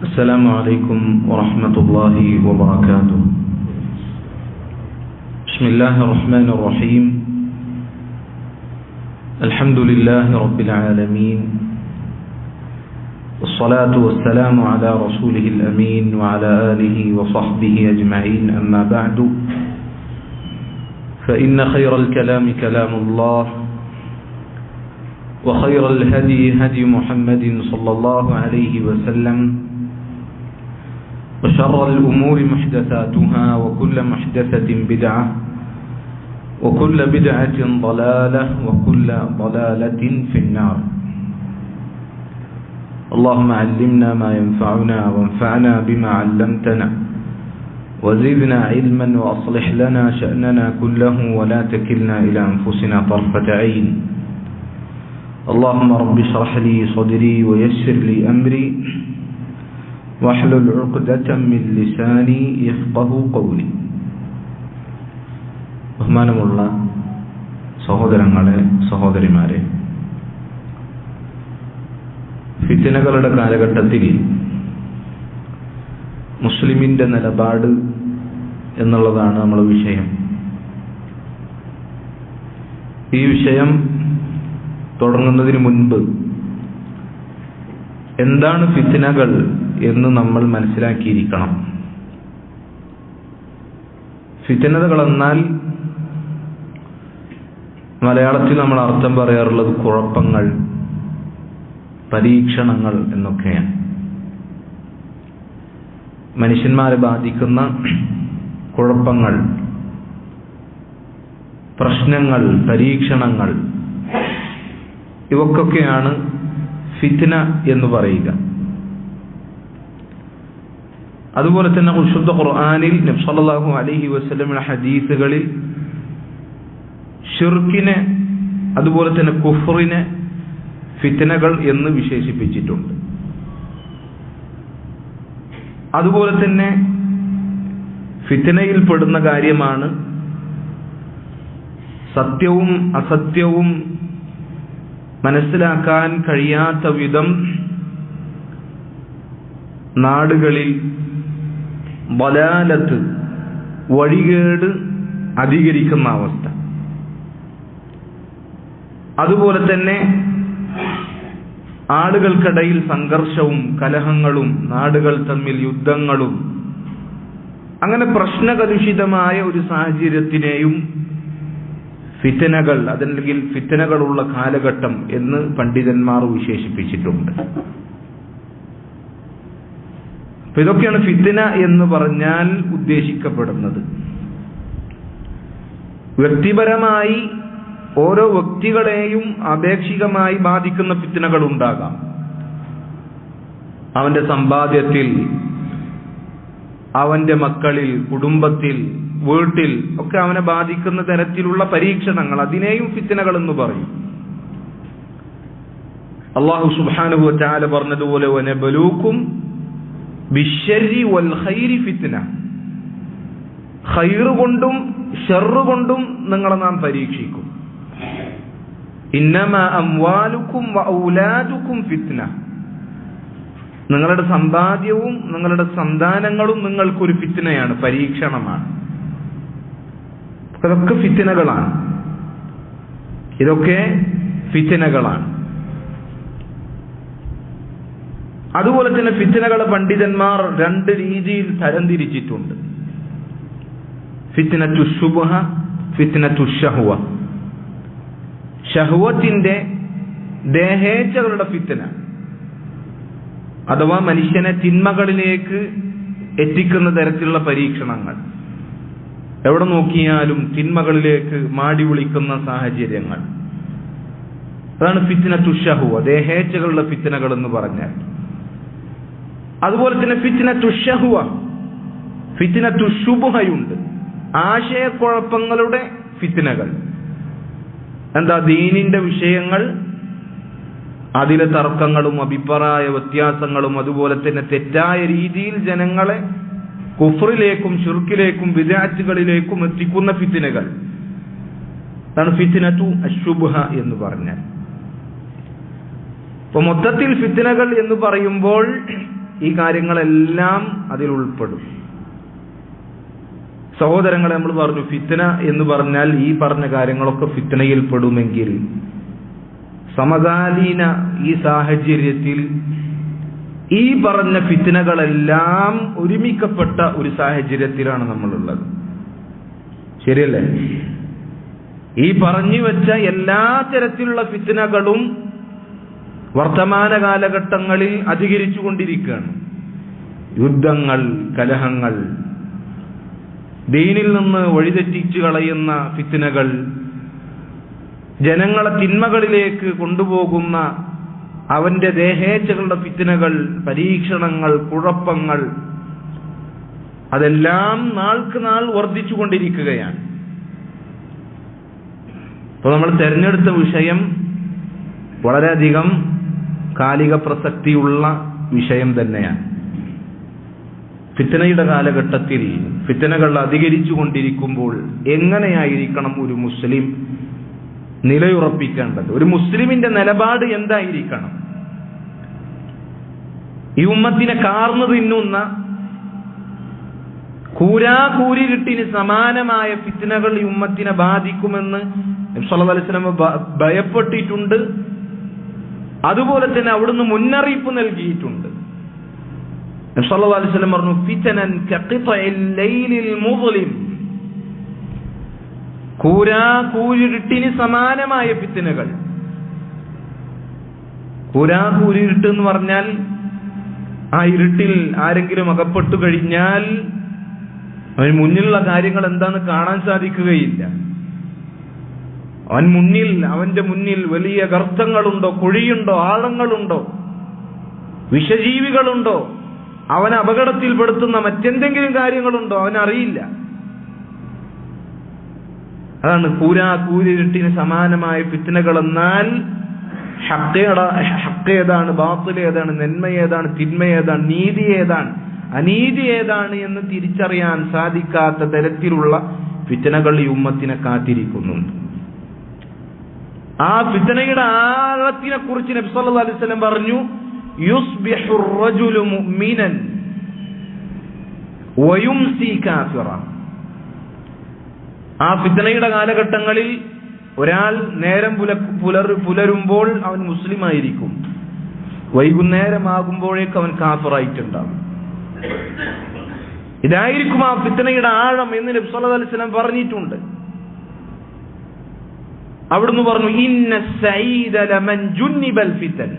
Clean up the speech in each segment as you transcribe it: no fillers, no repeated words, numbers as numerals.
السلام عليكم ورحمة الله وبركاته. بسم الله الرحمن الرحيم. الحمد لله رب العالمين، والصلاة والسلام على رسوله الأمين وعلى آله وصحبه أجمعين، أما بعد، فإن خير الكلام كلام الله، وخير الهدي هدي محمد صلى الله عليه وسلم، وشر الأمور محدثاتها، وكل محدثة بدعة، وكل بدعة ضلالة، وكل ضلالة في النار. اللهم علمنا ما ينفعنا، وانفعنا بما علمتنا، وزدنا علما، وأصلح لنا شأننا كله، ولا تكلنا إلى أنفسنا طرفة عين. اللهم رب اشرح لي صدري ويسر لي أمري واحلل عقدة من لساني يفقهوا قولي. ബഹുമാനമുള്ള സഹോദരങ്ങളെ, സഹോദരിമാരെ, ഫിത്നകളുടെ കാലഘട്ടത്തിൽ മുസ്ലിമിന്റെ നിലപാട് എന്നുള്ളതാണ് നമ്മുടെ വിഷയം. ഈ വിഷയം തുടങ്ങുന്നതിന് മുൻപ് എന്താണ് ഫിത്നകൾ എന്ന് നമ്മൾ മനസ്സിലാക്കിയിരിക്കണം. ഫിത്നകൾ എന്നാൽ മലയാളത്തിൽ നമ്മൾ അർത്ഥം പറയാറുള്ളത് കുഴപ്പങ്ങൾ, പരീക്ഷണങ്ങൾ എന്നൊക്കെയാണ്. മനുഷ്യന്മാരെ ബാധിക്കുന്ന കുഴപ്പങ്ങൾ, പ്രശ്നങ്ങൾ, പരീക്ഷണങ്ങൾ, ഇവക്കൊക്കെയാണ് ഫിത്ന എന്ന് പറയുക. അതുപോലെ തന്നെ വിശുദ്ധ ഖുർആനിൽ നബി സല്ലല്ലാഹു അലൈഹി വസല്ലമയുടെ ഹദീസുകളിൽ ശിർക്കിനെ, അതുപോലെ തന്നെ കുഫ്റിനെ ഫിത്നകൾ എന്ന് വിശേഷിപ്പിച്ചിട്ടുണ്ട്. അതുപോലെ തന്നെ ഫിത്നയിൽ പെടുന്ന കാര്യമാണ് സത്യവും അസത്യവും മനസ്സിലാക്കാൻ കഴിയാത്ത വിധം നാടുകളിൽ ബലാലത്ത്, വഴികേട് അധികരിക്കുന്ന അവസ്ഥ. അതുപോലെ തന്നെ ആളുകൾക്കിടയിൽ സംഘർഷവും കലഹങ്ങളും, നാടുകൾ തമ്മിൽ യുദ്ധങ്ങളും, അങ്ങനെ പ്രശ്നകലുഷിതമായ ഒരു സാഹചര്യത്തിനെയും ഫിത്നകൾ, അതല്ലെങ്കിൽ ഫിത്നകളുള്ള കാലഘട്ടം എന്ന് പണ്ഡിതന്മാർ വിശേഷിപ്പിച്ചിട്ടുണ്ട്. അപ്പൊ ഇതൊക്കെയാണ് ഫിത്ന എന്ന് പറഞ്ഞാൽ ഉദ്ദേശിക്കപ്പെടുന്നത്. വ്യക്തിപരമായി ഓരോ വ്യക്തികളെയും ആപേക്ഷികമായി ബാധിക്കുന്ന ഫിത്നകൾ ഉണ്ടാകാം. അവന്റെ സമ്പാദ്യത്തിൽ, അവന്റെ മക്കളിൽ, കുടുംബത്തിൽ, വീട്ടിൽ ഒക്കെ അവനെ ബാധിക്കുന്ന തരത്തിലുള്ള പരീക്ഷണങ്ങൾ, അതിനെയും ഫിത്നകൾ എന്ന് പറയും. അല്ലാഹു സുബ്ഹാനഹു വ തആല പറഞ്ഞതുപോലെ വനബലൂക്കും ബിശ്ശർരി വൽ ഖൈരി ഫിത്ന, ഖൈർ കൊണ്ടും ശർറ് കൊണ്ടും നിങ്ങളെ നാം പരീക്ഷിക്കും. ഇന്നമാ അംവാലുക്കും വ ഔലാദുക്കും ഫിത്ന, നിങ്ങളുടെ സമ്പാദ്യവും നിങ്ങളുടെ സന്താനങ്ങളും നിങ്ങൾക്കൊരു ഫിത്നയാണ്, പരീക്ഷണമാണ്. ഇതൊക്കെ ഫിത്നകളാണ്. ഇതൊക്കെ ഫിത്നകളാണ്. അതുപോലെ തന്നെ ഫിത്നകളെ പണ്ഡിതന്മാർ രണ്ട് രീതിയിൽ തരംതിരിച്ചിട്ടുണ്ട്. ഫിത്നത്തു ശുബ്ഹ, ഫിത്നത്തു ശഹ്വ. ശഹ്വത്തിന്റെ, ദേഹേച്ഛകളുടെ ഫിത്ന, അഥവാ മനുഷ്യനെ തിന്മകളിലേക്ക് എത്തിക്കുന്ന തരത്തിലുള്ള പരീക്ഷണങ്ങൾ. എവിടെ നോക്കിയാലും തിന്മകളിലേക്ക് മാടി വിളിക്കുന്ന സാഹചര്യങ്ങൾ, അതാണ് ഫിത്നത്തു ശഹ്വ, ദേഹേച്ഛകളുടെ ഫിത്നകൾ എന്ന് പറഞ്ഞാൽ. അതുപോലെ തന്നെ ഫിത്നത്തു ശഹ്വ, ഫിത്നത്തു ശുബ്ഹയുണ്ട്, ആശയക്കുഴപ്പങ്ങളുടെ ഫിത്നകൾ. എന്താ? ദീനിന്റെ വിഷയങ്ങൾ, അതിലെ തർക്കങ്ങളും അഭിപ്രായ വ്യത്യാസങ്ങളും, അതുപോലെ തന്നെ തെറ്റായ രീതിയിൽ ജനങ്ങളെ കുഫ്റിലേക്കും ശിർക്കിലേക്കും ബിദ്അത്തുകളിലേക്കും എത്തിക്കുന്ന ഫിത്നകൾ. അതാണ് ഫിത്നത്തു അശ്ശുബ്ഹ എന്ന് പറഞ്ഞാൽ. അപ്പോൾ മൊത്തത്തിൽ ഫിത്നകൾ എന്ന് പറയുമ്പോൾ ഈ കാര്യങ്ങളെല്ലാം അതിൽ ഉൾപ്പെടും. സഹോദരങ്ങളെ, നമ്മൾ പറഞ്ഞു ഫിത്ന എന്ന് പറഞ്ഞാൽ ഈ പറഞ്ഞ കാര്യങ്ങളൊക്കെ ഫിത്നയിൽ പെടുമെങ്കിൽ സമകാലീന ഈ സാഹചര്യത്തിൽ ഈ പറഞ്ഞ ഫിത്നകളെല്ലാം ഒരുമിക്കപ്പെട്ട ഒരു സാഹചര്യത്തിലാണ് നമ്മളുള്ളത്. ശരിയല്ലേ? ഈ പറഞ്ഞു വെച്ച എല്ലാ തരത്തിലുള്ള ഫിത്നകളും വർത്തമാന കാലഘട്ടങ്ങളിൽ അധികരിച്ചുകൊണ്ടിരിക്കുകയാണ്. യുദ്ധങ്ങൾ, കലഹങ്ങൾ, ദീനിൽ നിന്ന് വഴിതെറ്റിച്ചു കളയുന്ന ഫിത്നകൾ, ജനങ്ങളെ തിന്മകളിലേക്ക് കൊണ്ടുപോകുന്ന അവന്റെ ദേഹേച്ഛകളുടെ ഫിത്നകൾ, പരീക്ഷണങ്ങൾ, കുഴപ്പങ്ങൾ, അതെല്ലാം നാൾക്ക് നാൾ വർദ്ധിച്ചു കൊണ്ടിരിക്കുകയാണ്. അപ്പോൾ നമ്മൾ തിരഞ്ഞെടുത്ത വിഷയം വളരെയധികം കാലിക പ്രസക്തിയുള്ള വിഷയം തന്നെയാണ്. ഫിത്നയുടെ കാലഘട്ടത്തിൽ ഫിത്നകൾ അധികരിച്ചു കൊണ്ടിരിക്കുമ്പോൾ എങ്ങനെയായിരിക്കണം ഒരു മുസ്ലിം നിലയുറപ്പിക്കേണ്ടത്? ഒരു മുസ്ലിമിന്റെ നിലപാട് എന്തായിരിക്കണം? ഈ ഉമ്മത്തിനെ കാർന്നു തിന്നുന്ന കൂരാകൂരിരുട്ടിന് സമാനമായ ഫിത്നകൾ ഈ ഉമ്മത്തിനെ ബാധിക്കുമെന്ന് നബി സല്ലല്ലാഹു അലൈഹി വസല്ലം ഭയപ്പെട്ടിട്ടുണ്ട്. അതുപോലെ തന്നെ അവിടുന്ന് മുന്നറിയിപ്പ് നൽകിയിട്ടുണ്ട്. നബി സല്ലല്ലാഹു അലൈഹി വസല്ലം പറഞ്ഞു, ഫിതനൻ കഖിതഇൽ ലൈലിൽ മുസ്ലിം, കൂരാകൂരിരുട്ടിന് സമാനമായ ഫിത്നകൾ. കൂരാകൂരിരുട്ട് എന്ന് പറഞ്ഞാൽ ആ ഇരുട്ടിൽ ആരെങ്കിലും അകപ്പെട്ടു കഴിഞ്ഞാൽ അവന് മുന്നിലുള്ള കാര്യങ്ങൾ എന്താണെന്ന് കാണാൻ സാധിക്കുകയില്ല. അവന്റെ മുന്നിൽ വലിയ ഗർത്തങ്ങളുണ്ടോ, കുഴിയുണ്ടോ, ആഴങ്ങളുണ്ടോ, വിഷജീവികളുണ്ടോ, അവനെ അപകടത്തിൽപ്പെടുത്തുന്ന മറ്റെന്തെങ്കിലും കാര്യങ്ങളുണ്ടോ, അവനറിയില്ല. അതാണ് കൂരിരുട്ടിന് സമാനമായ ഫിത്നകൾ. എന്നാൽ ഹഖ് ഏതാണ്, ബാത്തിൽ ഏതാണ്, നന്മ ഏതാണ്, തിന്മ ഏതാണ്, നീതി ഏതാണ്, അനീതി ഏതാണ് എന്ന് തിരിച്ചറിയാൻ സാധിക്കാത്ത തരത്തിലുള്ള ഫിത്നകൾ ഈ ഉമ്മത്തിനെ കാത്തിരിക്കുന്നുണ്ട്. ആ ഫിത്നയുടെ ആഴത്തിനെ കുറിച്ച് നബി സല്ലല്ലാഹു അലൈഹി വസല്ലം പറഞ്ഞു, യുസ്ബിഹു റജുലു മുഅ്മിനൻ വയുംസി കാഫിറ. ആ ഫിത്നയുടെ കാലഘട്ടങ്ങളിൽ ഒരാൾ നേരം പുലരുമ്പോൾ അവൻ മുസ്ലിം ആയിരിക്കും, വൈകുന്നേരമാകുമ്പോഴേക്ക് അവൻ കാഫിറായിട്ടുണ്ടാകും. ഇതായിരിക്കും ആ ഫിത്നയുടെ ആഴം എന്ന് നബി സല്ലല്ലാഹു അലൈഹി വസല്ലം പറഞ്ഞിട്ടുണ്ട്. അവിടുന്ന് പറഞ്ഞു, ഇന്ന സഈദ ലമൻ ജുന്നിബൽ ഫിതൻ.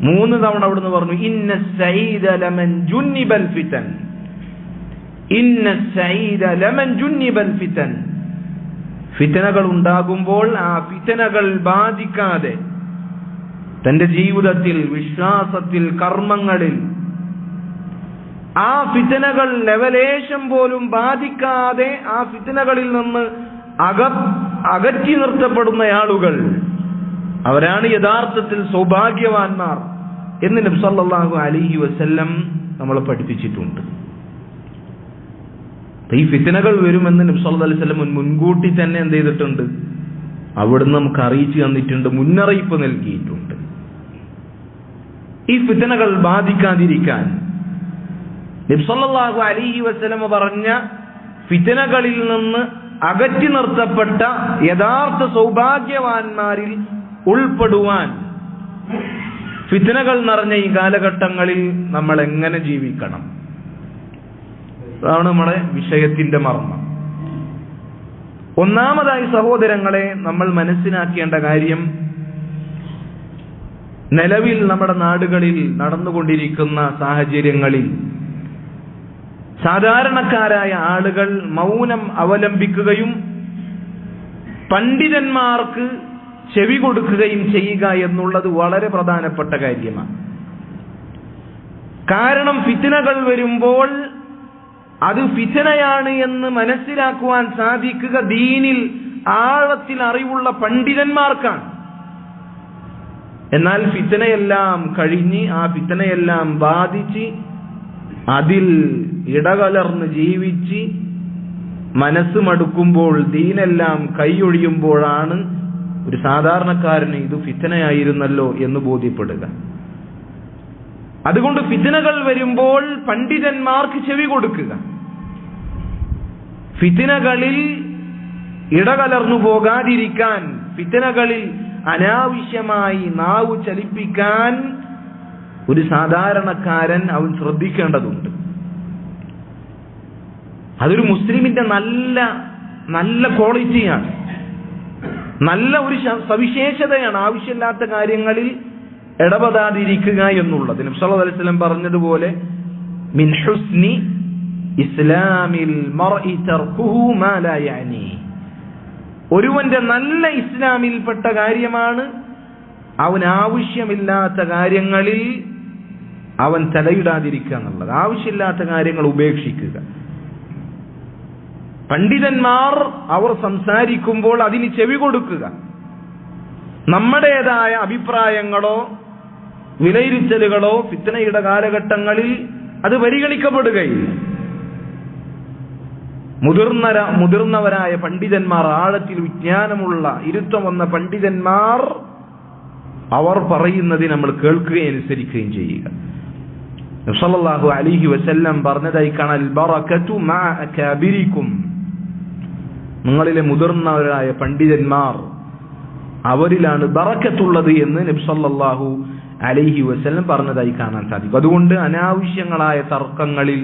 3 തവണ അവിടുന്ന് പറഞ്ഞു, ഇന്ന സഈദ ലമൻ ജുന്നിബൽ ഫിതൻ, ഇന്ന സഈദ ലമൻ ജുന്നിബൽ ഫിതൻ. ഫിത്നകൾ ഉണ്ടാകുമ്പോൾ ആ ഫിത്നകൾ ബാധിക്കാതെ തന്റെ ജീവിതത്തിൽ, വിശ്വാസത്തിൽ, കർമ്മങ്ങളിൽ ആ ഫിത്നകൾ ലവലേശം പോലും ബാധിക്കാതെ ആ ഫിത്നകളിൽ നിന്ന് അകറ്റി നിർത്തപ്പെടുന്ന ആളുകൾ, അവരാണ് യഥാർത്ഥത്തിൽ സൗഭാഗ്യവാന്മാർ എന്ന് നബി സല്ലല്ലാഹു അലൈഹി വസല്ലം നമ്മളെ പഠിപ്പിച്ചിട്ടുണ്ട്. ഈ ഫിത്നകൾ വരുമെന്ന് നബി സല്ലല്ലാഹു അലൈഹി വസല്ലം മുൻകൂട്ടി തന്നെ എന്ത് ചെയ്തിട്ടുണ്ട്? അവിടുന്ന് നമുക്ക് അറിയിച്ചു തന്നിട്ടുണ്ട്, മുന്നറിയിപ്പ് നൽകിയിട്ടുണ്ട്. ഈ ഫിത്നകൾ ബാധിക്കാതിരിക്കാൻ നബി സല്ലല്ലാഹു അലൈഹി വസല്ലം പറഞ്ഞ ഫിത്നകളിൽ നിന്ന് അകറ്റി നിർത്തപ്പെട്ട യഥാർത്ഥ സൗഭാഗ്യവാന്മാരിൽ ഉൾപ്പെടുവാൻ ഫിത്നകൾ നിറഞ്ഞ ഈ കാലഘട്ടങ്ങളിൽ നമ്മൾ എങ്ങനെ ജീവിക്കണം? അതാണ് നമ്മുടെ വിഷയത്തിന്റെ മർമ്മം. ഒന്നാമതായി സഹോദരങ്ങളെ, നമ്മൾ മനസ്സിലാക്കേണ്ട കാര്യം, നിലവിൽ നമ്മുടെ നാടുകളിൽ നടന്നുകൊണ്ടിരിക്കുന്ന സാഹചര്യങ്ങളിൽ സാധാരണക്കാരായ ആളുകൾ മൗനം അവലംബിക്കുകയും പണ്ഡിതന്മാർക്ക് ചെവി കൊടുക്കുകയും ചെയ്യുക എന്നുള്ളത് വളരെ പ്രധാനപ്പെട്ട കാര്യമാണ്. കാരണം ഫിത്നകൾ വരുമ്പോൾ അത് ഫിത്നയാണ് എന്ന് മനസ്സിലാക്കുവാൻ സാധിക്കുക ദീനിൽ ആഴത്തിൽ അറിവുള്ള പണ്ഡിതന്മാർക്കാണ്. എന്നാൽ ഫിത്നയെല്ലാം കഴിഞ്ഞ് ആ ഫിത്നയെല്ലാം ബാധിച്ച് അതിൽ ഇടകലർന്ന് ജീവിച്ച് മനസ്സ് മടുക്കുമ്പോൾ, ദീനെല്ലാം കൈയൊഴിയുമ്പോഴാണ് ഒരു സാധാരണക്കാരന് ഇത് ഫിത്നയായിരുന്നല്ലോ എന്ന് ബോധ്യപ്പെടുക. അതുകൊണ്ട് ഫിത്നകൾ വരുമ്പോൾ പണ്ഡിതന്മാർക്ക് ചെവി കൊടുക്കുക. ഫിത്നകളിൽ ഇടകലർന്നു പോകാതിരിക്കാൻ, ഫിത്നകളിൽ അനാവശ്യമായി നാവ് ചലിപ്പിക്കാൻ ഒരു സാധാരണക്കാരൻ അവൻ ശ്രദ്ധിക്കേണ്ടതുണ്ട്. അതൊരു മുസ്ലിമിന്റെ നല്ല ക്വാളിറ്റിയാണ്, നല്ല ഒരു സവിശേഷതയാണ്. ആവശ്യമില്ലാത്ത കാര്യങ്ങളിൽ ഇടപെടാതിരിക്കുക എന്നുള്ളത്. നബി സല്ലല്ലാഹു അലൈഹി വസല്ലം പറഞ്ഞതുപോലെ മിൻ ഹുസ്നി ഇസ്ലാമിൽ മർഇ തർക്കുഹു മാ ലാ യഅനി. ഒരുവന്റെ നല്ല ഇസ്ലാമിൽപ്പെട്ട കാര്യമാണ് അവൻ ആവശ്യമില്ലാത്ത കാര്യങ്ങളിൽ അവൻ തലയിടാതിരിക്കുക എന്നുള്ളത്. ആവശ്യമില്ലാത്ത കാര്യങ്ങൾ ഉപേക്ഷിക്കുക. പണ്ഡിതന്മാർ അവർ സംസാരിക്കുമ്പോൾ അതിന് ചെവി കൊടുക്കുക. നമ്മുടേതായ അഭിപ്രായങ്ങളോ വിലയിരുത്തലുകളോ ഫിത്നയുടെ കാലഘട്ടങ്ങളിൽ അത് പരിഗണിക്കപ്പെടുകയില്ല. മുതിർന്നവരായ പണ്ഡിതന്മാർ, ആഴത്തിൽ വിജ്ഞാനമുള്ള ഇരുത്തം വന്ന പണ്ഡിതന്മാർ, അവർ പറയുന്നത് നമ്മൾ കേൾക്കുകയും അനുസരിക്കുകയും ചെയ്യുക. നബി സല്ലല്ലാഹു അലൈഹി വസല്ലം പറഞ്ഞതായി കാണാൻ, ബറകതു മഅ അകാബിരിക്കും, നിങ്ങളിലെ മുതിർന്നവരായ പണ്ഡിതന്മാർ അവരിലാണ് ബറക്കത്തുള്ളത് എന്ന് നബി സല്ലല്ലാഹു അലൈഹി വസല്ലം പറഞ്ഞതായി കാണാൻ സാധിക്കും. അതുകൊണ്ട് അനാവശ്യങ്ങളായ തർക്കങ്ങളിൽ,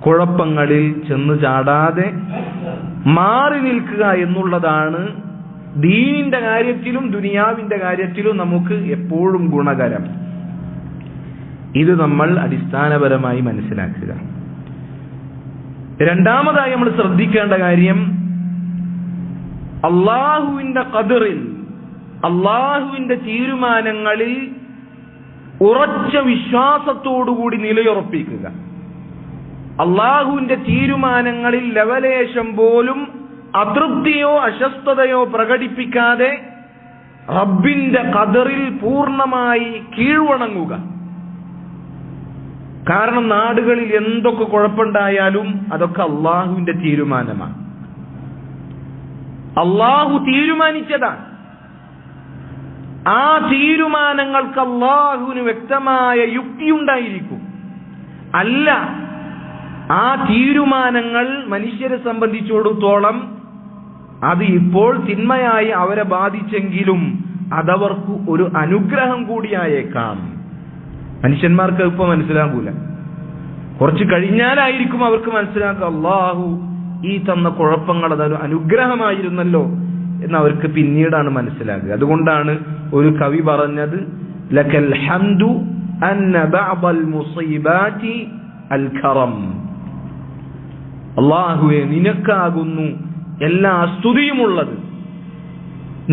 കുഴപ്പങ്ങളിൽ ചെന്ന് ചാടാതെ മാറി നിൽക്കുക എന്നുള്ളതാണ് ദീനിന്റെ കാര്യത്തിലും ദുനിയാവിന്റെ കാര്യത്തിലും നമുക്ക് എപ്പോഴും ഗുണകരം. ഇത് നമ്മൾ അടിസ്ഥാനപരമായി മനസ്സിലാക്കുക. രണ്ടാമതായി നമ്മൾ ശ്രദ്ധിക്കേണ്ട കാര്യം, അള്ളാഹുവിന്റെ ഖദറിൽ, അള്ളാഹുവിന്റെ തീരുമാനങ്ങളിൽ ഉറച്ച വിശ്വാസത്തോടുകൂടി നിലയുറപ്പിക്കുക. അള്ളാഹുവിന്റെ തീരുമാനങ്ങളിൽ ലവലേശം പോലും അതൃപ്തിയോ അസ്വസ്ഥതയോ പ്രകടിപ്പിക്കാതെ റബ്ബിന്റെ ഖദറിൽ പൂർണ്ണമായി കീഴ്വണങ്ങുക. കാരണം നാടുകളിൽ എന്തൊക്കെ കുഴപ്പമുണ്ടായാലും അതൊക്കെ അള്ളാഹുവിന്റെ തീരുമാനമാണ്. അള്ളാഹു തീരുമാനിച്ചതാണ്. ആ തീരുമാനങ്ങൾക്ക് അള്ളാഹുവിന് വ്യക്തമായ യുക്തിയുണ്ടായിരിക്കും. അല്ല, ആ തീരുമാനങ്ങൾ മനുഷ്യരെ സംബന്ധിച്ചിടത്തോളം അത് ഇപ്പോൾ തിന്മയായി അവരെ ബാധിച്ചെങ്കിലും അതവർക്ക് ഒരു അനുഗ്രഹം കൂടിയായേക്കാം. മനുഷ്യന്മാർക്ക് ഇപ്പൊ മനസ്സിലാകൂല, കുറച്ച് കഴിഞ്ഞാലായിരിക്കും അവർക്ക് മനസ്സിലാക്കുക അള്ളാഹു ഈ തന്ന കുഴപ്പങ്ങൾ അതൊരു അനുഗ്രഹമായിരുന്നല്ലോ എന്ന് അവർക്ക് പിന്നീടാണ് മനസ്സിലാക്കുക. അതുകൊണ്ടാണ് ഒരു കവി പറഞ്ഞത്, ലക്കൽ ഹംദു അന്ന ബഅദൽ മുസീബാതി അൽ കറം. അല്ലാഹുവേ, നിനക്കാകുന്നു എല്ലാ സ്തുതിയുമുള്ളത്.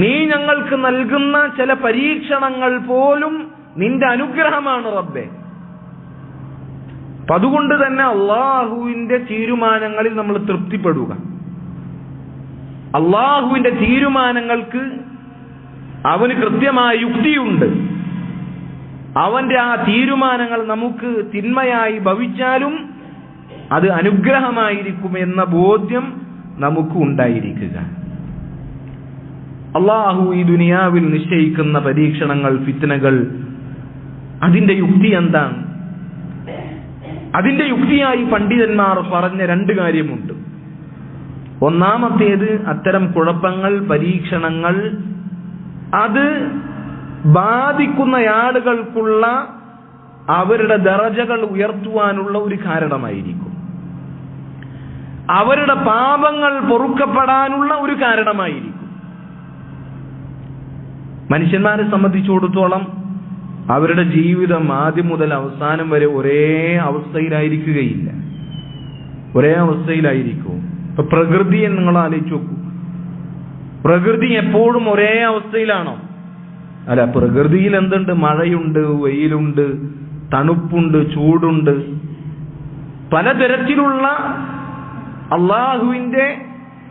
നീ ഞങ്ങൾക്ക് നൽകുന്ന ചില പരീക്ഷണങ്ങൾ പോലും നിന്റെ അനുഗ്രഹമാണ് റബ്ബേ. അതുകൊണ്ട് തന്നെ അള്ളാഹുവിന്റെ തീരുമാനങ്ങളിൽ നമ്മൾ തൃപ്തിപ്പെടുക. അള്ളാഹുവിന്റെ തീരുമാനങ്ങൾക്ക് അവന് കൃത്യമായ യുക്തിയുണ്ട്. അവന്റെ ആ തീരുമാനങ്ങൾ നമുക്ക് തിന്മയായി ഭവിച്ചാലും അത് അനുഗ്രഹമായിരിക്കുമെന്ന ബോധ്യം നമുക്ക് ഉണ്ടായിരിക്കുക. അള്ളാഹു ഈ ദുനിയാവിൽ നിശ്ചയിക്കുന്ന പരീക്ഷണങ്ങൾ, ഫിത്നകൾ, അതിന്റെ യുക്തി എന്താണ്? അതിന്റെ യുക്തിയായി പണ്ഡിതന്മാർ പറഞ്ഞ രണ്ട് കാര്യമുണ്ട്. ഒന്നാമത്തേത്, അത്തരം കുഴപ്പങ്ങൾ, പരീക്ഷണങ്ങൾ അത് ബാധിക്കുന്ന ആളുകൾക്കുള്ള അവരുടെ ദറജകൾ ഉയർത്തുവാനുള്ള ഒരു കാരണമായിരിക്കും. അവരുടെ പാപങ്ങൾ പൊറുക്കപ്പെടാനുള്ള ഒരു കാരണമായിരിക്കും. മനുഷ്യന്മാരെ സംബന്ധിച്ചിടത്തോളം അവരുടെ ജീവിതം ആദ്യം മുതൽ അവസാനം വരെ ഒരേ അവസ്ഥയിലായിരിക്കുകയില്ല. ഒരേ അവസ്ഥയിലായിരിക്കും. ഇപ്പൊ പ്രകൃതിയെ നിങ്ങൾ ആലോചിച്ച് നോക്കൂ. പ്രകൃതി എപ്പോഴും ഒരേ അവസ്ഥയിലാണോ? അല്ല, പ്രകൃതിയിൽ എന്തുണ്ട്? മഴയുണ്ട്, വെയിലുണ്ട്, തണുപ്പുണ്ട്, ചൂടുണ്ട്. പലതരത്തിലുള്ള അള്ളാഹുവിന്റെ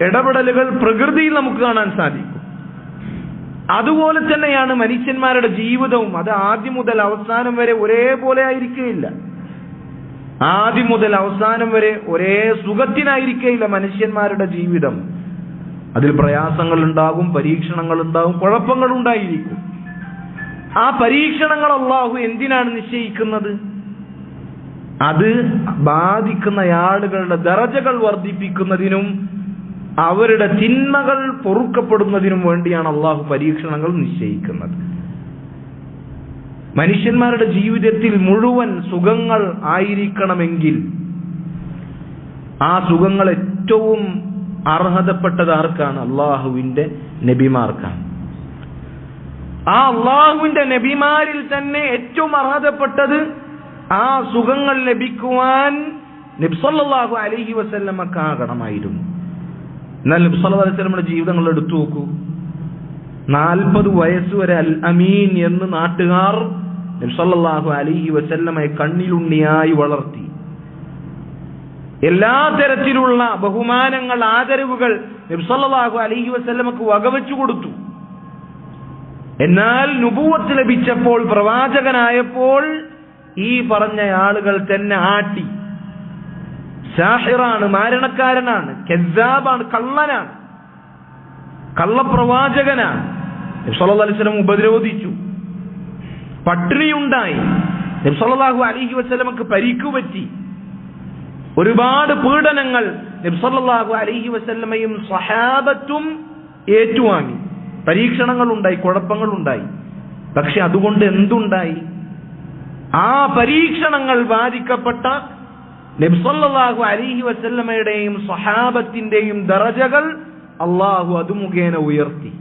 ഇടപെടലുകൾ പ്രകൃതിയിൽ നമുക്ക് കാണാൻ സാധിക്കും. അതുപോലെ തന്നെയാണ് മനുഷ്യന്മാരുടെ ജീവിതവും. അത് ആദ്യം മുതൽ അവസാനം വരെ ഒരേപോലെ ആയിരിക്കുകയില്ല. ആദ്യം മുതൽ അവസാനം വരെ ഒരേ സുഖത്തിനായിരിക്കുകയില്ല മനുഷ്യന്മാരുടെ ജീവിതം. അതിൽ പ്രയാസങ്ങൾ ഉണ്ടാകും, പരീക്ഷണങ്ങൾ ഉണ്ടാകും, കുഴപ്പങ്ങൾ ഉണ്ടായിരിക്കും. ആ പരീക്ഷണങ്ങൾ അല്ലാഹു എന്തിനാണ് നിശ്ചയിക്കുന്നത്? അത് ബാധിക്കുന്ന ആളുകളുടെ ദറജകൾ വർദ്ധിപ്പിക്കുന്നതിനും അവരുടെ തിന്മകൾ പൊറുക്കപ്പെടുന്നതിനും വേണ്ടിയാണ് അല്ലാഹു പരീക്ഷണങ്ങൾ നിശ്ചയിക്കുന്നത്. മനുഷ്യന്മാരുടെ ജീവിതത്തിൽ മുഴുവൻ സുഖങ്ങൾ ആയിരിക്കണമെങ്കിൽ ആ സുഖങ്ങൾ ഏറ്റവും അർഹതപ്പെട്ടത് ആർക്കാണ്? അല്ലാഹുവിന്റെ നബിമാർക്കാണ്. ആ അല്ലാഹുവിന്റെ നബിമാരിൽ തന്നെ ഏറ്റവും അർഹതപ്പെട്ടത് ആ സുഖങ്ങൾ ലഭിക്കുവാൻ നബി സല്ലല്ലാഹു അലൈഹി വസല്ലമക്കാകണമായിരുന്നു. എന്നാൽ നബി സല്ലല്ലാഹു അലൈഹി വസല്ലമയുടെ ജീവിതങ്ങൾ എടുത്തു നോക്കൂ. 40 വയസ്സുവരെ അൽ അമീൻ എന്ന് നാട്ടുകാർ നബി സല്ലല്ലാഹു അലൈഹി വസല്ലമയെ കണ്ണിലുണ്ണിയായി വളർത്തി. എല്ലാ തരത്തിലുള്ള ബഹുമാനങ്ങൾ, ആദരവുകൾ നബി സല്ലല്ലാഹു അലൈഹി വസല്ലമക്ക് വകവെച്ചു കൊടുത്തു. എന്നാൽ നുബുവത്ത് ലഭിച്ചപ്പോൾ, പ്രവാചകനായപ്പോൾ ഈ പറഞ്ഞ ആളുകൾ തന്നെ ആട്ടി. സാഹിറാണ്, മാരണക്കാരനാണ്, കെസ്സാബാണ്, കള്ളനാണ്, കള്ളപ്രവാചകനാണ്. നബി സല്ലല്ലാഹു അലൈഹി വസല്ലം ഉപദ്രവിച്ചു. പട്ടിണിയുണ്ടായി. നബി സല്ലല്ലാഹു അലൈഹി വസല്ലമക്ക് പരിക്കുപറ്റി. ഒരുപാട് പീഡനങ്ങൾ നബി സല്ലല്ലാഹു അലൈഹി വസല്ലമയും സ്വഹാബത്തും ഏറ്റുവാങ്ങി. പരീക്ഷണങ്ങളുണ്ടായി, കുഴപ്പങ്ങളുണ്ടായി. പക്ഷെ അതുകൊണ്ട് എന്തുണ്ടായി? ആ പരീക്ഷണങ്ങൾ ബാധിക്കപ്പെട്ട നബി സല്ലല്ലാഹു അലൈഹി വസല്ലമയുടെയും സ്വഹാബത്തിന്റെയും ദറജകൾ അല്ലാഹു അത് മുഖേന ഉയർത്തി.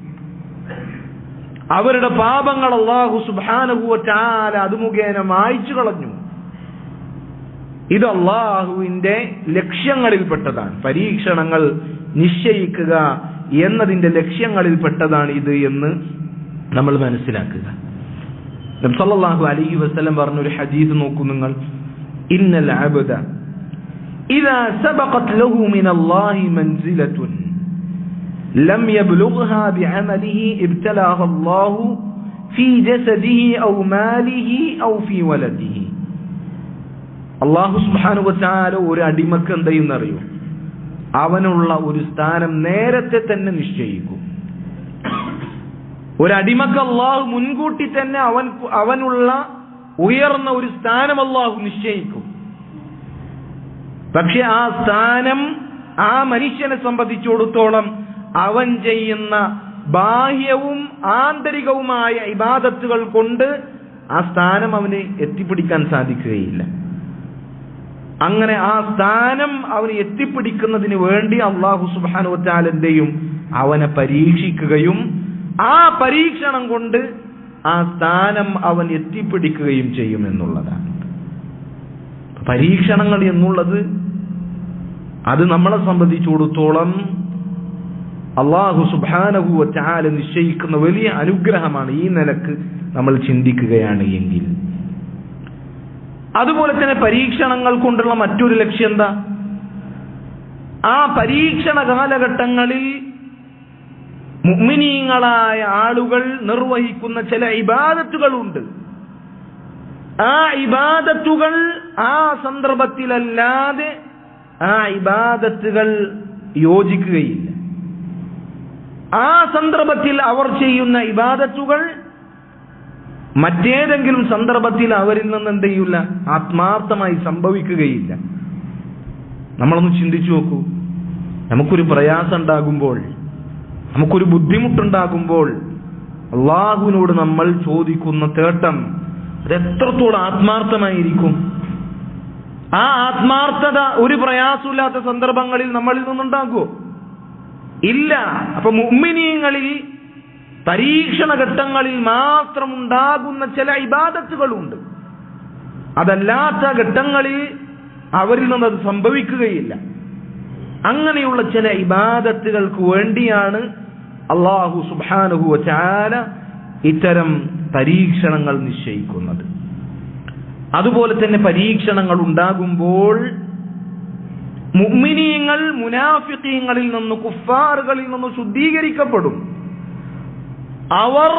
അവരുടെ പാപങ്ങൾ അല്ലാഹു സുബ്ഹാനഹു വ തആല അത് മുഖേന മായ്ച്ചു കളഞ്ഞു. ഇത് അല്ലാഹുവിന്റെ ലക്ഷ്യങ്ങളിൽപ്പെട്ടതാണ്. പരീക്ഷണങ്ങൾ നിശ്ചയിക്കുക എന്നതിന്റെ ലക്ഷ്യങ്ങളിൽപ്പെട്ടതാണ് ഇത് എന്ന് നമ്മൾ മനസ്സിലാക്കുക. നബി സല്ലല്ലാഹു അലൈഹി വസല്ലം പറഞ്ഞ ഒരു ഹദീസ് നോക്കൂ നിങ്ങൾ. ഇന്നൽ അബ്ദ ഇദാ സബഖത് ലഹു മിനല്ലാഹി മൻസിലത്തുൻ ലം യബ്ലുഗ്ഹാ ബിഅമലിഹി ഇബ്തലാഹു അല്ലാഹു ഫീ ജസദിഹി ഔ മാലിഹി ഔ ഫീ വലദിഹി. അല്ലാഹു സുബ്ഹാനഹു വ തആല ഒരു അടിമക്ക് എന്തെയ്യുന്നറിയോ? അവനുള്ള ഒരു സ്ഥാനം നേരത്തെ തന്നെ നിശ്ചയിക്കും. ഒരടിമക്ക് അല്ലാഹു മുൻകൂട്ടി തന്നെ അവനുള്ള ഉയർന്ന ഒരു സ്ഥാനം അല്ലാഹു നിശ്ചയിക്കും. പക്ഷെ ആ സ്ഥാനം ആ മനുഷ്യനെ സംബന്ധിച്ചിടത്തോളം അവൻ ചെയ്യുന്ന ബാഹ്യവും ആന്തരികവുമായ ഇബാദത്തുകൾ കൊണ്ട് ആ സ്ഥാനം അവന് എത്തിപ്പിടിക്കാൻ സാധിക്കുകയില്ല. അങ്ങനെ ആ സ്ഥാനം അവന് എത്തിപ്പിടിക്കുന്നതിന് വേണ്ടി അല്ലാഹു സുബ്ഹാനഹു വ തആല എന്തെയും അവനെ പരീക്ഷിക്കുകയും ആ പരീക്ഷണം കൊണ്ട് ആ സ്ഥാനം അവൻ എത്തിപ്പിടിക്കുകയും ചെയ്യുമെന്നുള്ളതാണ്. പരീക്ഷണങ്ങൾ എന്നുള്ളത് അത് നമ്മളെ സംബന്ധിച്ചിടത്തോളം അല്ലാഹു സുബ്ഹാനഹു വ തആല നിശ്ചയിക്കുന്ന വലിയ അനുഗ്രഹമാണ്. ഈ നിലക്ക് നമ്മൾ ചിന്തിക്കുകയാണ് എങ്കിൽ. അതുപോലെ തന്നെ പരീക്ഷണങ്ങൾ കൊണ്ടുള്ള മറ്റൊരു ലക്ഷ്യം എന്താ? ആ പരീക്ഷണ കാലഘട്ടങ്ങളിൽ മുഅ്മിനീങ്ങളായ ആളുകൾ നിർവഹിക്കുന്ന ചില ഇബാദത്തുകളുണ്ട്. ആ ഇബാദത്തുകൾ ആ സന്ദർഭത്തിലല്ലാതെ ആ ഇബാദത്തുകൾ യോജിക്കുകയില്ല. ആ സന്ദർഭത്തിൽ അവർ ചെയ്യുന്ന ഇബാദത്തുകൾ മറ്റേതെങ്കിലും സന്ദർഭത്തിൽ അവരിൽ നിന്ന് എന്ത് ചെയ്യില്ല? ആത്മാർത്ഥമായി സംഭവിക്കുകയില്ല. നമ്മളൊന്ന് ചിന്തിച്ചു നോക്കൂ. നമുക്കൊരു പ്രയാസം ഉണ്ടാകുമ്പോൾ, നമുക്കൊരു ബുദ്ധിമുട്ടുണ്ടാകുമ്പോൾ അള്ളാഹുവിനോട് നമ്മൾ ചോദിക്കുന്ന തേട്ടം അത് എത്രത്തോളം ആത്മാർത്ഥമായിരിക്കും? ആ ആത്മാർത്ഥത ഒരു പ്രയാസമില്ലാത്ത സന്ദർഭങ്ങളിൽ നമ്മളിൽ നിന്നുണ്ടാകുമോ? ഇല്ല. അപ്പൊ മുഅ്മിനീങ്ങളിൽ പരീക്ഷണ ഘട്ടങ്ങളിൽ മാത്രം ഉണ്ടാകുന്ന ചില ഇബാദത്തുകളുണ്ട്. അതല്ലാത്ത ഘട്ടങ്ങളിൽ അവരിൽ നിന്നത് സംഭവിക്കുകയില്ല. അങ്ങനെയുള്ള ചില ഇബാദത്തുകൾക്ക് വേണ്ടിയാണ് അല്ലാഹു സുബ്ഹാനഹു വ തആല ഇത്തരം പരീക്ഷണങ്ങൾ നിശ്ചയിക്കുന്നത്. അതുപോലെ തന്നെ പരീക്ഷണങ്ങൾ ഉണ്ടാകുമ്പോൾ മുഅ്മിനീങ്ങൾ മുനാഫിഖീങ്ങളിൽ നിന്ന്, കുഫാറുകളിൽ നിന്ന് ശുദ്ധീകരിക്കപ്പെടും. അവർ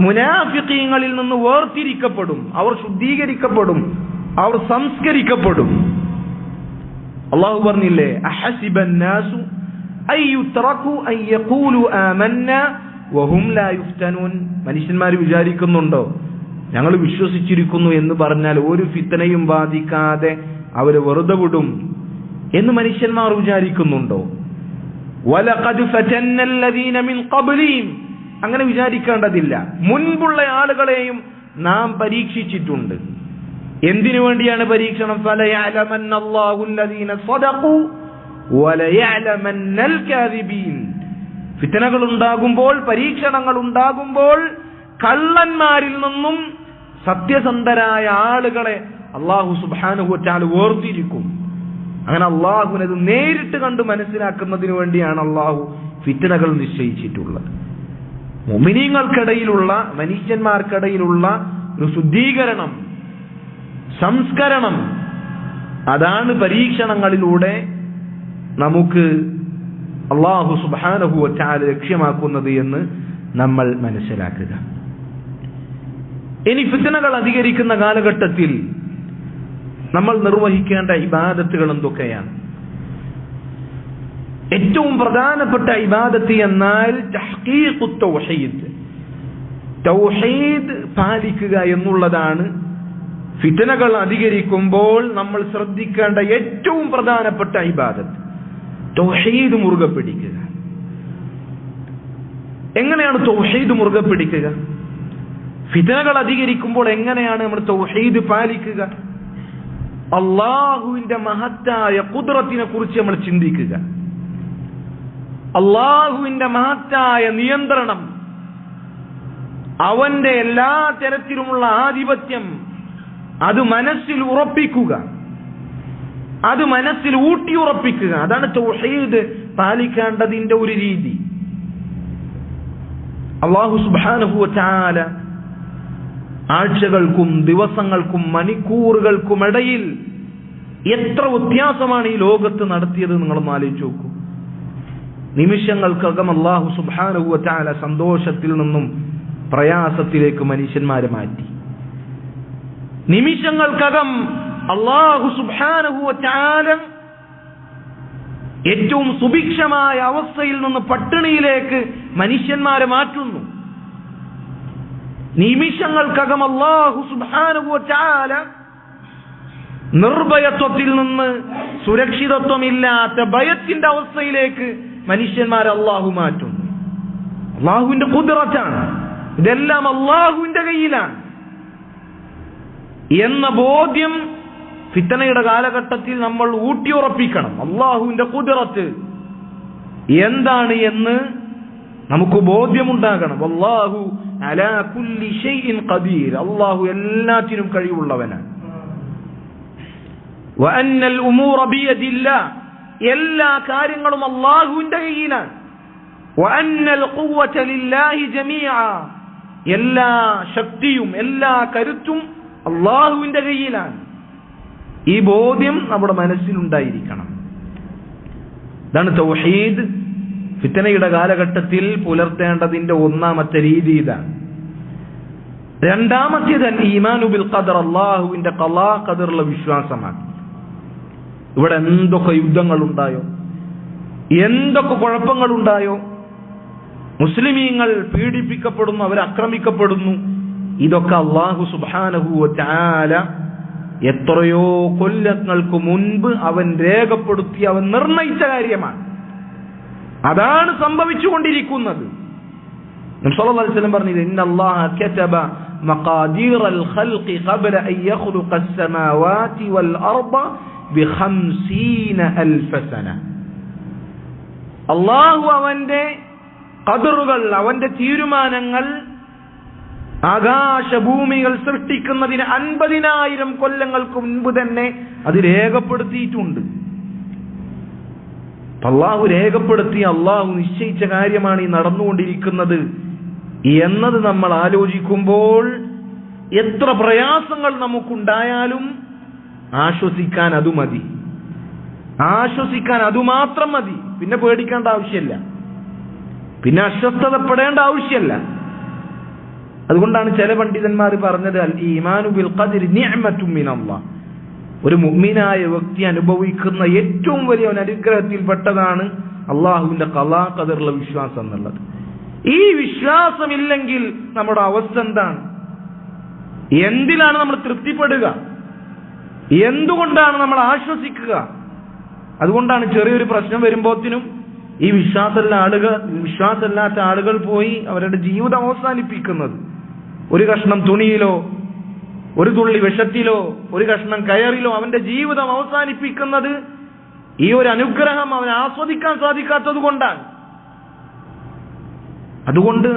മുനാഫിഖീങ്ങളിൽ നിന്ന് വേർതിരിക്കപ്പെടും. അവർ ശുദ്ധീകരിക്കപ്പെടും. അവർ സംസ്കരിക്കപ്പെടും. അല്ലാഹു പറഞ്ഞില്ലേ, അഹസിബൻ നാസു അൻ യുത്രകു അൻ യഖൂലു ആമന്ന വഹും ലാ യുഫ്തനൂൻ. മനുഷ്യന്മാർ വിചാരിക്കുന്നുണ്ടോ ഞങ്ങൾ വിശ്വസിച്ചിരിക്കുന്നു എന്ന് പറഞ്ഞാൽ ഒരു ഫിത്നയും ബാധിക്കാതെ അവര് വെറുതെ വിടും എന്ന് മനുഷ്യന്മാർ വിചാരിക്കുന്നുണ്ടോ? വലഖദ് ഫതന്നല്ലദീന മിൻ ഖബ്ലിഹിം, അങ്ങനെ വിചാരിക്കേണ്ടതില്ല. മുൻപുള്ള ആളുകളെയും നാം പരീക്ഷിച്ചിട്ടുണ്ട്. എന്തിനു വേണ്ടിയാണ് പരീക്ഷണം? ഫലയഅലമന്നല്ലാഹുല്ലദീന സദഖു വലയഅലമന്നൽ കാദിബീൻ. ഫിത്നകൾ ഉണ്ടാകുമ്പോൾ, പരീക്ഷണങ്ങൾ ഉണ്ടാകുമ്പോൾ കള്ളന്മാരിൽ നിന്നും സത്യസന്ധരായ ആളുകളെ അല്ലാഹു സുബ്ഹാനഹു വ തആല വേർതിരിക്കും. അങ്ങനെ അള്ളാഹുവിനത് നേരിട്ട് കണ്ട് മനസ്സിലാക്കുന്നതിന് വേണ്ടിയാണ് അള്ളാഹു ഫിത്നകൾ നിശ്ചയിച്ചിട്ടുള്ളത്. മുഅ്മിനീങ്ങൾക്കിടയിലുള്ള, മനുഷ്യന്മാർക്കിടയിലുള്ള ഒരു ശുദ്ധീകരണം, സംസ്കരണം, അതാണ് പരീക്ഷണങ്ങളിലൂടെ നമുക്ക് അള്ളാഹു സുബ്ഹാനഹു വ തആല ലക്ഷ്യമാക്കുന്നത് എന്ന് നമ്മൾ മനസ്സിലാക്കുക. ഇനി ഫിത്നകൾ അധികരിക്കുന്ന കാലഘട്ടത്തിൽ നമ്മൾ നിർവഹിക്കേണ്ട ഇബാദത്തുകൾ എന്തൊക്കെയാണ്? ഏറ്റവും പ്രധാനപ്പെട്ട ഇബാദത്ത് എന്നാൽ തഹ്ഖീഖുത് തൗഹീദ്, തൗഹീദ് പാലിക്കുക എന്നുള്ളതാണ്. ഫിത്നകൾ അധികരിക്കുമ്പോൾ നമ്മൾ ശ്രദ്ധിക്കേണ്ട ഏറ്റവും പ്രധാനപ്പെട്ട ഇബാദത്ത് തൗഹീദ് മുറുകെ പിടിക്കുക. എങ്ങനെയാണ് തൗഹീദ് മുറുകെ പിടിക്കുക? ഫിത്നകൾ അധികരിക്കുമ്പോൾ എങ്ങനെയാണ് നമ്മൾ തൗഹീദ് പാലിക്കുക? അള്ളാഹുവിന്റെ മഹത്തായ ഖുദ്റത്തിനെ കുറിച്ച് നമ്മൾ ചിന്തിക്കുക. അള്ളാഹുവിന്റെ മഹത്തായ നിയന്ത്രണം, അവന്റെ എല്ലാ തരത്തിലുമുള്ള ആധിപത്യം, അത് മനസ്സിൽ ഉറപ്പിക്കുക, അത് മനസ്സിൽ ഊട്ടിയുറപ്പിക്കുക. അതാണ് തൗഹീദ് പാലിക്കേണ്ടതിന്റെ ഒരു രീതി. അല്ലാഹു സുബ്ഹാനഹു വ തആല ആഴ്ചകൾക്കും ദിവസങ്ങൾക്കും മണിക്കൂറുകൾക്കും ഇടയിൽ എത്ര വ്യത്യാസമാണ് ഈ ലോകത്ത് നടത്തിയത് നിങ്ങളൊന്ന് ആലോചിച്ച് നോക്കൂ. നിമിഷങ്ങൾക്കകം അല്ലാഹു സുബ്ഹാനഹു വ തആല സന്തോഷത്തിൽ നിന്നും പ്രയാസത്തിലേക്ക് മനുഷ്യന്മാരെ മാറ്റി. നിമിഷങ്ങൾക്കകം അല്ലാഹു സുബ്ഹാനഹു വ തആല ഏറ്റവും സുഭിക്ഷമായ അവസ്ഥയിൽ നിന്ന് പട്ടിണിയിലേക്ക് മനുഷ്യന്മാരെ മാറ്റുന്നു. നിമിഷങ്ങൾക്കകം അല്ലാഹു സുബ്ഹാനഹു വ തആല നിർഭയത്വത്തിൽ നിന്ന് സുരക്ഷിതത്വമില്ലാത്ത ഭയത്തിന്റെ അവസ്ഥയിലേക്ക് മനുഷ്യന്മാരെ അല്ലാഹു മാറ്റുന്നു. അല്ലാഹുവിന്റെ ഖുദ്റത്താണ്, ഇതെല്ലാം അല്ലാഹുവിന്റെ കയ്യിലാണ് എന്ന ബോധ്യം ഫിത്നയുടെ കാലഘട്ടത്തിൽ നമ്മൾ ഊട്ടിയുറപ്പിക്കണം. അല്ലാഹുവിന്റെ ഖുദ്റത്ത് എന്താണ് എന്ന് നമുക്ക് ബോധ്യമുണ്ടാകണം. വല്ലാഹു അലാ കുല്ലി ഷൈഇൻ ഖദീർ, അല്ലാഹു എല്ലാറ്റിനും കഴിവുള്ളവനാണ്. വഅന്നൽ ഉമൂറ ബിയദില്ലാഹ്, എല്ലാ കാര്യങ്ങളും അല്ലാഹുവിന്റെ കയ്യിലാണ്. വഅന്നൽ ഖുവത ലില്ലാഹി ജമീഅ, എല്ലാ ശക്തിയും എല്ലാ കരുത്തും അല്ലാഹുവിന്റെ കയ്യിലാണ്. ഈ ബോധ്യം നമ്മുടെ മനസ്സിലുണ്ടായിരിക്കണം. ഇതാണ് തൗഹീദ് ഫിത്നയുടെ കാലഘട്ടത്തിൽ പുലർത്തേണ്ടതിന്റെ ഒന്നാമത്തെ രീതി ഇതാണ്. രണ്ടാമത്തേത് ഈമാനു ബിൽ ഖദർ, അല്ലാഹുവിന്റെ ഖളാ ഖദറിലുള്ള വിശ്വാസമാണ്. ഇവിടെ എന്തൊക്കെ യുദ്ധങ്ങൾ ഉണ്ടായോ, എന്തൊക്കെ കുഴപ്പങ്ങളുണ്ടായോ, മുസ്ലിമീങ്ങൾ പീഡിപ്പിക്കപ്പെടുന്നു, അവർ ആക്രമിക്കപ്പെടുന്നു, ഇതൊക്കെ അല്ലാഹു സുബ്ഹാനഹു വ തആല എത്രയോ കൊല്ലങ്ങൾക്ക് മുൻപ് അവൻ രേഖപ്പെടുത്തി, അവൻ നിർണയിച്ച കാര്യമാണ്. അതാണ് സംഭവിച്ചുകൊണ്ടിരിക്കുന്നത്. നബി സല്ലല്ലാഹു അലൈഹി വസല്ലം പറഞ്ഞു, ഇന്നല്ലാഹ കതബ മഖാദീറൽ ഖൽഖി ഖബ്ല അൻ യഖ്ലുഖ അസ്സമാവാതി വൽ അർദ ബി50,000 സന. അല്ലാഹു അവന്റെ ഖദറുകൾ, അവന്റെ തീരുമാനങ്ങൾ ആകാശഭൂമികൾ സൃഷ്ടിക്കുന്നതിന് 50,000 കൊല്ലങ്ങൾക്ക് മുൻപ് തന്നെ അത് രേഖപ്പെടുത്തിയിട്ടുണ്ട്. അള്ളാഹു രേഖപ്പെടുത്തി, അള്ളാഹു നിശ്ചയിച്ച കാര്യമാണ് ഈ നടന്നുകൊണ്ടിരിക്കുന്നത് എന്നത് നമ്മൾ ആലോചിക്കുമ്പോൾ എത്ര പ്രയാസങ്ങൾ നമുക്കുണ്ടായാലും ആശ്വസിക്കാൻ അത് മതി, ആശ്വസിക്കാൻ അതുമാത്രം മതി. പിന്നെ പേടിക്കേണ്ട ആവശ്യമില്ല, പിന്നെ അസ്വസ്ഥതപ്പെടേണ്ട ആവശ്യമില്ല. അതുകൊണ്ടാണ് ചില പണ്ഡിതന്മാർ പറഞ്ഞത്, അൽ ഈമാനു ബിൽ ഖദ്രി നിഅമത്തും മിനല്ലാഹ്, ഒരു മുഅ്മിനായ വ്യക്തി അനുഭവിക്കുന്ന ഏറ്റവും വലിയ അനുഗ്രഹത്തിൽപ്പെട്ടതാണ് അള്ളാഹുവിന്റെ ഖളാ ഖദറിലുള്ള വിശ്വാസം എന്നുള്ളത്. ഈ വിശ്വാസമില്ലെങ്കിൽ നമ്മുടെ അവസ്ഥ എന്താണ്? എന്തിലാണ് നമ്മൾ തൃപ്തിപ്പെടുക? എന്തുകൊണ്ടാണ് നമ്മൾ ആശ്വസിക്കുക? അതുകൊണ്ടാണ് ചെറിയൊരു പ്രശ്നം വരുമ്പോഴത്തിനും ഈ വിശ്വാസമില്ലാത്ത ആളുകൾ പോയി അവരുടെ ജീവിതം അവസാനിപ്പിക്കുന്നത്. ഒരു കഷ്ണം തുണിയിലോ, ഒരു തുള്ളി വിഷത്തിലോ, ഒരു കഷ്ണം കയറിലോ അവന്റെ ജീവിതം അവസാനിപ്പിക്കുന്നത് ഈ ഒരു അനുഗ്രഹം അവൻ ആസ്വദിക്കാൻ സാധിക്കാത്തത് കൊണ്ടാണ്. അതുകൊണ്ട്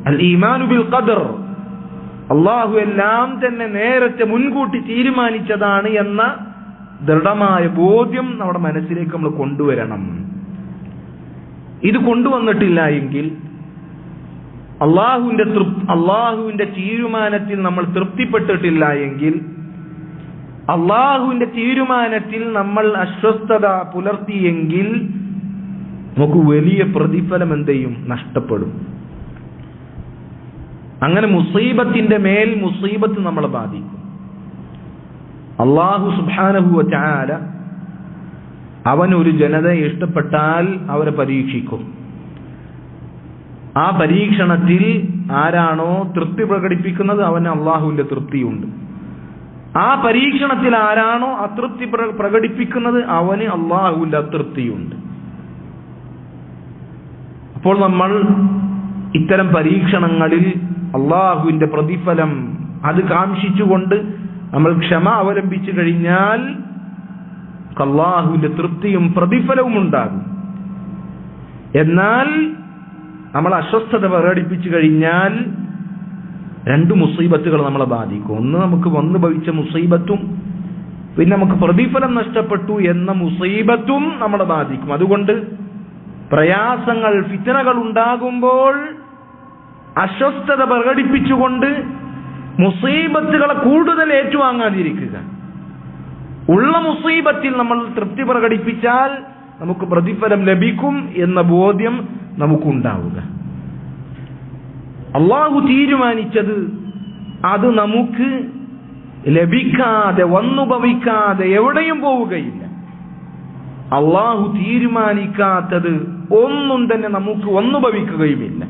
അൽ ഈമാനു ബിൽ ഖദർ, അള്ളാഹു എല്ലാം തന്നെ നേരത്തെ മുൻകൂട്ടി തീരുമാനിച്ചതാണ് എന്ന ദൃഢമായ ബോധ്യം നമ്മുടെ മനസ്സിലേക്ക് നമ്മൾ കൊണ്ടുവരണം. ഇത് കൊണ്ടുവന്നിട്ടില്ല എങ്കിൽ അള്ളാഹുവിന്റെ തീരുമാനത്തിൽ നമ്മൾ തൃപ്തിപ്പെട്ടിട്ടില്ല എങ്കിൽ, അള്ളാഹുവിന്റെ തീരുമാനത്തിൽ നമ്മൾ അസ്വസ്ഥത പുലർത്തിയെങ്കിൽ നമുക്ക് വലിയ പ്രതിഫലം എന്തെയും നഷ്ടപ്പെടും. അങ്ങനെ മുസീബത്തിന്റെ മേൽ മുസീബത്ത് നമ്മളെ ബാധിക്കും. അല്ലാഹു സുബ്ഹാനഹു വ തആല അവൻ ഒരു ജനതയെ ഇഷ്ടപ്പെട്ടാൽ അവരെ പരീക്ഷിക്കും. ആ പരീക്ഷണത്തിൽ ആരാണോ തൃപ്തി പ്രകടിപ്പിക്കുന്നത് അവന് അള്ളാഹുവിന്റെ തൃപ്തിയുണ്ട്. ആ പരീക്ഷണത്തിൽ ആരാണോ അതൃപ്തി പ്രകടിപ്പിക്കുന്നത് അവന് അള്ളാഹുവിന്റെ അതൃപ്തിയുണ്ട്. അപ്പോൾ നമ്മൾ ഇത്തരം പരീക്ഷണങ്ങളിൽ അള്ളാഹുവിന്റെ പ്രതിഫലം അത് കാംക്ഷിച്ചുകൊണ്ട് നമ്മൾ ക്ഷമ അവലംബിച്ചു കഴിഞ്ഞാൽ അള്ളാഹുവിന്റെ തൃപ്തിയും പ്രതിഫലവും ഉണ്ടാകും. എന്നാൽ നമ്മൾ അസ്വസ്ഥത പ്രകടിപ്പിച്ചു കഴിഞ്ഞാൽ രണ്ട് മുസീബത്തുകൾ നമ്മളെ ബാധിക്കും. ഒന്ന്, നമുക്ക് വന്നു ഭവിച്ച മുസീബത്തും, പിന്നെ നമുക്ക് പ്രതിഫലം നഷ്ടപ്പെട്ടു എന്ന മുസീബത്തും നമ്മളെ ബാധിക്കും. അതുകൊണ്ട് പ്രയാസങ്ങൾ, ഫിത്നകൾ ഉണ്ടാകുമ്പോൾ അസ്വസ്ഥത പ്രകടിപ്പിച്ചുകൊണ്ട് മുസീബത്തുകളെ കൂടുതൽ ഏറ്റുവാങ്ങാതിരിക്കുക. ഉള്ള മുസീബത്തിൽ നമ്മൾ തൃപ്തി പ്രകടിപ്പിച്ചാൽ നമുക്ക് പ്രതിഫലം ലഭിക്കും എന്ന ബോധ്യം നമുക്കുണ്ടാവുക. അള്ളാഹു തീരുമാനിച്ചത് അത് നമുക്ക് ലഭിക്കാതെ, വന്നുഭവിക്കാതെ എവിടെയും പോവുകയില്ല. അള്ളാഹു തീരുമാനിക്കാത്തത് ഒന്നും തന്നെ നമുക്ക് വന്നുഭവിക്കുകയുമില്ല.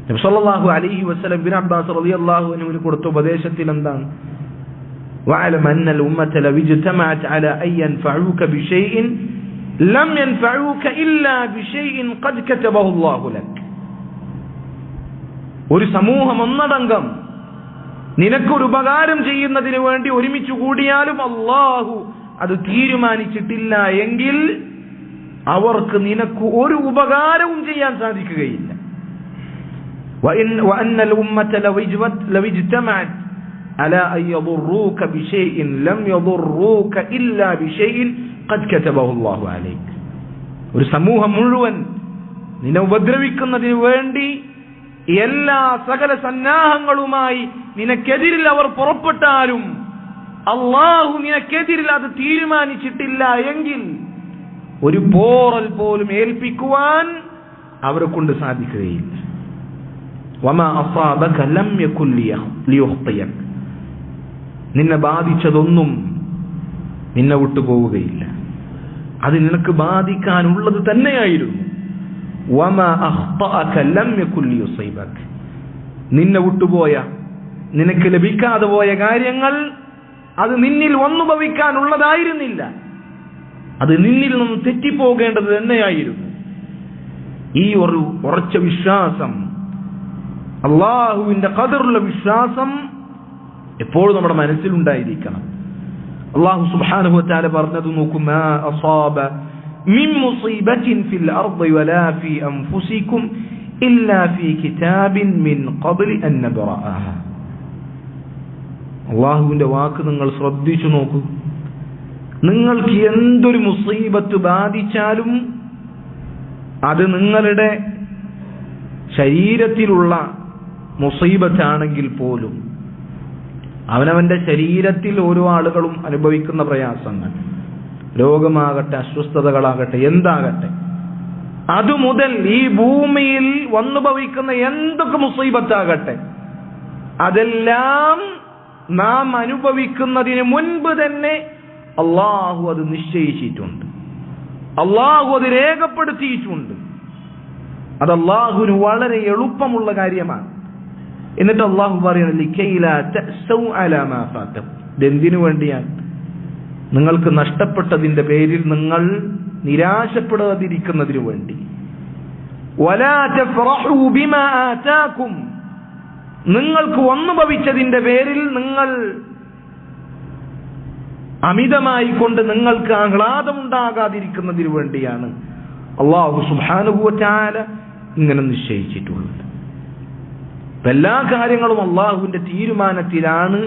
നബി സല്ലല്ലാഹു അലൈഹി വസല്ലം ഇബ്നു അബ്ബാസ് റളിയല്ലാഹു അൻഹുവിന് കൊടുത്ത ഉപദേശത്തിൽ എന്താണ്? വഅലം അന്നൽ ഉമ്മത ലൗ ഇജ്തമഅത് അലാ അൻ യൻഫഉക ബിശൈഇൻ ലം യൻഫഉക ഇല്ലാ ബിശൈഇൻ ഖദ് കതബഹു അല്ലാഹു ലക്. ഒരു സമൂഹം ഒന്നടങ്കം നിനക്കൊരു ഉപകാരം ചെയ്യുന്നതിന് വേണ്ടി ഒരുമിച്ച് കൂടിയാലും അള്ളാഹു അത് തീരുമാനിച്ചിട്ടില്ല എങ്കിൽ അവർക്ക് നിനക്ക് ഒരു ഉപകാരവും ചെയ്യാൻ സാധിക്കുകയില്ല. وأن الأمة لو اجتمعت على أن يضروك بشيء لم يضروك إلا بشيء قد كتبه الله عليك. ഒരു സമൂഹം മുഴുവൻ നിന്നെ ഉപദ്രവിക്കുന്നതിന് വേണ്ടി എല്ലാ സകല സന്നാഹങ്ങളുമായി നിനക്കെതിരിൽ അവർ പുറപ്പെട്ടാലും അള്ളാഹു നിനക്കെതിരിൽ അത് തീരുമാനിച്ചിട്ടില്ല എങ്കിൽ ഒരു പോറൽ പോലും ഏൽപ്പിക്കുവാൻ അവരെ കൊണ്ട് സാധിക്കുകയില്ല. വമാ അസാബക ലം യകുൻ ലിയുഖ്തിയക. നിന്നെ ബാധിച്ചതൊന്നും നിന്നെ വിട്ടുപോവുകയില്ല. അത് നിനക്ക് ബാധിക്കാനുള്ളത് തന്നെയായിരുന്നു. വമാ അഖ്തഅക ലം യകുൻ ലിയുസീബക. നിന്നെ വിട്ടുപോയ, നിനക്ക് ലഭിക്കാതെ പോയ കാര്യങ്ങൾ അത് നിന്നിൽ വന്നുഭവിക്കാനുള്ളതായിരുന്നില്ല. അത് നിന്നിൽ നിന്ന് തെറ്റിപ്പോകേണ്ടത് തന്നെയായിരുന്നു. ഈ ഒരു ഉറച്ച വിശ്വാസം, അള്ളാഹുവിന്റെ ഖദറിലുള്ള വിശ്വാസം എപ്പോഴും നമ്മുടെ മനസ്സിലുണ്ടായിരിക്കണം. അള്ളാഹു സുബ്ഹാനഹു വ തആല പറഞ്ഞത് നോക്കൂ, മാ അസാബ മിൻ മുസീബത്തിൻ ഫിൽ അർദി വലാ ഫീ അൻഫുസികും ഇല്ലാ ഫീ കിതാബിൻ മിൻ ഖബ്ലി അൻ നബ്റഅഹ. അള്ളാഹുവിന്റെ വാക്ക് നിങ്ങൾ ശ്രദ്ധിച്ചു നോക്കൂ. നിങ്ങൾക്ക് എന്തൊരു മുസീബത്ത് ബാധിച്ചാലും അത് നിങ്ങളുടെ ശരീരത്തിലുള്ള മുസീബത്താണെങ്കിൽ പോലും, അവനവന്റെ ശരീരത്തിൽ ഓരോ ആളുകളും അനുഭവിക്കുന്ന പ്രയാസങ്ങൾ, രോഗമാകട്ടെ, അസ്വസ്ഥതകളാകട്ടെ, എന്താകട്ടെ, അതുമുതൽ ഈ ഭൂമിയിൽ വന്നുഭവിക്കുന്ന എന്തൊക്കെ മുസീബത്താകട്ടെ, അതെല്ലാം നാം അനുഭവിക്കുന്നതിന് മുൻപ് തന്നെ അള്ളാഹു അത് നിശ്ചയിച്ചിട്ടുണ്ട്. അള്ളാഹു അത് രേഖപ്പെടുത്തിയിട്ടുണ്ട്. അത് അല്ലാഹുവിന് വളരെ എളുപ്പമുള്ള കാര്യമാണ്. എന്നിട്ട് അല്ലാഹു പറയുന്നത് ഇതെന്തിനു വേണ്ടിയാണ്? നിങ്ങൾക്ക് നഷ്ടപ്പെട്ടതിന്റെ പേരിൽ നിങ്ങൾ നിരാശപ്പെടാതിരിക്കുന്നതിനു വേണ്ടി. വലാ തഫറഹു ബിമാ ആതാകും, നിങ്ങൾക്ക് വന്നു ഭവിച്ചതിന്റെ പേരിൽ നിങ്ങൾ അമിതമായി കൊണ്ട് നിങ്ങൾക്ക് ആഹ്ലാദമുണ്ടാകാതിരിക്കുന്നതിനു വേണ്ടിയാണ് അല്ലാഹു സുബ്ഹാനഹു വ തആല ഇങ്ങനെ നിശ്ചയിച്ചിട്ടുള്ളത്. എല്ലാ കാര്യങ്ങളും അല്ലാഹുവിന്റെ തീരുമാനത്തിലാണ്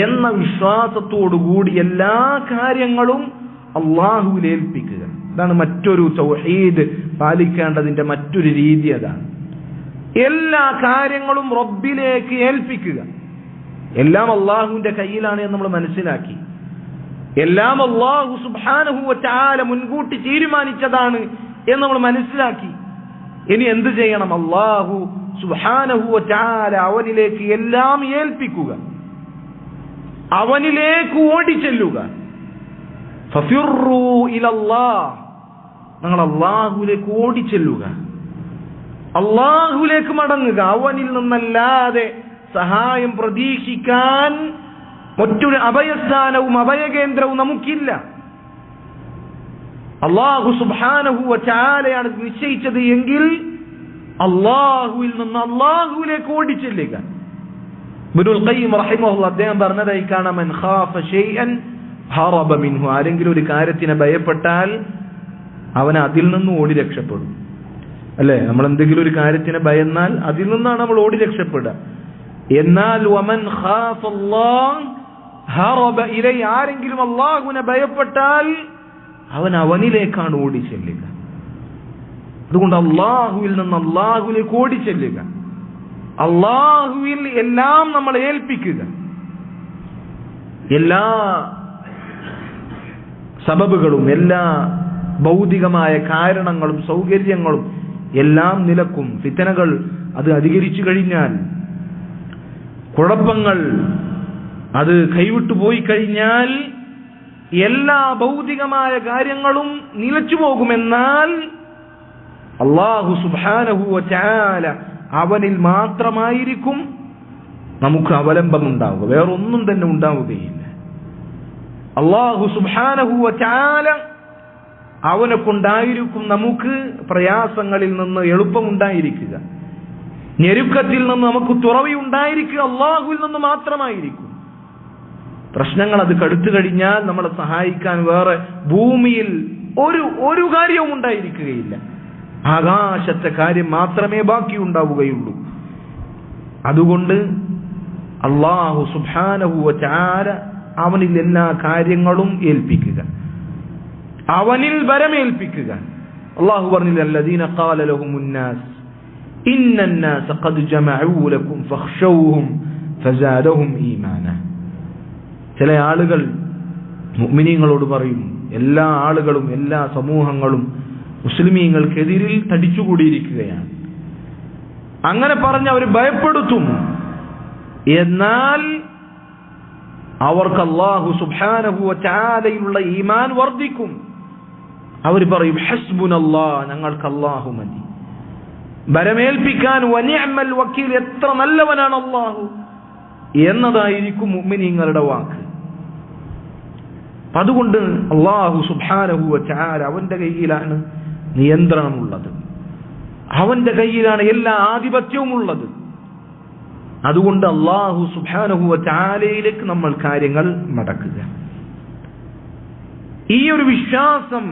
എന്ന വിശ്വാസത്തോടുകൂടി എല്ലാ കാര്യങ്ങളും അല്ലാഹുവിൽ ഏൽപ്പിക്കുക. അതാണ് മറ്റൊരു തൗഹീദ് പാലിക്കേണ്ടതിന്റെ മറ്റൊരു രീതി. അതാണ് എല്ലാ കാര്യങ്ങളും റബ്ബിലേക്ക് ഏൽപ്പിക്കുക. എല്ലാം അല്ലാഹുവിന്റെ കയ്യിലാണ് എന്ന് നമ്മൾ മനസ്സിലാക്കി. എല്ലാം അല്ലാഹു സുബ്ഹാനഹു വ തആല മുൻകൂട്ടി തീരുമാനിച്ചതാണ് എന്ന് നമ്മൾ മനസ്സിലാക്കി. ഇനി എന്ത് ചെയ്യണം? അല്ലാഹു സുബ്ഹാനഹു വ തആല അവനിലേക്ക് എല്ലാം ഏൽപ്പിക്കുക, അവനിലേക്ക് ഓടിച്ചെല്ലുക. ഫഫിറൂ ഇലല്ലാഹ്, നിങ്ങൾ അല്ലാഹുവിലേക്ക് ഓടിച്ചെല്ലുക, അല്ലാഹുവിലേക്ക് മടങ്ങുക. അവനിൽ നിന്നല്ലാതെ സഹായം പ്രതീക്ഷിക്കാൻ മറ്റൊരു അഭയസ്ഥാനവും അഭയകേന്ദ്രവും നമുക്കില്ല. അല്ലാഹു സുബ്ഹാനഹു വ തആലയാണ് നിശ്ചയിച്ചത് എങ്കിൽ അല്ലാഹുവിൽ നിന്ന് അല്ലാഹുവിലേക്ക് ഓടിച്ചെല്ലുക. ഇബ്നുൽ ഖയ്യിം റഹിമഹുല്ലാഹ് അദ്ദേഹം പറഞ്ഞതായി കാണാം, മൻ ഖാഫ ഷൈഅൻ ഹറബ മിൻഹു, ആരെങ്കിലും ഒരു കാര്യത്തിനെ ഭയപ്പെട്ടാൽ അവൻ അതിൽ നിന്ന് ഓടി രക്ഷപ്പെടും. അല്ലേ? നമ്മൾ എന്തെങ്കിലും ഒരു കാര്യത്തിനെ ഭയന്നാൽ അതിൽ നിന്നാണ് നമ്മൾ ഓടി രക്ഷപ്പെടുക. എന്നാൽ വമൻ ഖാഫ അല്ലാഹ് ഹറബ ഇലൈ, ആരെങ്കിലും അല്ലാഹുവിനെ ഭയപ്പെട്ടാൽ അവൻ അവനിലേക്കാണ് ഓടി ചെല്ലുക. അതുകൊണ്ട് അല്ലാഹുവിൽ നിന്ന് അല്ലാഹുവിലേക്ക് ഓടി ചെല്ലുക, അല്ലാഹുവിൽ എല്ലാം നമ്മൾ ഏൽപ്പിക്കുക. എല്ലാ സബബുകളും എല്ലാ ഭൗതികമായ കാരണങ്ങളും സൗകര്യങ്ങളും എല്ലാം നിലക്കും. ഫിത്തനകൾ അത് അധികരിച്ചു കഴിഞ്ഞാൽ, കുഴപ്പങ്ങൾ അത് കൈവിട്ടു പോയി കഴിഞ്ഞാൽ എല്ലാ ഭൗതികമായ കാര്യങ്ങളും നിലച്ചു പോകുമെന്നാൽ അല്ലാഹു സുബ്ഹാനഹു വ തആല അവനിൽ മാത്രമായിരിക്കും നമുക്ക് അവലംബമുണ്ടാവുക, വേറൊന്നും തന്നെ ഉണ്ടാവുകയില്ല. അല്ലാഹു സുബ്ഹാനഹു വ തആല അവനെ കൊണ്ടായിരിക്കും നമുക്ക് പ്രയാസങ്ങളിൽ നിന്ന് എളുപ്പമുണ്ടായിരിക്കുക, ഞെരുക്കത്തിൽ നിന്ന് നമുക്ക് തുറവി ഉണ്ടായിരിക്കുക അല്ലാഹുവിൽ നിന്ന് മാത്രമായിരിക്കും. പ്രശ്നങ്ങൾ അത് കടുത്തു കഴിഞ്ഞാൽ നമ്മളെ സഹായിക്കാൻ വേറെ ഭൂമിയിൽ ഒരു കാര്യവും ഉണ്ടായിരിക്കുകയില്ല. ആകാശത്തെ കാര്യം മാത്രമേ ബാക്കി ഉണ്ടാവുകയുള്ളൂ. അതുകൊണ്ട് അല്ലാഹു സുബ്ഹാനഹു വ തആല അവനിൽ എല്ലാ കാര്യങ്ങളും ഏൽപ്പിക്കുക, അവനിൽ വരമേൽപ്പിക്കുക. അല്ലാഹു പറഞ്ഞില്ല, അല്ലദീന ഖാല ലഹുമുന്നാസ് ഇന്നന്നാസ ഖദ് ജമഉ ലക്കും ഫഖ്ശൗഹും ഫസാദഹും ഈമാന. ചില ആളുകൾ മുഅ്മിനീങ്ങളോട് പറയും, എല്ലാ ആളുകളും എല്ലാ സമൂഹങ്ങളും മുസ്ലിമീങ്ങൾക്കെതിരിൽ തടിച്ചുകൂടിയിരിക്കുകയാണ്. അങ്ങനെ പറഞ്ഞ് അവർ ഭയപ്പെടുത്തും. എന്നാൽ അവർക്ക് അല്ലാഹു സുബ്ഹാനഹു വ തആലയിലുള്ള ഈമാൻ വർദ്ധിക്കും. അവർ പറയും, ഹസ്ബുനല്ലാഹ്, ഞങ്ങൾക്ക് അല്ലാഹു മതി. ഭരമേൽപ്പിക്കാൻ വനിഅമൽ വക്കീൽ, എത്ര നല്ലവനാണ് അല്ലാഹു എന്നതായിരിക്കും മുഅ്മിനീങ്ങളുടെ വാക്ക്. അതുകൊണ്ട് അല്ലാഹു സുബ്ഹാനഹു വ തആല അവന്റെ കയ്യിലാണ് നിയന്ത്രണമുള്ളത്, അവന്റെ കയ്യിലാണ് എല്ലാ ആധിപത്യവും ഉള്ളത്. അതുകൊണ്ട് അല്ലാഹു സുബ്ഹാനഹു വ തആലയിലേക്ക് നമ്മൾ കാര്യങ്ങൾ മടക്കുക. ഈ ഒരു വിശ്വാസം,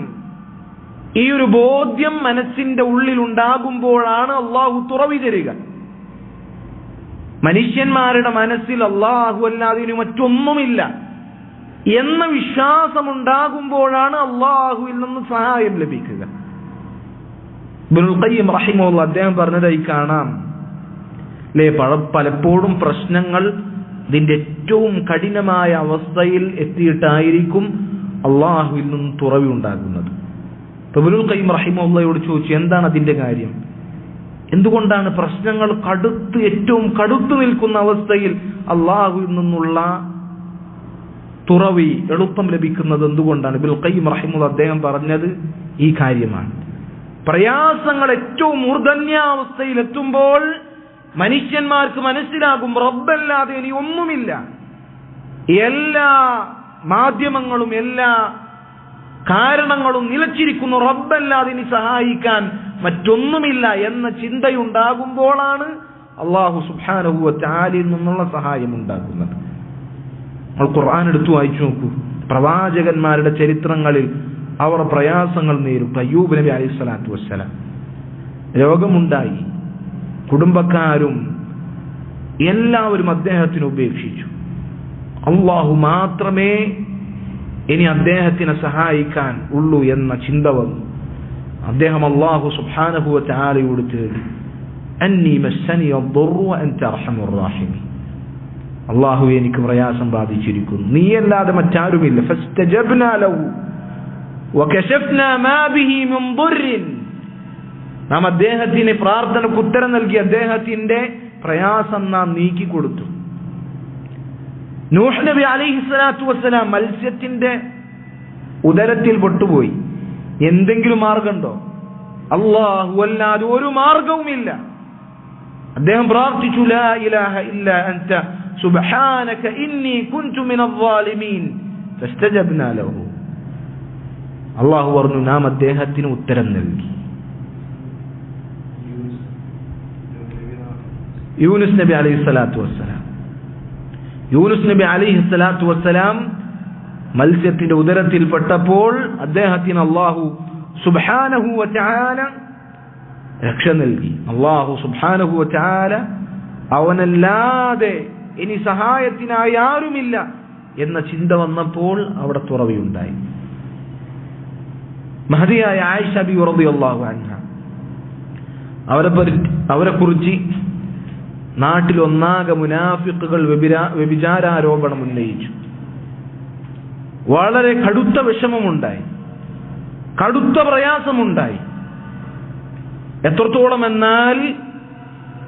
ഈ ഒരു ബോധ്യം മനസ്സിന്റെ ഉള്ളിൽ ഉണ്ടാകുമ്പോഴാണ് അല്ലാഹു തുറവി തരിക. മനുഷ്യന്മാരുടെ മനസ്സിൽ അല്ലാഹു അല്ലാതെ മറ്റൊന്നുമില്ല എന്ന വിശ്വാസമുണ്ടാകുമ്പോഴാണ് അല്ലാഹുവിൽ നിന്ന് സഹായം ലഭിക്കുക. ഇബ്നുൽ ഖയ്യിം റഹിമഹുല്ലാഹ് അദ്ദേഹം പറഞ്ഞതായി കാണാം, അല്ലേ, പലപ്പോഴും പ്രശ്നങ്ങൾ ഇതിന്റെ ഏറ്റവും കഠിനമായ അവസ്ഥയിൽ എത്തിയിട്ടായിരിക്കും അല്ലാഹുവിൽ നിന്ന് തുറവി ഉണ്ടാകുന്നത്. ഇബ്നുൽ ഖയ്യിം റഹിമഹുല്ലാഹയോട് ചോദിച്ചു, എന്താണ് അതിന്റെ കാര്യം? എന്തുകൊണ്ടാണ് പ്രശ്നങ്ങൾ ഏറ്റവും കടുത്തു നിൽക്കുന്ന അവസ്ഥയിൽ അല്ലാഹുവിൽ നിന്നുള്ള തുറവി എളുപ്പം ലഭിക്കുന്നത് എന്തുകൊണ്ടാണ്? ഇബ്നുൽ ഖയ്യിം റഹിമഹുല്ലാഹ് അദ്ദേഹം പറഞ്ഞത് ഈ കാര്യമാണ്. പ്രയാസങ്ങൾ ഏറ്റവും മൂർധന്യാവസ്ഥയിലെത്തുമ്പോൾ മനുഷ്യന്മാർക്ക് മനസ്സിലാകും റബ്ബല്ലാതെ ഇനി ഒന്നുമില്ല. എല്ലാ മാധ്യമങ്ങളും എല്ലാ കാരണങ്ങളും നിലച്ചിരിക്കുന്നു, റബ്ബല്ലാതെ ഇനി സഹായിക്കാൻ മറ്റൊന്നുമില്ല എന്ന ചിന്തയുണ്ടാകുമ്പോഴാണ് അല്ലാഹു സുബ്ഹാനഹു വ തആലയിൽ നിന്നുള്ള സഹായം ഉണ്ടാകുന്നത്. നമ്മൾ ഖുർആൻ എടുത്തു വായിച്ചു നോക്കൂ. പ്രവാചകന്മാരുടെ ചരിത്രങ്ങളിൽ അവർ പ്രയാസങ്ങൾ നേരിട്ടു. അയ്യൂബ് നബി അലൈഹിസ്സലാത്തു വസ്സലാം രോഗമുണ്ടായി, കുടുംബക്കാരും എല്ലാവരും അദ്ദേഹത്തിന് ഉപേക്ഷിച്ചു. അല്ലാഹു മാത്രമേ ഇനി അദ്ദേഹത്തിനെ സഹായിക്കാൻ ഉള്ളൂ എന്ന ചിന്ത വന്നു. അദ്ദേഹം അല്ലാഹു സുബ്ഹാനഹു വ തആലയോട് തേടി, അന്നി മസ്സനി അദ്ദുറു വ അൻത അർഹമുർ റഹീമീൻ, അല്ലാഹു എനിക്ക് പ്രയാസം ബാധിച്ചിരിക്കുന്നു, നീയല്ലാതെ മറ്റാരുമില്ല. ഫസ്തജബ്നാ ലഹു വകശഫ്നാ മാ ബിഹി മിൻ ദുർരിൻ, നാം അദ്ദേഹത്തിന് പ്രാർത്ഥനയ്ക്ക് ഉത്തരം നൽകി അദ്ദേഹത്തിന്റെ പ്രയാസം നാം നീക്കിക്കൊടുത്തു. നൂഹ് നബി അലൈഹിസ്സലാത്തു വസ്സലാം മത്സ്യത്തിന്റെ ഉദരത്തിൽ പെട്ടുപോയി. എന്തെങ്കിലും മാർഗമുണ്ടോ? അല്ലാഹു അല്ലാതെ ഒരു മാർഗവുമില്ല. അദ്ദേഹം പ്രാർത്ഥിച്ചു, ലാ ഇലാഹ ഇല്ലാ അൻത സുബ്ഹാനക ഇന്നി കുൻതു മിനൽ ളാലിമീൻ ഫസ്തജബ്നാ ലഹു. അല്ലാഹു പറഞ്ഞു, നാം അദ്ദേഹത്തിന് ഉത്തരം നൽകി. യൂനുസ് നബി അലൈഹിസ്സലാത്തു വസ്സലാം മത്സ്യത്തിന്റെ ഉദരത്തിൽപ്പെട്ടപ്പോൾ അദ്ദേഹത്തിന് അല്ലാഹു സുബ്ഹാനഹു വ തആല രക്ഷ നൽകി. അല്ലാഹു സുബ്ഹാനഹു വ തആല അവനല്ലാതെ ഇനി സഹായത്തിനായി ആരുമില്ല എന്ന ചിന്ത വന്നപ്പോൾ അവിടെ തുറവിയുണ്ടായി. മഹദിയായ ആയിഷ ബി റളിയല്ലാഹു അൻഹ അവരെ കുറിച്ച് നാട്ടിലൊന്നാകെ മുനാഫിക്കുകൾ വ്യഭിചാരാരോപണം ഉന്നയിച്ചു. വളരെ കടുത്ത വിഷമമുണ്ടായി, കടുത്ത പ്രയാസമുണ്ടായി. എത്രത്തോളം എന്നാൽ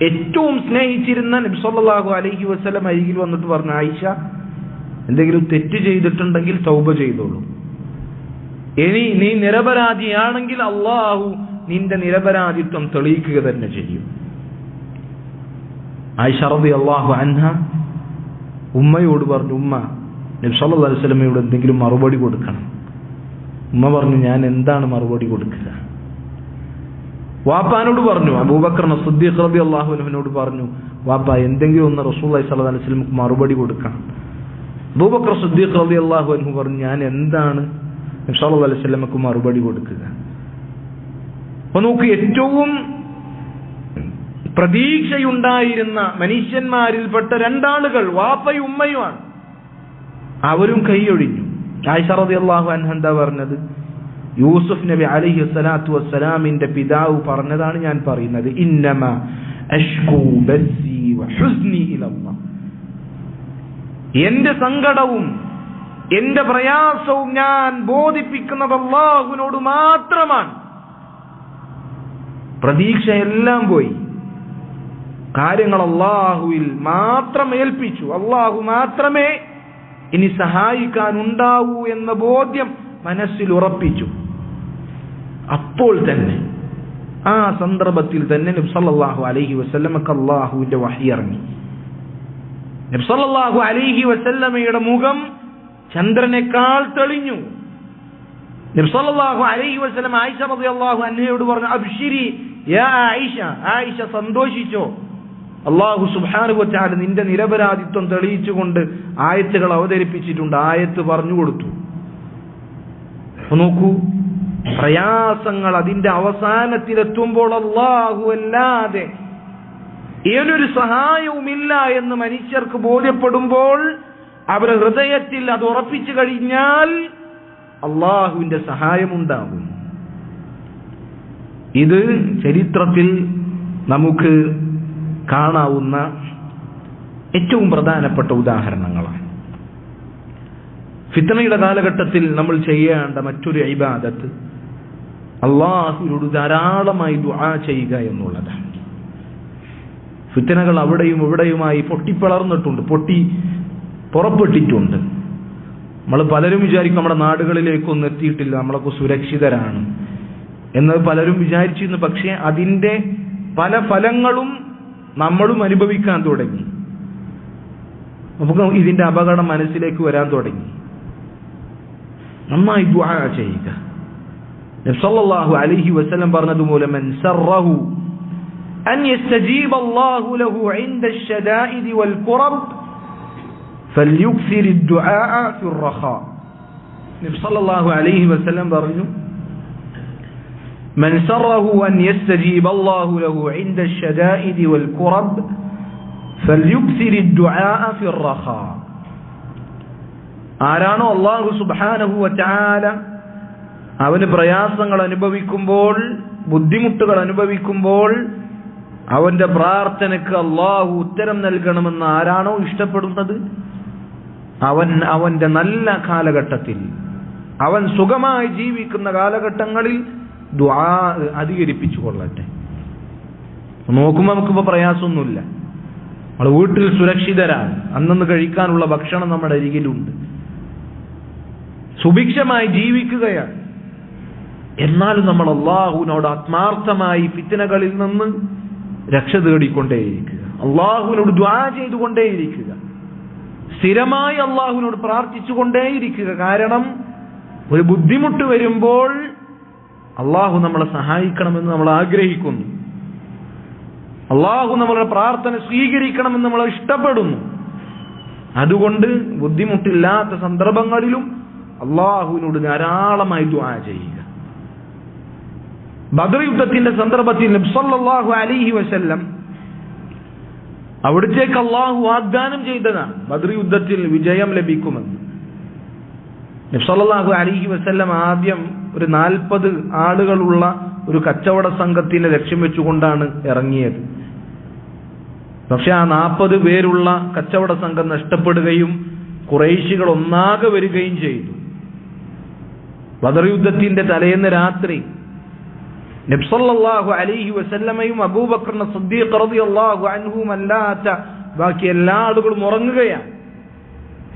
ഏറ്റവും സ്നേഹിച്ചിരുന്ന നബി സല്ലല്ലാഹു അലൈഹി വസല്ലം അരികിൽ വന്നിട്ട് പറഞ്ഞു, ആയിഷ, എന്തെങ്കിലും തെറ്റ് ചെയ്തിട്ടുണ്ടെങ്കിൽ തൗബ ചെയ്തോളൂ. ഇനി നീ നിരപരാധിയാണെങ്കിൽ അല്ലാഹു നിന്റെ നിരപരാധിത്വം തെളിയിക്കുക തന്നെ ചെയ്യും. ആയിഷ റളിയല്ലാഹു അൻഹ ഉമ്മയോട് പറഞ്ഞു, ഉമ്മ, നബി സല്ലല്ലാഹു അലൈഹി വസല്ലമയോട് എന്തെങ്കിലും മറുപടി കൊടുക്കണം. ഉമ്മ പറഞ്ഞു, ഞാൻ എന്താണ് മറുപടി കൊടുക്കുക? വാപ്പാനോട് പറഞ്ഞു, അബൂബക്കർ സിദ്ദീഖ് റളിയല്ലാഹു അൻഹുവിനോട് പറഞ്ഞു, വാപ്പ, എന്തെങ്കിലും ഒന്ന് റസൂലുള്ളാഹി സ്വല്ലല്ലാഹു അലൈഹി വസല്ലമക്ക് മറുപടി കൊടുക്കണം. അബൂബക്കർ സിദ്ദീഖ് റളിയല്ലാഹു അൻഹു പറഞ്ഞു, ഞാൻ എന്താണ് നബി സല്ലല്ലാഹു അലൈഹി വസല്ലമക്ക് മറുപടി കൊടുക്കുക? അപ്പൊ നോക്ക്, ഏറ്റവും പ്രതീക്ഷയുണ്ടായിരുന്ന മനുഷ്യന്മാരിൽപ്പെട്ട രണ്ടാളുകൾ വാപ്പയും ഉമ്മയുമാണ്. അവരും കൈയൊഴിഞ്ഞു. ആയിഷ റളിയല്ലാഹു അൻഹ എന്താ പറഞ്ഞത്? യൂസുഫ് നബി അലൈഹി സ്വലാത്തു വസ്സലാമിന്റെ പിതാവ് പറഞ്ഞതാണ് ഞാൻ പറയുന്നത്. ഇന്നമാ അഷ്കൂ ബസ്സി വഹുസ്നി ഇലല്ലാഹ്, എന്റെ സങ്കടവും എന്റെ പ്രയാസവും ഞാൻ ബോധിപ്പിക്കുന്നത് അല്ലാഹുവിനോട് മാത്രമാണ്. പ്രതീക്ഷയെല്ലാം പോയി, കാര്യങ്ങൾ അല്ലാഹുവിൽ മാത്രം ഏൽപ്പിച്ചു. അല്ലാഹു മാത്രമേ ഇനി സഹായിക്കാനുണ്ടാവൂ എന്ന ബോധ്യം മനസ്സിൽ ഉറപ്പിച്ചു. അപ്പോൾ തന്നെ ആ സന്ദർഭത്തിൽ തന്നെ നബി സല്ലല്ലാഹു അലൈഹി വസല്ലമക്ക് അല്ലാഹുവിന്റെ വഹി ഇറങ്ങി. നബി സല്ലല്ലാഹു അലൈഹി വസല്ലമയുടെ മുഖം ചന്ദ്രനേക്കാൾ തെളിഞ്ഞു. നബി സല്ലല്ലാഹു അലൈഹി വസല്ലം ആയിഷ റളിയല്ലാഹു അൻഹയോട് പറഞ്ഞു, അബ്ശിരി യാ ആയിഷ, ആയിഷ സന്തോഷിച്ചോ, അല്ലാഹു സുബ്ഹാനഹു വ തആല നിന്റെ നിരപരാധിത്വം തെളിയിച്ചുകൊണ്ട് ആയത്തുകൾ അവതരിപ്പിച്ചിട്ടുണ്ട്. ആയത്ത് പറഞ്ഞു കൊടുത്തു. നോക്കൂ, പ്രയാസങ്ങൾ അതിന്റെ അവസാനത്തിലെത്തുമ്പോൾ അല്ലാഹു അല്ലാതെ ഏതൊരു സഹായവുമില്ല എന്ന് മനുഷ്യർക്ക് ബോധ്യപ്പെടുമ്പോൾ അവരുടെ ഹൃദയത്തിൽ അത് ഉറപ്പിച്ചു കഴിഞ്ഞാൽ അല്ലാഹുവിന്റെ സഹായമുണ്ടാകും. ഇത് ചരിത്രത്തിൽ നമുക്ക് കാണാവുന്ന ഏറ്റവും പ്രധാനപ്പെട്ട ഉദാഹരണങ്ങളാണ്. ഫിത്നയുടെ കാലഘട്ടത്തിൽ നമ്മൾ ചെയ്യേണ്ട മറ്റൊരു ഇബാദത്ത് അല്ലാഹുവിനോട് ധാരാളമായി ദുആ ചെയ്യുക എന്നുള്ളതാണ്. ഫിത്നകൾ അവിടെയും ഇവിടെയുമായി പൊട്ടിപ്പിളർന്നിട്ടുണ്ട്, പുറപ്പെട്ടിട്ടുണ്ട്. നമ്മൾ പലരും വിചാരിക്കും നമ്മുടെ നാടുകളിലേക്കൊന്നും എത്തിയിട്ടില്ല, നമ്മളൊക്കെ സുരക്ഷിതരാണ് എന്ന് പലരും വിചാരിച്ചിരുന്നു. പക്ഷേ അതിൻ്റെ പല ഫലങ്ങളും നമ്മളും അനുഭവിക്കാൻ തുടങ്ങി. നമുക്ക് ഇതിന്റെ അപകടം മനസ്സിലേക്ക് വരാൻ തുടങ്ങി. നന്നായി ദുആ ചെയ്യുക. നബി സല്ലല്ലാഹു അലൈഹി വസല്ലം പറഞ്ഞതുപോലെ മൻ സറഹു അൻ യസ്തജീബ അല്ലാഹു ലഹു ഇൻദ അശ്ശദാഇദി വൽ ഖുറബ് ഫൽയുക്സിർ അദ്ദുആ ഫി الرخاء. നബി സല്ലല്ലാഹു അലൈഹി വസല്ലം പറഞ്ഞു മൻ സറഹു അൻ യസ്തജീബ അല്ലാഹു ലഹു ഇൻദ അശ്ശദാഇദി വൽ ഖുറബ് ഫൽയുക്സിർ അദ്ദുആ ഫി الرخاء. ആരാണോ അല്ലാഹു സുബ്ഹാനഹു വ തആല അവന് പ്രയാസങ്ങൾ അനുഭവിക്കുമ്പോൾ, ബുദ്ധിമുട്ടുകൾ അനുഭവിക്കുമ്പോൾ അവന്റെ പ്രാർത്ഥനയ്ക്ക് അല്ലാഹു ഉത്തരം നൽകണമെന്ന് ആരാണോ ഇഷ്ടപ്പെടുന്നത്, അവൻ അവന്റെ നല്ല കാലഘട്ടത്തിൽ, അവൻ സുഖമായി ജീവിക്കുന്ന കാലഘട്ടങ്ങളിൽ ദുആ അധികരിപ്പിച്ചു കൊള്ളട്ടെ. നോക്കുമ്പോൾ നമുക്കിപ്പോ പ്രയാസമൊന്നുമില്ല. നമ്മൾ വീട്ടിൽ സുരക്ഷിതരാണ്. അന്നന്ന് കഴിക്കാനുള്ള ഭക്ഷണം നമ്മുടെ അരികിലുണ്ട്. സുഭിക്ഷമായി ജീവിക്കുകയാണ്. എന്നാലും നമ്മൾ അല്ലാഹുവിനോട് ആത്മാർത്ഥമായി ഫിത്നകളിൽ നിന്ന് രക്ഷ തേടിക്കൊണ്ടേയിരിക്കുക. അല്ലാഹുവിനോട് ദുആ ചെയ്തുകൊണ്ടേയിരിക്കുക. സ്ഥിരമായി അല്ലാഹുവിനോട് പ്രാർത്ഥിച്ചുകൊണ്ടേയിരിക്കുക. കാരണം ഒരു ബുദ്ധിമുട്ട് വരുമ്പോൾ അല്ലാഹു നമ്മളെ സഹായിക്കണമെന്ന് നമ്മൾ ആഗ്രഹിക്കുന്നു. അല്ലാഹു നമ്മളുടെ പ്രാർത്ഥന സ്വീകരിക്കണമെന്ന് നമ്മൾ ഇഷ്ടപ്പെടുന്നു. അതുകൊണ്ട് ബുദ്ധിമുട്ടില്ലാത്ത സന്ദർഭങ്ങളിലും അല്ലാഹുവിനോട് ധാരാളമായി ദുആ ചെയ്യുക. ബദർ യുദ്ധത്തിന്റെ സന്ദർഭത്തിൽ നബി സല്ലല്ലാഹു അലൈഹി വസല്ലം അവിടത്തേക്ക് അല്ലാഹു വാഗ്ദാനം ചെയ്തതാണ് ബദർ യുദ്ധത്തിൽ വിജയം ലഭിക്കുമെന്ന്. നബി സല്ലല്ലാഹു അലൈഹി വസല്ലം ആദ്യം ഒരു 40 ആളുകളുള്ള ഒരു കച്ചവട സംഘത്തിനെ ലക്ഷ്യം വെച്ചുകൊണ്ടാണ് ഇറങ്ങിയത്. പക്ഷെ ആ 40 പേരുള്ള കച്ചവട സംഘം നഷ്ടപ്പെടുകയും ഖുറൈശികൾ ഒന്നാകെ വരികയും ചെയ്തു. ബദർ യുദ്ധത്തിന്റെ തലേന്ന് രാത്രി നബി സല്ലല്ലാഹു അലൈഹി വസല്ലമയും അബൂബക്കർ സിദ്ദീഖ് റളിയല്ലാഹു അൻഹും അല്ലാത്ത ബാക്കി എല്ലാ ആളുകളും ഉറങ്ങുകയാണ്.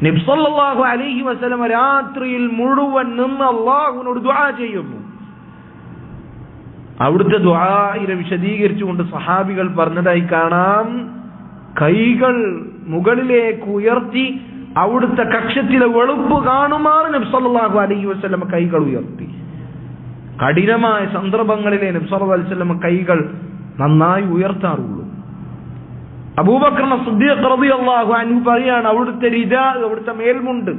നബി സല്ലല്ലാഹു അലൈഹി വസല്ലമ രാത്രിയിൽ മുഴുവൻ നിന്ന് അല്ലാഹുവിനോട് ദുആ ചെയ്യുന്നു. അവിടുത്തെ ദുആഇനെ വിശദീകരിച്ചുകൊണ്ട് സഹാബികൾ പറഞ്ഞതായി കാണാം. കൈകൾ മുകളിലേക്ക് ഉയർത്തി അവിടുത്തെ കക്ഷത്തിലെ വെളുപ്പ് കാണുമാറ് നബി സല്ലല്ലാഹു അലൈഹി വസല്ലമ കൈകൾ ഉയർത്തി. കഠിനമായ സന്ദർഭങ്ങളിലെ നബി സല്ലല്ലാഹു അലൈഹി വസല്ലമ കൈകൾ നന്നായി ഉയർത്താറുള്ളൂ. അബൂബക്കർ സിദ്ദീഖ് റളിയല്ലാഹു അൻഹു പറയാണ്, അവിടുത്തെ റിദാ, അവിടുത്തെ മേൽമുണ്ട്,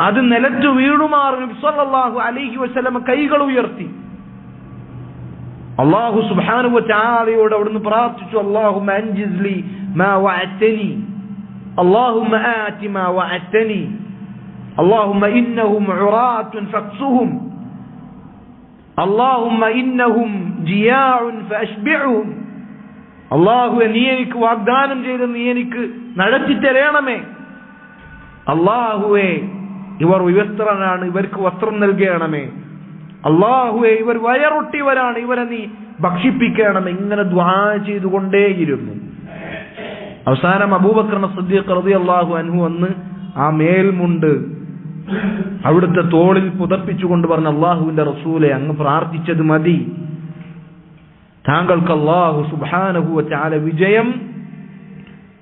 അത് നിലത്ത് വീഴുമാറ് നബി സല്ലല്ലാഹു അലൈഹി വസല്ലമ കൈകൾ ഉയർത്തി. അല്ലാഹു സുബ്ഹാനഹു വ തആലയോട് അവിടുന്ന് പ്രാർത്ഥിച്ചു, അല്ലാഹുമ്മ അൻജിസ് ലി മാ വഅതനി, അല്ലാഹുമ്മ ആതി മാ വഅതനി, അല്ലാഹുമ്മ ഇന്നഹും ഉറാത്തുൻ ഫക്സുഹും, അല്ലാഹുമ്മ ഇന്നഹും ജിയാഉൻ ഫഅശ്ബിഉഹും. അല്ലാഹുവേ, നീ എനിക്ക് വാഗ്ദാനം ചെയ്ത് നീ എനിക്ക് നടത്തി തരണമേ. അല്ലാഹുവേ, ഇവർ വിവസ്ത്രനാണ്, ഇവർക്ക് വസ്ത്രം നൽകണമേ. അല്ലാഹുവേ, ഇവർ വയറൊട്ടിയവരാണ്, ഇവരെ നീ ഭക്ഷിപ്പിക്കണമേ. ഇങ്ങനെ ദുആ ചെയ്തുകൊണ്ടേയിരുന്നു. അവസാനം അബൂബക്കർ സിദ്ദീഖ് റളിയല്ലാഹു അൻഹു വന്ന് ആ മേൽമുണ്ട് അവിടുത്തെ തോളിൽ പുതപ്പിച്ചുകൊണ്ട് പറഞ്ഞു, അല്ലാഹുവിന്റെ റസൂലെ, അങ്ങ് പ്രാർത്ഥിച്ചത് മതി, താങ്കൾക്ക് അല്ലാഹു സുബ്ഹാനഹു വ തആല വിജയം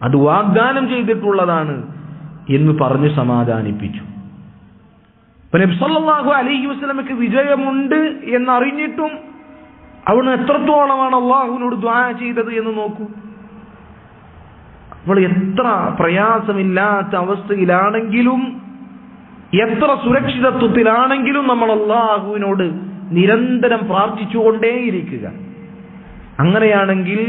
അത് വാഗ്ദാനം ചെയ്തിട്ടുള്ളതാണ് എന്ന് പറഞ്ഞു സമാധാനിപ്പിച്ചു. നബി സല്ലല്ലാഹു അലൈഹി വസല്ലമക്ക് വിജയമുണ്ട് എന്നറിഞ്ഞിട്ടും അവിടുന്ന് എത്രത്തോളമാണ് അല്ലാഹുവിനോട് ദുആ ചെയ്തത് എന്ന് നോക്കൂ. അപ്പോൾ എത്ര പ്രയാസമില്ലാത്ത അവസ്ഥയിലാണെങ്കിലും, എത്ര സുരക്ഷിതത്വത്തിലാണെങ്കിലും നമ്മൾ അല്ലാഹുവിനോട് നിരന്തരം പ്രാർത്ഥിച്ചുകൊണ്ടേയിരിക്കുക. അങ്ങനെയാണെങ്കിൽ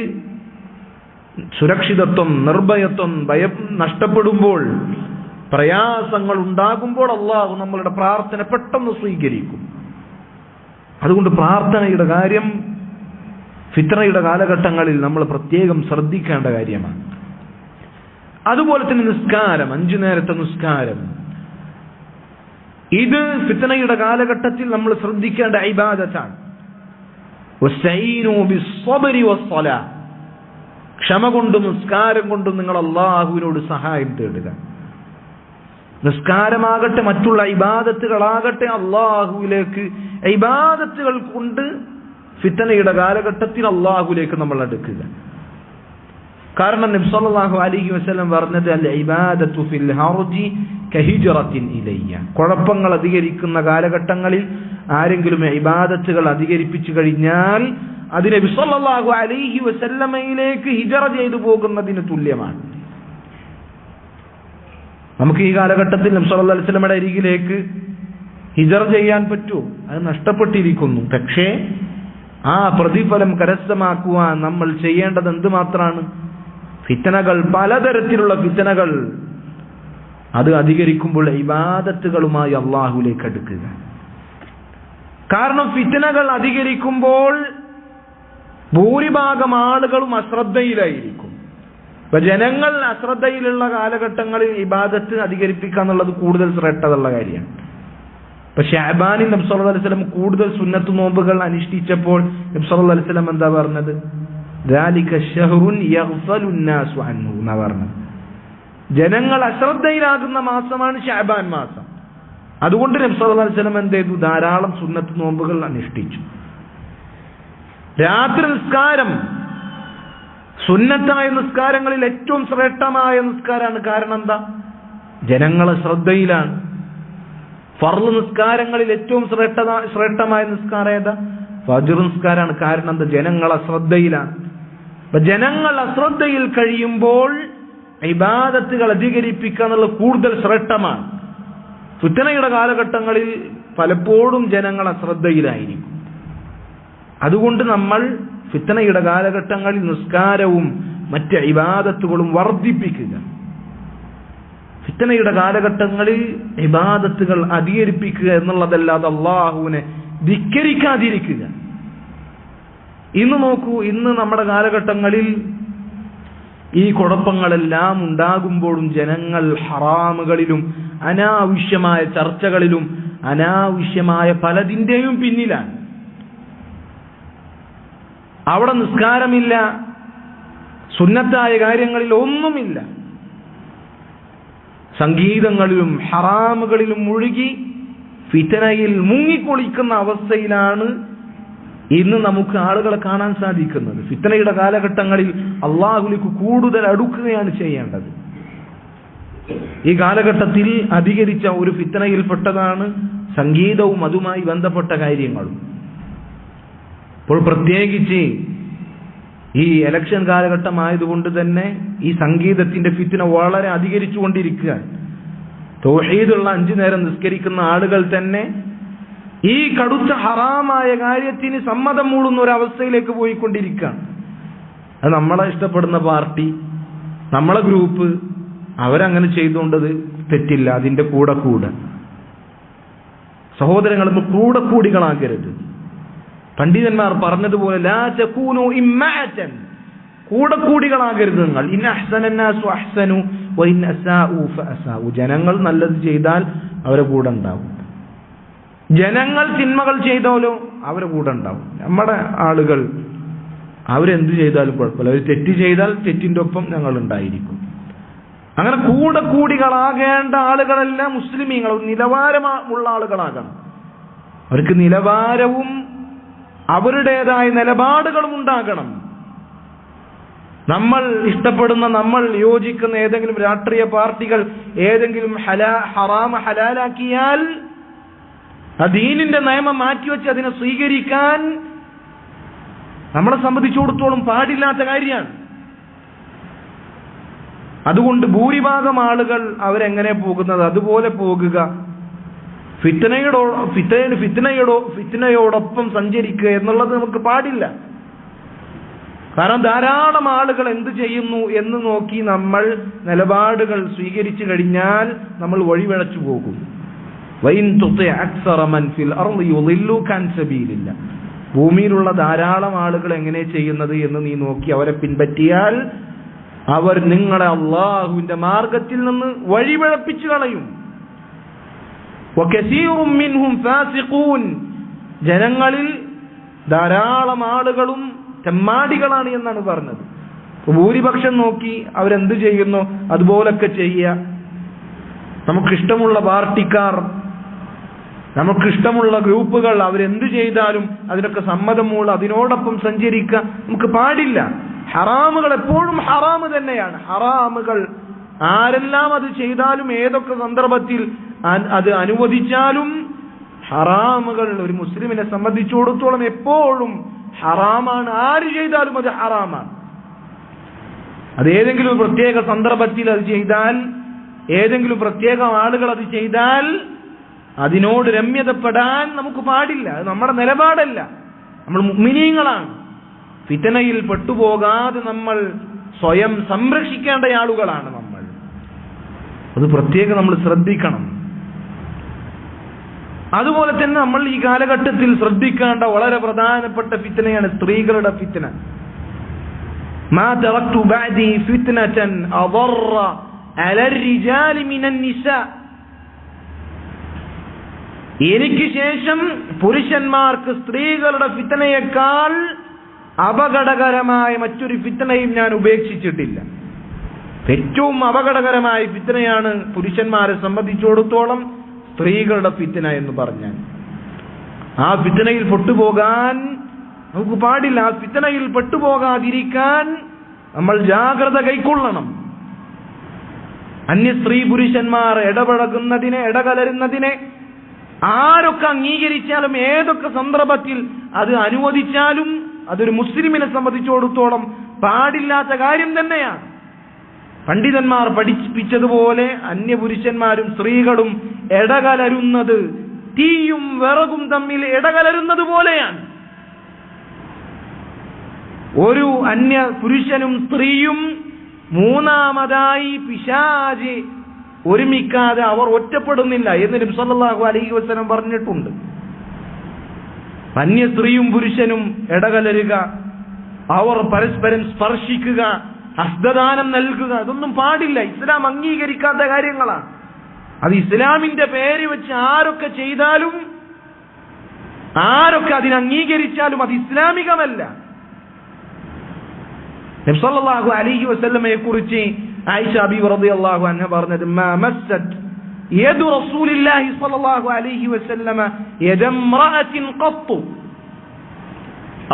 സുരക്ഷിതത്വം, നിർഭയത്വം, ഭയം നഷ്ടപ്പെടുമ്പോൾ, പ്രയാസങ്ങൾ ഉണ്ടാകുമ്പോൾ അല്ലാഹു നമ്മളുടെ പ്രാർത്ഥന പെട്ടെന്ന് സ്വീകരിക്കും. അതുകൊണ്ട് പ്രാർത്ഥനയുടെ കാര്യം ഫിത്നയുടെ കാലഘട്ടങ്ങളിൽ നമ്മൾ പ്രത്യേകം ശ്രദ്ധിക്കേണ്ട കാര്യമാണ്. അതുപോലെ തന്നെ നിസ്കാരം, 5 നേരത്തെ നിസ്കാരം, ഇത് ഫിത്നയുടെ കാലഘട്ടത്തിൽ നമ്മൾ ശ്രദ്ധിക്കേണ്ട ഇബാദത്താണ്. വസ്തഈനു ബിസ്സബ്രി വസ്സലാ, ക്ഷമ കൊണ്ടും നിസ്കാരം കൊണ്ടും നിങ്ങൾ അല്ലാഹുവിനോട് സഹായം തേടുക. നിസ്കാരമാകട്ടെ മറ്റുള്ള ഇബാദത്തുകളാകട്ടെ അള്ളാഹുവിലേക്ക് ഇബാദത്തുകൾ കൊണ്ട് ഫിത്നയുടെ കാലഘട്ടത്തിൽ അള്ളാഹുവിലേക്ക് നമ്മൾ അടുക്കുക. കാരണം നബി സല്ലല്ലാഹു അലൈഹി വസല്ലം പറഞ്ഞത് അൽ ഇബാദത്തു ഫിൽ ഹർജി കഹിജ്റത്തിൻ ഇലയ്യ. കുഴപ്പങ്ങൾ അധികരിക്കുന്ന കാലഘട്ടങ്ങളിൽ ആരെങ്കിലും ഇബാദത്തുകൾ അധികരിപ്പിച്ചു കഴിഞ്ഞാൽ അത് നബി സല്ലല്ലാഹു അലൈഹി വസല്ലമയിലേക്ക് ഹിജ്റ ചെയ്തു പോകുന്നതിന് തുല്യമാണ്. നമുക്ക് ഈ കാലഘട്ടത്തിൽ നബി സല്ലല്ലാഹു അലൈഹി വസല്ലമയുടെ അരികിലേക്ക് ഹിജ്റ ചെയ്യാൻ പറ്റുമോ? അത് നഷ്ടപ്പെട്ടിരിക്കുന്നു. പക്ഷേ ആ പ്രതിഫലം കരസ്ഥമാക്കുവാൻ നമ്മൾ ചെയ്യേണ്ടത് എന്തുമാത്രമാണ്? ഫിത്നകൾ, പലതരത്തിലുള്ള ഫിത്നകൾ അത് അധികരിക്കുമ്പോൾ ഇബാദത്തുകളുമായി അള്ളാഹുലേക്ക് അടുക്കുക. കാരണം ഫിത്നകൾ അധികരിക്കുമ്പോൾ ഭൂരിഭാഗം ആളുകളും അശ്രദ്ധയിലായിരിക്കും. ഇപ്പൊ ജനങ്ങൾ അശ്രദ്ധയിലുള്ള കാലഘട്ടങ്ങളിൽ ഇബാദത്ത് അധികരിപ്പിക്കുക എന്നുള്ളത് കൂടുതൽ ശ്രദ്ധയുള്ള കാര്യമാണ്. ഇപ്പൊ ശഅബാനിൽ നബി സല്ലല്ലാഹു അലൈഹി വസല്ലം കൂടുതൽ സുന്നത്ത് നോമ്പുകൾ അനുഷ്ഠിച്ചപ്പോൾ നബി സല്ലല്ലാഹു അലൈഹി വസല്ലം എന്താ പറഞ്ഞത്? ذلك شهر يغفل الناس عنه എന്നാ പറഞ്ഞത്. ജനങ്ങൾ അശ്രദ്ധയിലാകുന്ന മാസമാണ് ശഅബാൻ മാസം. അതുകൊണ്ട് നബി സല്ലല്ലാഹു അലൈഹി വസല്ലം എന്ത് ചെയ്തു? ധാരാളം സുന്നത്ത് നോമ്പുകൾ അനുഷ്ഠിച്ചു. രാത്രി നിസ്കാരം സുന്നത്തായ നിസ്കാരങ്ങളിൽ ഏറ്റവും ശ്രേഷ്ഠമായ നിസ്കാരമാണ്. കാരണം എന്താ? ജനങ്ങൾ ശ്രദ്ധയിലാണ്. ഫർള് നിസ്കാരങ്ങളിൽ ഏറ്റവും ശ്രേഷ്ഠമായ നിസ്കാരം ഏതാ? ഫജ്ർ നിസ്കാരമാണ്. കാരണം എന്താ? ജനങ്ങൾ അശ്രദ്ധയിലാണ്. അപ്പൊ ജനങ്ങൾ അശ്രദ്ധയിൽ കഴിയുമ്പോൾ ഇബാദത്തുകൾ അധികരിപ്പിക്കുക എന്നുള്ളത് കൂടുതൽ ശ്രേഷ്ഠമാണ്. ഫിത്നയുടെ കാലഘട്ടങ്ങളിൽ പലപ്പോഴും ജനങ്ങൾ അശ്രദ്ധയിലായിരിക്കും. അതുകൊണ്ട് നമ്മൾ ഫിത്നയുടെ കാലഘട്ടങ്ങളിൽ നിസ്കാരവും മറ്റ് ഇബാദത്തുകളും വർദ്ധിപ്പിക്കുക. ഫിത്നയുടെ കാലഘട്ടങ്ങളിൽ ഇബാദത്തുകൾ അധികരിപ്പിക്കുക എന്നുള്ളതല്ലാതെ അള്ളാഹുവിനെ ധിക്കരിക്കാതിരിക്കുക. ഇന്ന് നോക്കൂ, ഇന്ന് നമ്മുടെ കാലഘട്ടങ്ങളിൽ ഈ കുഴപ്പങ്ങളെല്ലാം ഉണ്ടാകുമ്പോഴും ജനങ്ങൾ ഹറാമുകളിലും അനാവശ്യമായ ചർച്ചകളിലും അനാവശ്യമായ പലതിൻ്റെയും പിന്നിലാണ്. അവിടെ നിസ്കാരമില്ല, സുന്നത്തായ കാര്യങ്ങളിൽ ഒന്നുമില്ല. സംഗീതങ്ങളിലും ഹറാമുകളിലും മുഴുകി ഫിത്നയിൽ മുങ്ങിക്കൊളിക്കുന്ന അവസ്ഥയിലാണ് ഇന്ന് നമുക്ക് ആളുകളെ കാണാൻ സാധിക്കുന്നത്. ഫിത്നയുടെ കാലഘട്ടങ്ങളിൽ അള്ളാഹുലേക്ക് കൂടുതൽ അടുക്കുകയാണ് ചെയ്യേണ്ടത്. ഈ കാലഘട്ടത്തിൽ അധികരിച്ച ഒരു ഫിത്നയിൽപ്പെട്ടതാണ് സംഗീതവും അതുമായി ബന്ധപ്പെട്ട കാര്യങ്ങളും. ഇപ്പോൾ പ്രത്യേകിച്ച് ഈ ഇലക്ഷൻ കാലഘട്ടമായതുകൊണ്ട് തന്നെ ഈ സംഗീതത്തിന്റെ ഫിത്ന വളരെ അധികരിച്ചുകൊണ്ടിരിക്കുകയാണ്. തൗഹീദുള്ള 5 നേരം നിസ്കരിക്കുന്ന ആളുകൾ തന്നെ ഈ കടുത്ത ഹറാമായ കാര്യത്തിന് സമ്മതം മൂളുന്ന ഒരു അവസ്ഥയിലേക്ക് പോയിക്കൊണ്ടിരിക്കുകയാണ്. അത് നമ്മളെ ഇഷ്ടപ്പെടുന്ന പാർട്ടി, നമ്മളെ ഗ്രൂപ്പ് അവരങ്ങനെ ചെയ്തുകൊണ്ടത് തെറ്റില്ല, അതിന്റെ കൂടെ സഹോദരങ്ങൾ, കൂടികളാകരുത്. പണ്ഡിതന്മാർ പറഞ്ഞതുപോലെ ലാ തകൂനു ഇമ്മഅതൻ, കൂടികളാകരുത് നിങ്ങൾ. ഇൻ അഹ്സനന്നാസു അഹ്സനു വഇൻ അസാഉ ഫഅസാഉ. ജനങ്ങൾ നല്ലത് ചെയ്താൽ അവരെ കൂടെ ഉണ്ടാവും, ജനങ്ങൾ തിന്മകൾ ചെയ്താലോ അവരെ കൂടെ ഉണ്ടാവും. നമ്മുടെ ആളുകൾ അവരെന്ത് ചെയ്താലും കുഴപ്പമില്ല, അവർ തെറ്റ് ചെയ്താൽ തെറ്റിന്റെ ഒപ്പം ഞങ്ങൾ ഉണ്ടായിരിക്കും. അങ്ങനെ കൂടികളാകേണ്ട ആളുകളെല്ലാം മുസ്ലിമീങ്ങൾ നിലവാരമുള്ള ആളുകളാകണം. അവർക്ക് നിലവാരവും അവരുടേതായ നിലപാടുകളും ഉണ്ടാകണം. നമ്മൾ ഇഷ്ടപ്പെടുന്ന, നമ്മൾ യോജിക്കുന്ന ഏതെങ്കിലും രാഷ്ട്രീയ പാർട്ടികൾ ഏതെങ്കിലും ഹറാമ ഹലാലാക്കിയാൽ ദീനിന്റെ നിയമം മാറ്റിവെച്ച് അതിനെ സ്വീകരിക്കാൻ നമ്മളെ സംബന്ധിച്ചിടത്തോളം പാടില്ലാത്ത കാര്യമാണ്. അതുകൊണ്ട് ഭൂരിഭാഗം ആളുകൾ അവരെങ്ങനെ പോകുന്നത് അതുപോലെ പോകുക, ഫിത്നയോടൊപ്പം സഞ്ചരിക്കുക എന്നുള്ളത് നമുക്ക് പാടില്ല. കാരണം ധാരാളം ആളുകൾ എന്ത് ചെയ്യുന്നു എന്ന് നോക്കി നമ്മൾ നിലപാടുകൾ സ്വീകരിച്ചു കഴിഞ്ഞാൽ നമ്മൾ വഴിവഴച്ചു പോകും. ഭൂമിയിലുള്ള ധാരാളം ആളുകൾ എങ്ങനെ ചെയ്യുന്നത് എന്ന് നീ നോക്കി അവരെ പിൻപറ്റിയാൽ അവർ നിങ്ങളെ അള്ളാഹുവിന്റെ മാർഗത്തിൽ നിന്ന് വഴിപിഴപ്പിച്ചു കളയും. ജനങ്ങളിൽ ധാരാളം ആളുകളും തെമ്മാടികളാണ് എന്നാണ് പറഞ്ഞത്. ഭൂരിപക്ഷം നോക്കി അവരെന്ത് ചെയ്യുന്നു അതുപോലൊക്കെ ചെയ്യുക. നമുക്കിഷ്ടമുള്ള പാർട്ടിക്കാർ, നമുക്കിഷ്ടമുള്ള ഗ്രൂപ്പുകൾ അവരെന്തു ചെയ്താലും അതിനൊക്കെ സമ്മതമുള്ള അതിനോടൊപ്പം സഞ്ചരിക്കുക നമുക്ക് പാടില്ല. ഹറാമുകൾ എപ്പോഴും ഹറാമ് തന്നെയാണ്. ഹറാമുകൾ ആരെല്ലാം അത് ചെയ്താലും ഏതൊക്കെ സന്ദർഭത്തിൽ അത് അനുവദിച്ചാലും ഹറാമുകൾ ഒരു മുസ്ലിമിനെ സംബന്ധിച്ചിടത്തോളം എപ്പോഴും ഹറാമാണ്. ആര് ചെയ്താലും അത് ഹറാമാണ്. അത് ഏതെങ്കിലും പ്രത്യേക സന്ദർഭത്തിൽ അത് ചെയ്താൽ, ഏതെങ്കിലും പ്രത്യേക ആളുകൾ അത് ചെയ്താൽ അതിനോട് രമ്യതപ്പെടാൻ നമുക്ക് പാടില്ല. അത് നമ്മുടെ നിലപാടല്ല. നമ്മൾ മുഅ്മിനീങ്ങളാണ്. ഫിത്നയിൽ പെട്ടുപോകാതെ നമ്മൾ സ്വയം സംരക്ഷിക്കേണ്ട ആളുകളാണ് നമ്മൾ. അത് പ്രത്യേകം നമ്മൾ ശ്രദ്ധിക്കണം. അതുപോലെ തന്നെ നമ്മൾ ഈ കാലഘട്ടത്തിൽ ശ്രദ്ധിക്കേണ്ട വളരെ പ്രധാനപ്പെട്ട ഫിത്നയാണ് സ്ത്രീകളുടെ ഫിത്ന. മാ തറക്തു ബഅദി ഫിത്നതൻ അദറ അലർ റിജാലി മിനൻ നിസാ. എനിക്ക് ശേഷം പുരുഷന്മാർക്ക് സ്ത്രീകളുടെ ഫിത്നയേക്കാൾ അപകടകരമായ മറ്റൊരു ഫിത്നയും ഞാൻ ഉപേക്ഷിച്ചിട്ടില്ല. ഏറ്റവും അപകടകരമായ ഫിത്നയാണ് പുരുഷന്മാരെ സംബന്ധിച്ചിടത്തോളം സ്ത്രീകളുടെ ഫിത്ന എന്ന് പറഞ്ഞാൽ. ആ ഫിത്നയിൽ പെട്ടുപോകാൻ നമുക്ക് പാടില്ല. ആ ഫിത്നയിൽ പെട്ടുപോകാതിരിക്കാൻ നമ്മൾ ജാഗ്രത കൈക്കൊള്ളണം. അന്യ സ്ത്രീ പുരുഷന്മാർ ഇടപഴകുന്നതിനെ, ഇടകലരുന്നതിനെ ആരൊക്കെ അംഗീകരിച്ചാലും ഏതൊക്കെ സന്ദർഭത്തിൽ അത് അനുവദിച്ചാലും അതൊരു മുസ്ലിമിനെ സംബന്ധിച്ചിടത്തോളം പാടില്ലാത്ത കാര്യം തന്നെയാണ്. പണ്ഡിതന്മാർ പഠിപ്പിച്ചതുപോലെ അന്യപുരുഷന്മാരും സ്ത്രീകളും ഇടകലരുന്നത് തീയും വിറകും തമ്മിൽ ഇടകലരുന്നത് പോലെയാണ്. ഒരു അന്യ പുരുഷനും സ്ത്രീയും മൂന്നാമതായി പിശാച് ഒരുമിക്കാതെ അവർ ഒറ്റപ്പെടുന്നില്ല എന്ന് നബി സല്ലല്ലാഹു അലൈഹി വസല്ലം പറഞ്ഞിട്ടുണ്ട്. അന്യ സ്ത്രീയും പുരുഷനും ഇടകലരുക, അവർ പരസ്പരം സ്പർശിക്കുക, ഹസ്തദാനം നൽകുക, ഇതൊന്നും പാടില്ല. ഇസ്ലാം അംഗീകരിക്കാത്ത കാര്യങ്ങളാണ്. അത് ഇസ്ലാമിന്റെ പേര് വെച്ച് ആരൊക്കെ ചെയ്താലും ആരൊക്കെ അതിനെ അംഗീകരിച്ചാലും അത് ഇസ്ലാമികമല്ല. നബി സല്ലല്ലാഹു അലൈഹി വസല്ലമയെ കുറിച്ച് ആയിഷ ബിബി റളിയല്ലാഹു അൻഹ പറഞ്ഞത്, മാ മസ്സത് യദു റസൂലില്ലാഹി സ്വല്ലല്ലാഹു അലൈഹി വസല്ലമ യദംറഅത്തിൻ ഖത്തു.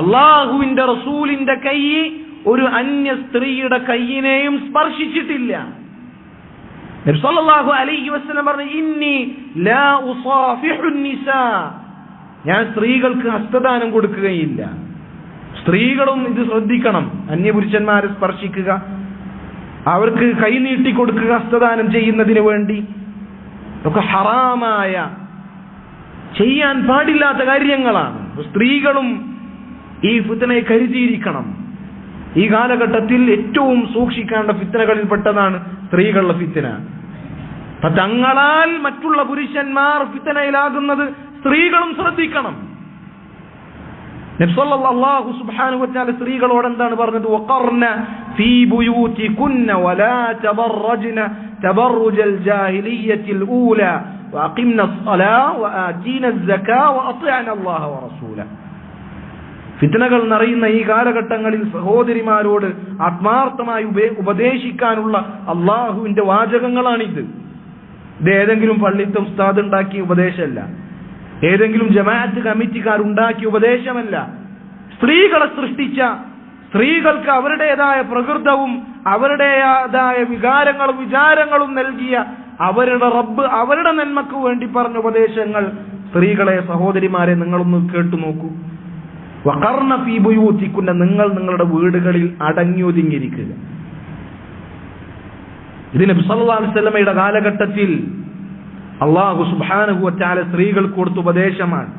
അല്ലാഹുവിന്റെ റസൂലിന്റെ കൈ ഒരു അന്യ സ്ത്രീയുടെ കൈയിനെയും സ്പർശിച്ചിട്ടില്ല. നബി സല്ലല്ലാഹു അലൈഹി വസല്ലം പറഞ്ഞു, ഇന്നി ലാ ഉസാഫിഹു നിസാ. ഞാൻ സ്ത്രീകൾക്ക് ഹസ്തദാനം കൊടുക്കുകയില്ല. സ്ത്രീകളും ഇത് ശ്രദ്ധിക്കണം. അന്യപുരുഷന്മാരെ സ്പർശിക്കുക, അവർക്ക് കൈ നീട്ടി കൊടുക്കുക ഹസ്തദാനം ചെയ്യുന്നതിന് വേണ്ടി, ഒക്കെ ഹറാമായ, ചെയ്യാൻ പാടില്ലാത്ത കാര്യങ്ങളാണ്. സ്ത്രീകളും ഈ ഫിത്നയെ കരുതിയിരിക്കണം. ഈ കാലഘട്ടത്തിൽ ഏറ്റവും സൂക്ഷിക്കേണ്ട ഫിത്നകളിൽപ്പെട്ടതാണ് സ്ത്രീകളുടെ ഫിത്ന. തങ്ങളാൽ മറ്റുള്ള പുരുഷന്മാർ ഫിത്നയിലാകുന്നത് സ്ത്രീകളും ശ്രദ്ധിക്കണം. നബി സല്ലല്ലാഹു സുബ്ഹാനഹു വ തആല സ്ത്രീകളോട് എന്താണ് പറഞ്ഞത്? വഖർന ഫീ ബുയൂതികുന്ന വലാ തബറജ്ന തബറുജൽ ജാഹിലിയ്യത്തിൽ ഊല വഅഖിംന അസ്സലാ വആതീന അസ്സകാ വഅതിഅന അല്ലാഹ വറസൂല. ഫിത്നകൾ നിറയുന്ന ഈ കാലഘട്ടങ്ങളിൽ സഹോദരിമാരോട് ആത്മാർത്ഥമായി ഉപദേശിക്കാനുള്ള അള്ളാഹുവിന്റെ വാചകങ്ങളാണിത്. ഇത് ഏതെങ്കിലും പള്ളിത്തെ ഉസ്താദ് ഉണ്ടാക്കിയ ഉപദേശമല്ല, ഏതെങ്കിലും ജമാഅത്ത് കമ്മിറ്റിക്കാരുണ്ടാക്കിയ ഉപദേശമല്ല. സ്ത്രീകളെ സൃഷ്ടിച്ച, സ്ത്രീകൾക്ക് അവരുടേതായ പ്രകൃതവും അവരുടേതായ വികാരങ്ങളും വിചാരങ്ങളും നൽകിയ അവരുടെ റബ്ബ് അവരുടെ നന്മക്ക് വേണ്ടി പറഞ്ഞ ഉപദേശങ്ങൾ സ്ത്രീകളെ, സഹോദരിമാരെ, നിങ്ങളൊന്ന് കേട്ടു നോക്കൂ. വഖർന ഫീ ബുയൂതികുന്ന, നിങ്ങൾ നിങ്ങളുടെ വീടുകളിൽ അടങ്ങിയൊതുങ്ങിയിരിക്കുക. ഇത് നബി സല്ലല്ലാഹു അലൈഹി വസല്ലമയുടെ കാലഘട്ടത്തിൽ അല്ലാഹു സുബ്ഹാനഹു വ തആല സ്ത്രീകൾക്ക് കൊടുത്ത ഉപദേശമാണ്.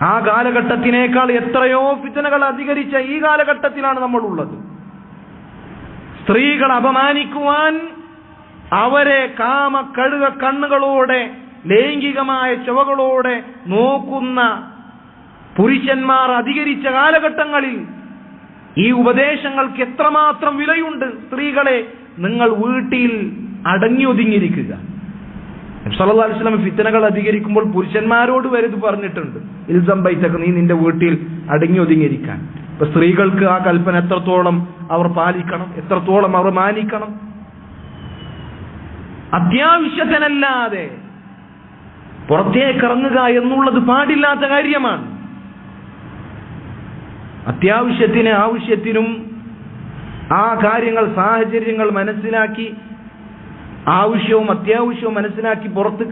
ആ കാലഘട്ടത്തിനേക്കാൾ എത്രയോ ഫിത്നകൾ അധികരിച്ച ഈ കാലഘട്ടത്തിലാണ് നമ്മൾ ഉള്ളത്. സ്ത്രീകളെ അപമാനിക്കുവാൻ, അവരെ കാമ കഴുക കണ്ണുകളോടെ, ലൈംഗികമായ ചുവകളോടെ നോക്കുന്ന പുരുഷന്മാർ അധികരിച്ച കാലഘട്ടങ്ങളിൽ ഈ ഉപദേശങ്ങൾക്ക് എത്രമാത്രം വിലയുണ്ട്. സ്ത്രീകളെ, നിങ്ങൾ വീട്ടിൽ അടങ്ങിയൊതുങ്ങിയിരിക്കുക. നബി സല്ലല്ലാഹു അലൈഹി വസല്ലം ഫിത്നകൾ അധികരിക്കുമ്പോൾ പുരുഷന്മാരോട് വരെ ഇത് പറഞ്ഞിട്ടുണ്ട്. ഇൽസം ബൈതക, നീ നിന്റെ വീട്ടിൽ അടങ്ങിയൊതുങ്ങിയിരിക്കാൻ. ഇപ്പൊ സ്ത്രീകൾക്ക് ആ കൽപ്പന എത്രത്തോളം അവർ പാലിക്കണം, എത്രത്തോളം അവർ മാനിക്കണം. അത്യാവശ്യത്തിനല്ലാതെ പുറത്തേക്കിറങ്ങുക എന്നുള്ളത് പാടില്ലാത്ത കാര്യമാണ്. ആവശ്യത്തിനും ആ കാര്യങ്ങൾ സാഹചര്യങ്ങൾ മനസ്സിലാക്കി ആവശ്യവും അത്യാവശ്യവും മനസ്സിലാക്കി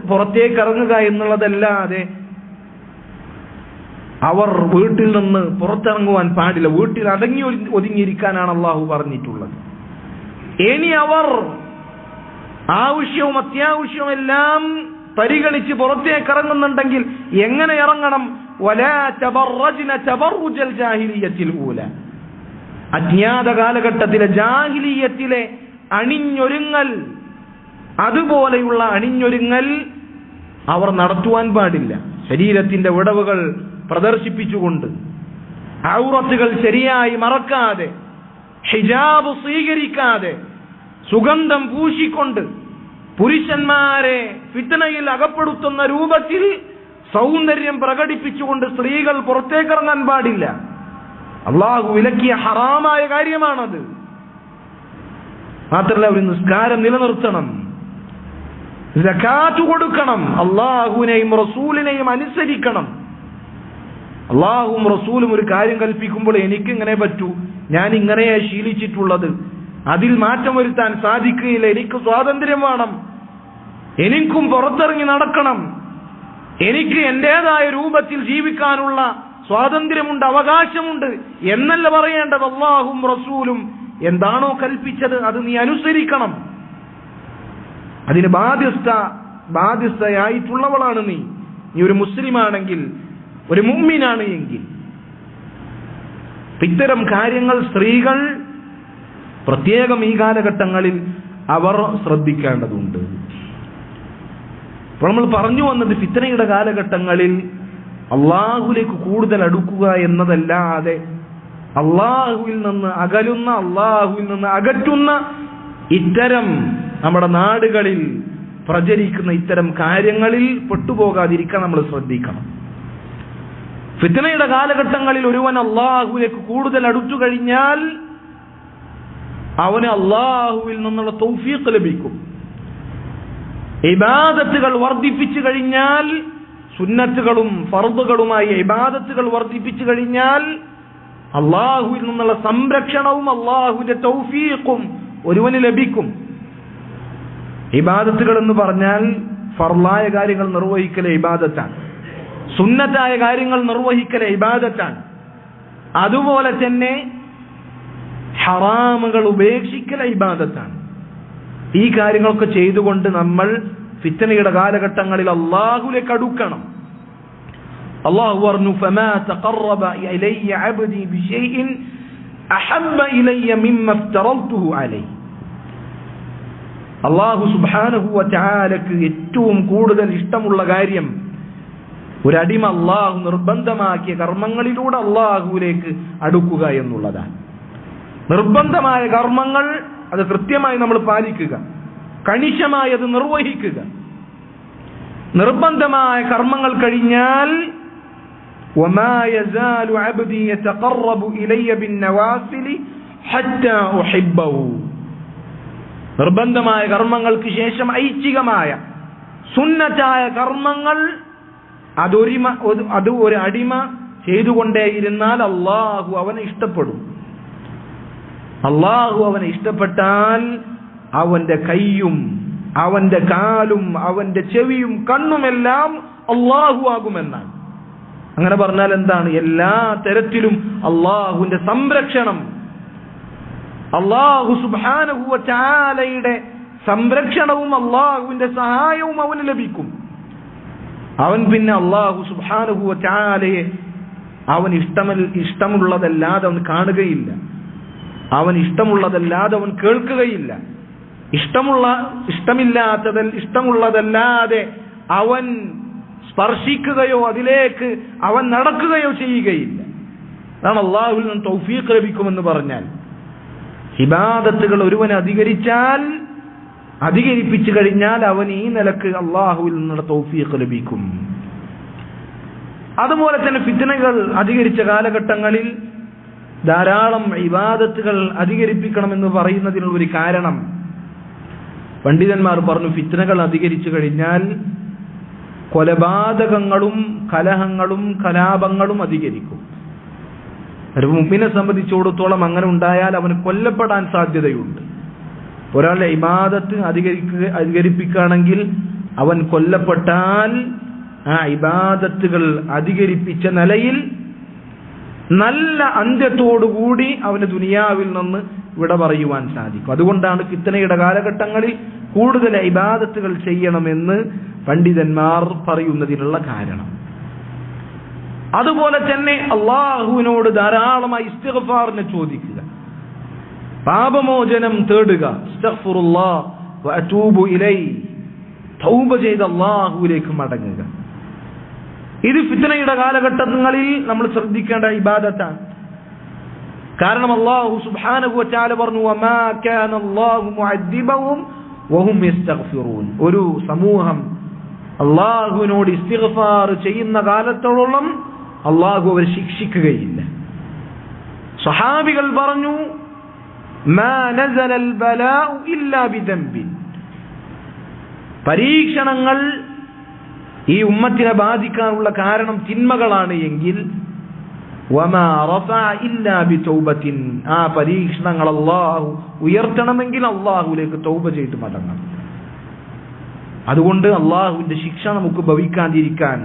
പുറത്തേക്ക് ഇറങ്ങുക എന്നുള്ളതല്ലാതെ അവർ വീട്ടിൽ നിന്ന് പുറത്തിറങ്ങുവാൻ പാടില്ല. വീട്ടിൽ അടങ്ങി ഒതുങ്ങിയിരിക്കാനാണ് അള്ളാഹു പറഞ്ഞിട്ടുള്ളത്. ഇനി അവർ ആവശ്യവും അത്യാവശ്യവും എല്ലാം പരിഗണിച്ച് പുറത്തേക്ക് ഇറങ്ങുന്നുണ്ടെങ്കിൽ എങ്ങനെ ഇറങ്ങണം? വലാ തബറജ്ന തബറുജൽ ജാഹിലിയ്യത്തിൽ ഊല, അജ്ഞാത കാലഘട്ടത്തിലെ ജാഹിലിയ്യത്തിലെ അണിഞ്ഞൊരുങ്ങൽ, അതുപോലെയുള്ള അണിഞ്ഞൊരുങ്ങൽ അവർ നടത്തുവാൻ പാടില്ല. ശരീരത്തിന്റെ വിടവുകൾ പ്രദർശിപ്പിച്ചുകൊണ്ട്, ഔറത്തുകൾ ശരിയായി മറക്കാതെ, ഹിജാബ് സ്വീകരിക്കാതെ, സുഗന്ധം പൂശിക്കൊണ്ട് പുരുഷന്മാരെ ഫിത്നയിൽ അകപ്പെടുത്തുന്ന രൂപത്തിൽ സൗന്ദര്യം പ്രകടിപ്പിച്ചുകൊണ്ട് സ്ത്രീകൾ പുറത്തേക്കിറങ്ങാൻ പാടില്ല. അള്ളാഹു വിലക്കിയ ഹറാമായ കാര്യമാണത്. മാത്രമല്ല, ഒരു നിസ്കാരം നിലനിർത്തണം, സകാത്ത് കൊടുക്കണം, അള്ളാഹുവിനെയും റസൂലിനെയും അനുസരിക്കണം. അള്ളാഹുവും റസൂലും ഒരു കാര്യം കൽപ്പിക്കുമ്പോൾ എനിക്കിങ്ങനെ പറ്റൂ, ഞാൻ ഇങ്ങനെയാ ശീലിച്ചിട്ടുള്ളത്, അതിൽ മാറ്റം വരുത്താൻ സാധിക്കുകയില്ല, എനിക്ക് സ്വാതന്ത്ര്യം വേണം, എനിക്കും പുറത്തിറങ്ങി നടക്കണം, എനിക്ക് എന്റേതായ രൂപത്തിൽ ജീവിക്കാനുള്ള സ്വാതന്ത്ര്യമുണ്ട്, അവകാശമുണ്ട് എന്നല്ല പറയേണ്ടത്. അള്ളാഹും റസൂലും എന്താണോ കൽപ്പിച്ചത് അത് നീ അനുസരിക്കണം. അതിന് ബാധ്യസ്ഥയായിട്ടുള്ളവളാണ് നീ ഒരു മുസ്ലിമാണെങ്കിൽ, ഒരു മുഅ്മിനാണ് എങ്കിൽ. ഇത്തരം കാര്യങ്ങൾ സ്ത്രീകൾ പ്രത്യേകം ഈ കാലഘട്ടങ്ങളിൽ അവർ ശ്രദ്ധിക്കേണ്ടതുണ്ട്. അപ്പോൾ നമ്മൾ പറഞ്ഞു വന്നത്, ഫിത്നയുടെ കാലഘട്ടങ്ങളിൽ അള്ളാഹുലേക്ക് കൂടുതൽ അടുക്കുക എന്നതല്ലാതെ അള്ളാഹുവിൽ നിന്ന് അകലുന്ന, അള്ളാഹുവിൽ നിന്ന് അകറ്റുന്ന ഇത്തരം നമ്മുടെ നാടുകളിൽ പ്രചരിക്കുന്ന ഇത്തരം കാര്യങ്ങളിൽ പെട്ടുപോകാതിരിക്കാൻ നമ്മൾ ശ്രദ്ധിക്കണം. ഫിത്നയുടെ കാലഘട്ടങ്ങളിൽ ഒരുവൻ അള്ളാഹുവിലേക്ക് കൂടുതൽ അടുത്തു കഴിഞ്ഞാൽ അവന് അള്ളാഹുവിൽ നിന്നുള്ള തൗഫീഖ് ലഭിക്കും. ഇബാദത്തുകൾ വർദ്ധിപ്പിച്ചു കഴിഞ്ഞാൽ, സുന്നത്തുകളും ഫർദുകളുമായി ഇബാദത്തുകൾ വർദ്ധിപ്പിച്ചു കഴിഞ്ഞാൽ അള്ളാഹുവിൽ നിന്നുള്ള സംരക്ഷണവും അള്ളാഹുവിന്റെ തൗഫീഖും ഒരുവന് ലഭിക്കും. ഇബാദത്തുകൾ എന്ന് പറഞ്ഞാൽ ഫർളായ കാര്യങ്ങൾ നിർവഹിക്കൽ ഇബാദത്താണ്, സുന്നത്തായ കാര്യങ്ങൾ നിർവഹിക്കൽ ഇബാദത്താണ്. അതുപോലെ തന്നെ ഹറാമുകൾ ഉപേക്ഷിക്കൽ ഇബാദത്താണ്. ഈ കാര്യങ്ങളൊക്കെ ചെയ്തുകൊണ്ട് നമ്മൾ ഫിത്നയുടെ കാലഘട്ടങ്ങളിൽ അള്ളാഹുവിലേക്ക് അടുക്കണം. അള്ളാഹു പറഞ്ഞു, ഫമാ തഖറബ ഇലയ്യ അബ്ദി ബിശൈഇൻ അഹബ്ബ ഇലയ്യ മിമ്മ ഇഫ്തറൽതുഹു അലൈഹി. അള്ളാഹു സുബ്ഹാനഹു വ തആലക്ക് ഏറ്റവും കൂടുതൽ ഇഷ്ടമുള്ള കാര്യം ഒരടിമ അള്ളാഹു നിർബന്ധമാക്കിയ കർമ്മങ്ങളിലൂടെ അള്ളാഹുവിലേക്ക് അടുക്കുക എന്നുള്ളതാണ്. നിർബന്ധമായ കർമ്മങ്ങൾ അത് കൃത്യമായി നമ്മൾ പാലിക്കുക, കണിശമായി അത് നിർവഹിക്കുക. നിർബന്ധമായ കർമ്മങ്ങൾ കഴിഞ്ഞാൽ وما يزال عبدي يتقرب إلي بالنوافل حتى أحبه. നിർബന്ധമായ കർമ്മങ്ങൾക്ക് ശേഷം ഐച്ഛികമായ സുന്നത്തായ കർമ്മങ്ങൾ അത് ഒരു അടിമ ചെയ്തുകൊണ്ടേയിരുന്നാൽ അള്ളാഹു അവനെ ഇഷ്ടപ്പെടും. അള്ളാഹു അവനെ ഇഷ്ടപ്പെട്ടാൽ അവന്റെ കൈയും അവന്റെ കാലും അവന്റെ ചെവിയും കണ്ണുമെല്ലാം അള്ളാഹു ആകുമെന്നാണ്. അങ്ങനെ പറഞ്ഞാൽ എന്താണ്? എല്ലാ തരത്തിലും അള്ളാഹുവിന്റെ സംരക്ഷണം, അള്ളാഹു സുബ്ഹാനഹു വ തആലയുടെ സംരക്ഷണവും അള്ളാഹുവിന്റെ സഹായവും അവന് ലഭിക്കും. അവൻ പിന്നെ അള്ളാഹു സുബ്ഹാനഹു വ തആലയെ അവൻ ഇഷ്ടമുള്ളതല്ലാതെ അവൻ കാണുകയില്ല, അവൻ ഇഷ്ടമുള്ളതല്ലാതെ അവൻ കേൾക്കുകയില്ല, ഇഷ്ടമുള്ളതല്ലാതെ അവൻ സ്പർശിക്കുകയോ അതിലേക്ക് അവൻ നടക്കുകയോ ചെയ്യുകയില്ല. അതാണ് അള്ളാഹുവിൽ നിന്ന് തൗഫീഖ് ലഭിക്കുമെന്ന് പറഞ്ഞാൽ. ഇബാദത്തുകൾ ഒരുവൻ അധികരിപ്പിച്ചു കഴിഞ്ഞാൽ അവൻ ഈ നിലക്ക് അള്ളാഹുവിൽ നിന്നുള്ള തൗഫീഖ് ലഭിക്കും. അതുപോലെ തന്നെ ഫിത്നകൾ അധികരിച്ച കാലഘട്ടങ്ങളിൽ ധാരാളം ഇബാദത്തുകൾ അധികരിപ്പിക്കണമെന്ന് പറയുന്നതിനുള്ള ഒരു കാരണം, പണ്ഡിതന്മാർ പറഞ്ഞു, ഫിത്നകൾ അധികരിച്ചു കഴിഞ്ഞാൽ കൊലപാതകങ്ങളും കലഹങ്ങളും കലാപങ്ങളും അധികരിക്കും. ഒരു മുഅ്മിനെ സംബന്ധിച്ചിടത്തോളം അങ്ങനെ ഉണ്ടായാൽ അവന് കൊല്ലപ്പെടാൻ സാധ്യതയുണ്ട്. ഒരാളുടെ ഇബാദത്ത് അധികരിപ്പിക്കുകയാണെങ്കിൽ അവൻ കൊല്ലപ്പെട്ടാൽ ആ ഇബാദത്തുകൾ അധികരിപ്പിച്ച നിലയിൽ നല്ല അന്ത്യത്തോടുകൂടി അവന് ദുനിയാവിൽ നിന്ന് വിട പറയുവാൻ സാധിക്കും. അതുകൊണ്ടാണ് ഫിത്നയുടെ കാലഘട്ടങ്ങളിൽ കൂടുതൽ ഇബാദത്തുകൾ ചെയ്യണമെന്ന് പണ്ഡിതന്മാർ പറയുന്നതിനുള്ള കാരണം. അതുപോലെ തന്നെ അള്ളാഹുവിനോട് ധാരാളമായി ഇസ്തിഗ്ഫാറിനെ ചോദിക്കുക, പാപമോചനം തേടുക, അസ്തഗ്ഫിറുല്ലാഹ് വഅതൂബു ഇലൈഹി, തൗബ ചെയ്ത് അള്ളാഹുവിലേക്ക് മടങ്ങുക. ഇത് ഫിത്നയുടെ കാലഘട്ടങ്ങളിൽ നമ്മൾ ശ്രദ്ധിക്കേണ്ട ഇബാദത്താണ്. കാരണം അല്ലാഹു സുബ്ഹാനഹു വ തആല പറഞ്ഞു, വമാ കാന അല്ലാഹു മുഅദ്ദിബഹും വഹും യസ്തഗ്ഫിറൂൻ. ഒരു സമൂഹം അള്ളാഹുവിനോട് ഇസ്തിഗ്ഫാർ ചെയ്യുന്ന കാലത്തോളം അള്ളാഹു അവരെ ശിക്ഷിക്കുകയില്ല. സ്വഹാബികൾ പറഞ്ഞു, മാ നസലൽ ബലാഉ ഇല്ലാ ബിദംബിൻ. പരീക്ഷണങ്ങൾ ഈ ഉമ്മത്തിനെ ബാധിക്കാനുള്ള കാരണം തിന്മകളാണ് എങ്കിൽ വമാ റഫഅ ഇല്ലാ ബിതൗബത്തിൻ, ആ പരീക്ഷണങ്ങൾ അല്ലാഹു ഉയർത്തണമെങ്കിൽ അല്ലാഹുവിലേക്ക് തൗബ ചെയ്ത് മടങ്ങണം. അതുകൊണ്ട് അല്ലാഹുവിന്റെ ശിക്ഷ നമുക്ക് ഭവിക്കാതിരിക്കാൻ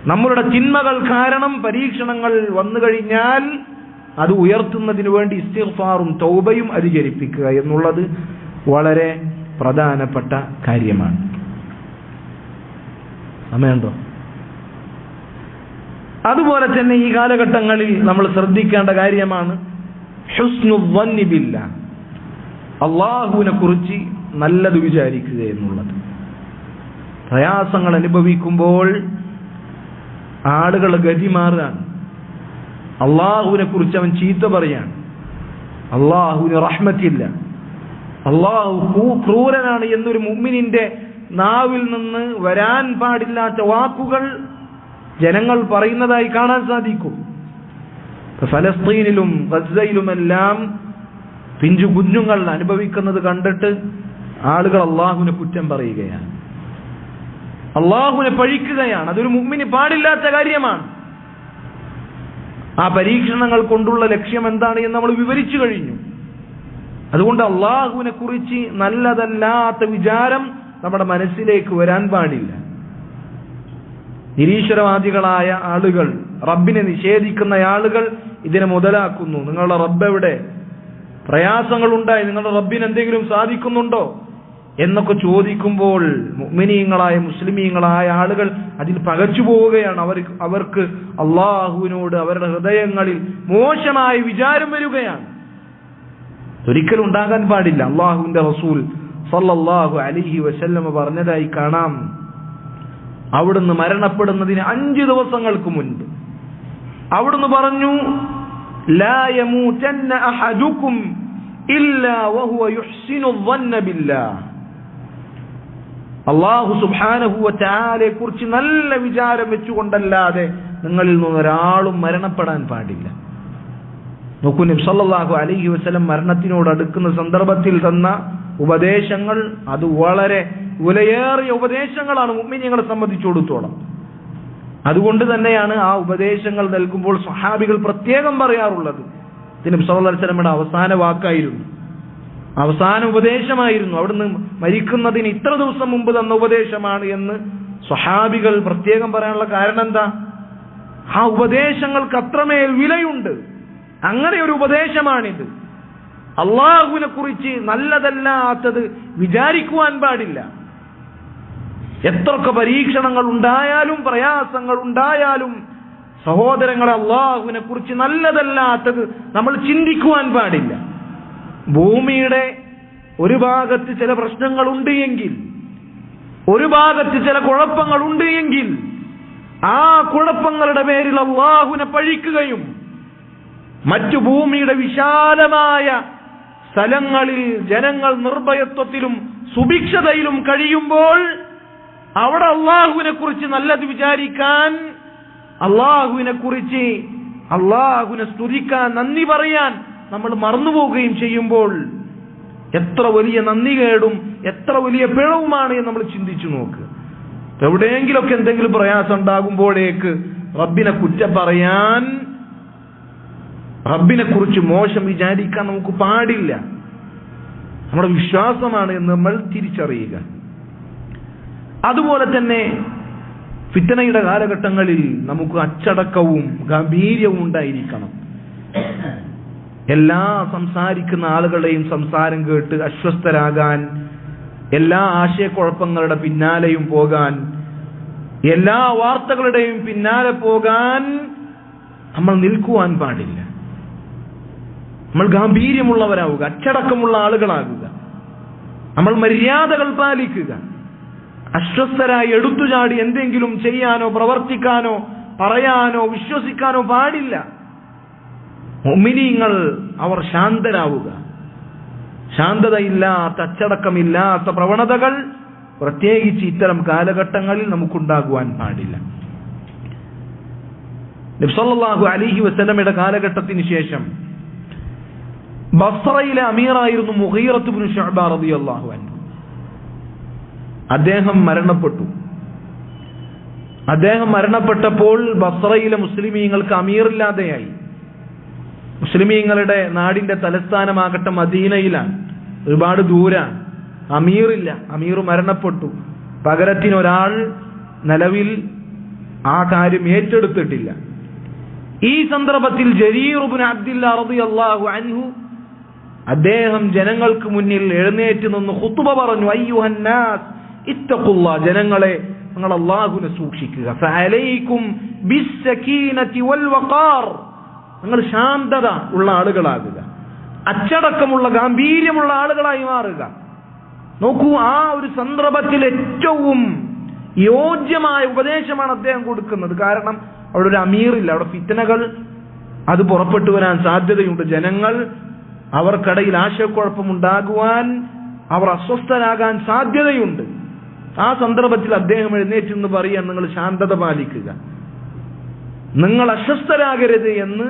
നമ്മളുടെ തിന്മകൾ കാരണം പരീക്ഷണങ്ങൾ വന്നു കഴിഞ്ഞാൽ അത് ഉയർത്തുന്നതിന് വേണ്ടി ഇസ്തിഗ്ഫാറും തൗബയും അധികരിപ്പിക്കുക എന്നുള്ളത് വളരെ പ്രധാനപ്പെട്ട കാര്യമാണ്. സമയമുണ്ടോ? അതുപോലെ തന്നെ ഈ കാലഘട്ടങ്ങളിൽ നമ്മൾ ശ്രദ്ധിക്കേണ്ട കാര്യമാണ് ഹുസ്നുൽ വന്നി ബില്ലാഹ്, അള്ളാഹുവിനെ കുറിച്ച് നല്ലത് വിചാരിക്കുക എന്നുള്ളത്. പ്രയാസങ്ങൾ അനുഭവിക്കുമ്പോൾ ആളുകൾ ഗതി മാറുകയാണ്, അള്ളാഹുവിനെ കുറിച്ച് അവൻ ചീത്ത പറയാണ്, അള്ളാഹുവിന് റഹ്മത്തില്ല, അള്ളാഹു ക്രൂരനാണ് എന്നൊരു മുഅ്മിനിന്റെ നാവിൽ നിന്ന് വരാൻ പാടില്ലാത്ത വാക്കുകൾ ജനങ്ങൾ പറയുന്നതായി കാണാൻ സാധിക്കും. ഫലസ്തീനിലും ഗസയിലുമെല്ലാം പിഞ്ചു കുഞ്ഞുങ്ങൾ അനുഭവിക്കുന്നത് കണ്ടിട്ട് ആളുകൾ അള്ളാഹുവിനെ കുറ്റം പറയുകയാണ്, അള്ളാഹുവിനെ പഴിക്കുകയാണ്. അതൊരു മുഅ്മിന് പാടില്ലാത്ത കാര്യമാണ്. ആ പരീക്ഷണങ്ങൾ കൊണ്ടുള്ള ലക്ഷ്യം എന്താണ് എന്ന് നമ്മൾ വിവരിച്ചു കഴിഞ്ഞു. അതുകൊണ്ട് അള്ളാഹുവിനെ കുറിച്ച് നല്ലതല്ലാത്ത വിചാരം നമ്മുടെ മനസ്സിലേക്ക് വരാൻ പാടില്ല. നിരീശ്വരവാദികളായ ആളുകൾ, റബ്ബിനെ നിഷേധിക്കുന്ന ആളുകൾ ഇതിനെ മുതലാക്കുന്നു. നിങ്ങളുടെ റബ്ബ് എവിടെ? പ്രയാസങ്ങൾ ഉണ്ടായി, നിങ്ങളുടെ റബ്ബിന് എന്തെങ്കിലും സാധിക്കുന്നുണ്ടോ എന്നൊക്കെ ചോദിക്കുമ്പോൾ മുഅ്മിനീങ്ങളായ മുസ്ലിമീങ്ങളായ ആളുകൾ അതിൽ പകച്ചു പോവുകയാണ്. അവർക്ക് അള്ളാഹുവിനോട് അവരുടെ ഹൃദയങ്ങളിൽ മോശമായ വിചാരം വരികയാണ്. ഒരിക്കലും ഉണ്ടാകാൻ പാടില്ല. അള്ളാഹുവിന്റെ റസൂൽ സല്ലല്ലാഹു അലൈഹി വസല്ലം പറഞ്ഞതായി കാണാം, അവിടുന്ന് മരണപ്പെടുന്നതിന് 5 ദിവസങ്ങൾക്ക് മുൻപ് അവിടുന്ന് പറഞ്ഞു, ലാ യമൂതന്ന അഹദുക്കും ഇല്ലാ വഹുവ യുഹ്സിനു ظن ബില്ലാഹ്. അല്ലാഹു സുബ്ഹാനഹു വ തആലയെ കുറിച്ച് നല്ല വിചാരം വെച്ചുകൊണ്ടല്ലാതെ നിങ്ങളിൽ നിന്ന് ഒരാളും മരണപ്പെടാൻ പാടില്ല. നോക്കൂ, നബി സല്ലല്ലാഹു അലൈഹി വസല്ലം മരണത്തിനോട് അടുക്കുന്ന സന്ദർഭത്തിൽ തന്ന ഉപദേശങ്ങൾ അത് വളരെ വിലയേറിയ ഉപദേശങ്ങളാണ് മുഅ്മിനീങ്ങളെ സംബന്ധിച്ചിടത്തോളം. അതുകൊണ്ട് തന്നെയാണ് ആ ഉപദേശങ്ങൾ നൽകുമ്പോൾ സ്വഹാബികൾ പ്രത്യേകം പറയാറുള്ളത് ഇത് നബി സല്ലല്ലാഹു അലൈഹി വസല്ലമയുടെ അവസാന വാക്കായിരുന്നു, അവസാന ഉപദേശമായിരുന്നു, അവിടുന്ന് മരിക്കുന്നതിന് ഇത്ര ദിവസം മുമ്പ് തന്ന ഉപദേശമാണ് എന്ന് സ്വഹാബികൾ പ്രത്യേകം പറയാനുള്ള കാരണം എന്താ? ആ ഉപദേശങ്ങൾക്ക് അത്രമേൽ വിലയുണ്ട്. അങ്ങനെ ഒരു ഉപദേശമാണിത്. അള്ളാഹുവിനെ കുറിച്ച് നല്ലതല്ലാത്തത് വിചാരിക്കുവാൻ പാടില്ല. എത്രയൊക്കെ പരീക്ഷണങ്ങൾ ഉണ്ടായാലും പ്രയാസങ്ങൾ ഉണ്ടായാലും സഹോദരങ്ങളെ, അള്ളാഹുവിനെ കുറിച്ച് നല്ലതല്ലാത്തത് നമ്മൾ ചിന്തിക്കുവാൻ പാടില്ല. ഭൂമിയുടെ ഒരു ഭാഗത്ത് ചില പ്രശ്നങ്ങളുണ്ട് എങ്കിൽ, ഒരു ഭാഗത്ത് ചില കുഴപ്പങ്ങളുണ്ട് എങ്കിൽ ആ കുഴപ്പങ്ങളുടെ പേരിൽ അള്ളാഹുവിനെ പഴിക്കുകയും മറ്റു ഭൂമിയുടെ വിശാലമായ സ്ഥലങ്ങളിൽ ജനങ്ങൾ നിർഭയത്വത്തിലും സുഭിക്ഷതയിലും കഴിയുമ്പോൾ അവിടെ അള്ളാഹുവിനെ കുറിച്ച് നല്ലത് വിചാരിക്കാൻ, അള്ളാഹുവിനെ കുറിച്ച് അള്ളാഹുവിനെ സ്തുതിക്കാൻ, നന്ദി പറയാൻ നമ്മൾ മറന്നുപോവുകയും ചെയ്യുമ്പോൾ എത്ര വലിയ നന്ദികേടും എത്ര വലിയ പിഴവുമാണ് എന്ന് നമ്മൾ ചിന്തിച്ചു നോക്ക്. എവിടെയെങ്കിലൊക്കെ എന്തെങ്കിലും പ്രയാസം ഉണ്ടാകുമ്പോഴേക്ക് റബ്ബിനെ കുറ്റം പറയാൻ, റബ്ബിനെ കുറിച്ച് മോശം വിചാരിക്കാൻ നമുക്ക് പാടില്ല. നമ്മുടെ വിശ്വാസമാണ് എന്ന് നമ്മൾ തിരിച്ചറിയുക. അതുപോലെ തന്നെ ഫിത്നയുടെ കാലഘട്ടങ്ങളിൽ നമുക്ക് അച്ചടക്കവും ഗാംഭീര്യവും ഉണ്ടായിരിക്കണം. എല്ലാ സംസാരിക്കുന്ന ആളുകളുടെയും സംസാരം കേട്ട് അസ്വസ്ഥരാകാൻ, എല്ലാ ആശയക്കുഴപ്പങ്ങളുടെ പിന്നാലെയും പോകാൻ, എല്ലാ വാർത്തകളുടെയും പിന്നാലെ പോകാൻ നമ്മൾ നിൽക്കുവാൻ പാടില്ല. നമ്മൾ ഗാംഭീര്യമുള്ളവരാവുക, അച്ചടക്കമുള്ള ആളുകളാകുക, നമ്മൾ മര്യാദകൾ പാലിക്കുക. അസ്വസ്ഥരായി എടുത്തുചാടി എന്തെങ്കിലും ചെയ്യാനോ പ്രവർത്തിക്കാനോ പറയാനോ വിശ്വസിക്കാനോ പാടില്ല. മുഅ്മിനീങ്ങൾ അവർ ശാന്തരാവുക. ശാന്തതയില്ലാത്ത, അച്ചടക്കമില്ലാത്ത പ്രവണതകൾ പ്രത്യേകിച്ച് ഇത്തരം കാലഘട്ടങ്ങളിൽ നമുക്കുണ്ടാകുവാൻ പാടില്ല. നബി സല്ലല്ലാഹു അലൈഹി വസല്ലമയുടെ കാലഘട്ടത്തിന് ശേഷം ബസ്രയിലെ അമീറായിരുന്നു മുഗീറത്ത് ഇബ്നു ശുഅബ റളിയല്ലാഹു അൻഹു. അദ്ദേഹം മരണപ്പെട്ടു. അദ്ദേഹം മരണപ്പെട്ടപ്പോൾ ബസ്രയിലെ മുസ്ലിമീങ്ങൾക്ക് അമീറില്ലാതെയായി. മുസ്ലിമീങ്ങളുടെ നാടിന്റെ തലസ്ഥാനമാകട്ടെ മദീനയിലാണ്, ഒരുപാട് ദൂരാണ്, അമീറില്ല. അമീർ മരണപ്പെട്ടു. പകരത്തിനൊരാൾ നിലവിൽ ആ കാര്യം ഏറ്റെടുത്തിട്ടില്ല. ഈ സന്ദർഭത്തിൽ ജരീർ ഇബ്നു അബ്ദില്ലാ റളിയല്ലാഹു അൻഹു അദ്ദേഹം ജനങ്ങൾക്ക് മുന്നിൽ എഴുന്നേറ്റ് നിന്ന് ഖുതുബ പറഞ്ഞു. അയ്യുഹന്നാസ് ഇത്തഖുല്ലാഹ്, ജനങ്ങളെ നിങ്ങൾ അല്ലാഹുവിനെ സൂക്ഷിക്കുക. ഫഅലൈക്കും ബിസ്സകീനതി വൽ വഖാർ, നിങ്ങൾ ശാന്തത ഉള്ള ആളുകളാകുക, അച്ചടക്കമുള്ള ഗാംഭീര്യമുള്ള ആളുകളായി മാറുക. നോക്കൂ, ആ ഒരു സന്ദർഭത്തിൽ ഏറ്റവും യോജ്യമായ ഉപദേശമാണ് അദ്ദേഹം കൊടുക്കുന്നത്. കാരണം അവിടെ ഒരു അമീറില്ല, അവിടെ ഫിത്നകൾ അത് പുറപ്പെട്ടു വരാൻ സാധ്യതയുണ്ട്. ജനങ്ങൾ അവർക്കിടയിൽ ആശയക്കുഴപ്പമുണ്ടാകുവാൻ, അവർ അസ്വസ്ഥരാകാൻ സാധ്യതയുണ്ട്. ആ സന്ദർഭത്തിൽ അദ്ദേഹം എഴുന്നേറ്റ് എന്ന് പറയാൻ, നിങ്ങൾ ശാന്തത പാലിക്കുക, നിങ്ങൾ അസ്വസ്ഥരാകരുത് എന്ന്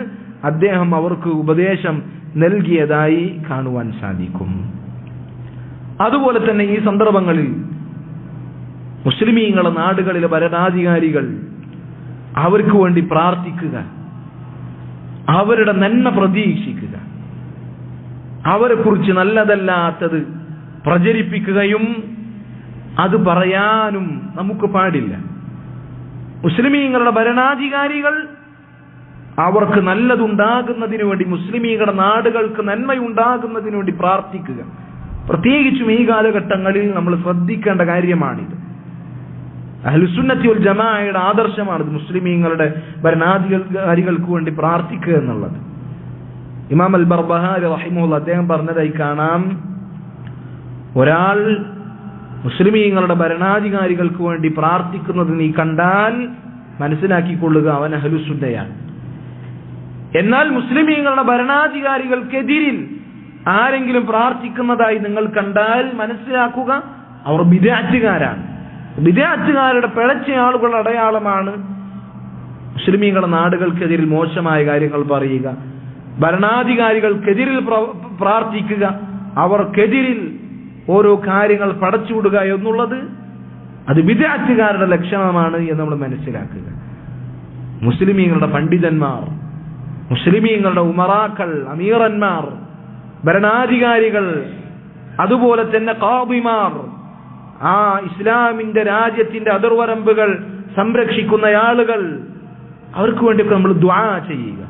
അദ്ദേഹം അവർക്ക് ഉപദേശം നൽകിയതായി കാണുവാൻ സാധിക്കും. അതുപോലെ തന്നെ ഈ സന്ദർഭങ്ങളിൽ മുസ്ലിമീങ്ങളുടെ നാടുകളിലെ ഭരണാധികാരികൾ അവർക്ക് വേണ്ടി പ്രാർത്ഥിക്കുക, അവരുടെ നന്മ പ്രതീക്ഷിക്കുക, അവരെ കുറിച്ച് നല്ലതല്ലാത്തത് പ്രചരിപ്പിക്കുകയും അത് പറയാനും നമുക്ക് പാടില്ല. മുസ്ലിമീങ്ങളുടെ ഭരണാധികാരികൾ അവർക്ക് നല്ലതുണ്ടാകുന്നതിനു വേണ്ടി, മുസ്ലിമീങ്ങളുടെ നാടുകൾക്ക് നന്മയുണ്ടാകുന്നതിനു വേണ്ടി പ്രാർത്ഥിക്കുക. പ്രത്യേകിച്ചും ഈ കാലഘട്ടങ്ങളിൽ നമ്മൾ ശ്രദ്ധിക്കേണ്ട കാര്യമാണിത്. അഹ്ലുസുന്നത്തി വൽ ജമാഅയുടെ ആദർശമാണിത്, മുസ്ലിമീങ്ങളുടെ ഭരണാധികാരികൾക്ക് വേണ്ടി പ്രാർത്ഥിക്കുക എന്നുള്ളത്. ഇമാം അൽ ബർബഹാരി റഹിമഹുല്ലാഹ് അദ്ദേഹം പറഞ്ഞതായി കാണാം, ഒരാൾ മുസ്ലിമീങ്ങളുടെ ഭരണാധികാരികൾക്ക് വേണ്ടി പ്രാർത്ഥിക്കുന്നത് നീ കണ്ടാൽ മനസ്സിലാക്കിക്കൊള്ളുക, അവൻ അഹ്ലുസുന്നയാണ്. എന്നാൽ മുസ്ലിമീങ്ങളുടെ ഭരണാധികാരികൾക്കെതിരിൽ ആരെങ്കിലും പ്രാർത്ഥിക്കുന്നതായി നിങ്ങൾ കണ്ടാൽ മനസ്സിലാക്കുക, അവർ ബിദ്അത്തുകാരാണ്. ബിദ്അത്തുകാരുടെ പിഴച്ച ആളുകളുടെ അടയാളമാണ് മുസ്ലിമീങ്ങളുടെ നാടുകൾക്കെതിരിൽ മോശമായ കാര്യങ്ങൾ പറയുക, ഭരണാധികാരികൾക്കെതിരിൽ പ്രാർത്ഥിക്കുക, അവർക്കെതിരിൽ ഓരോ കാര്യങ്ങൾ പടച്ചുവിടുക എന്നുള്ളത് അത് ബിദ്അത്തുകാരുടെ ലക്ഷണമാണ് എന്ന് നമ്മൾ മനസ്സിലാക്കുക. മുസ്ലിമീങ്ങളുടെ പണ്ഡിതന്മാർ, മുസ്ലിമീങ്ങളുടെ ഉമറാക്കൾ, അമീറന്മാർ, ഭരണാധികാരികൾ, അതുപോലെ തന്നെ ഖാദിമാർ, ആ ഇസ്ലാമിന്റെ രാജ്യത്തിന്റെ അതിർവരമ്പുകൾ സംരക്ഷിക്കുന്ന ആളുകൾ, അവർക്ക് വേണ്ടിയൊക്കെ നമ്മൾ ദുആ ചെയ്യുക.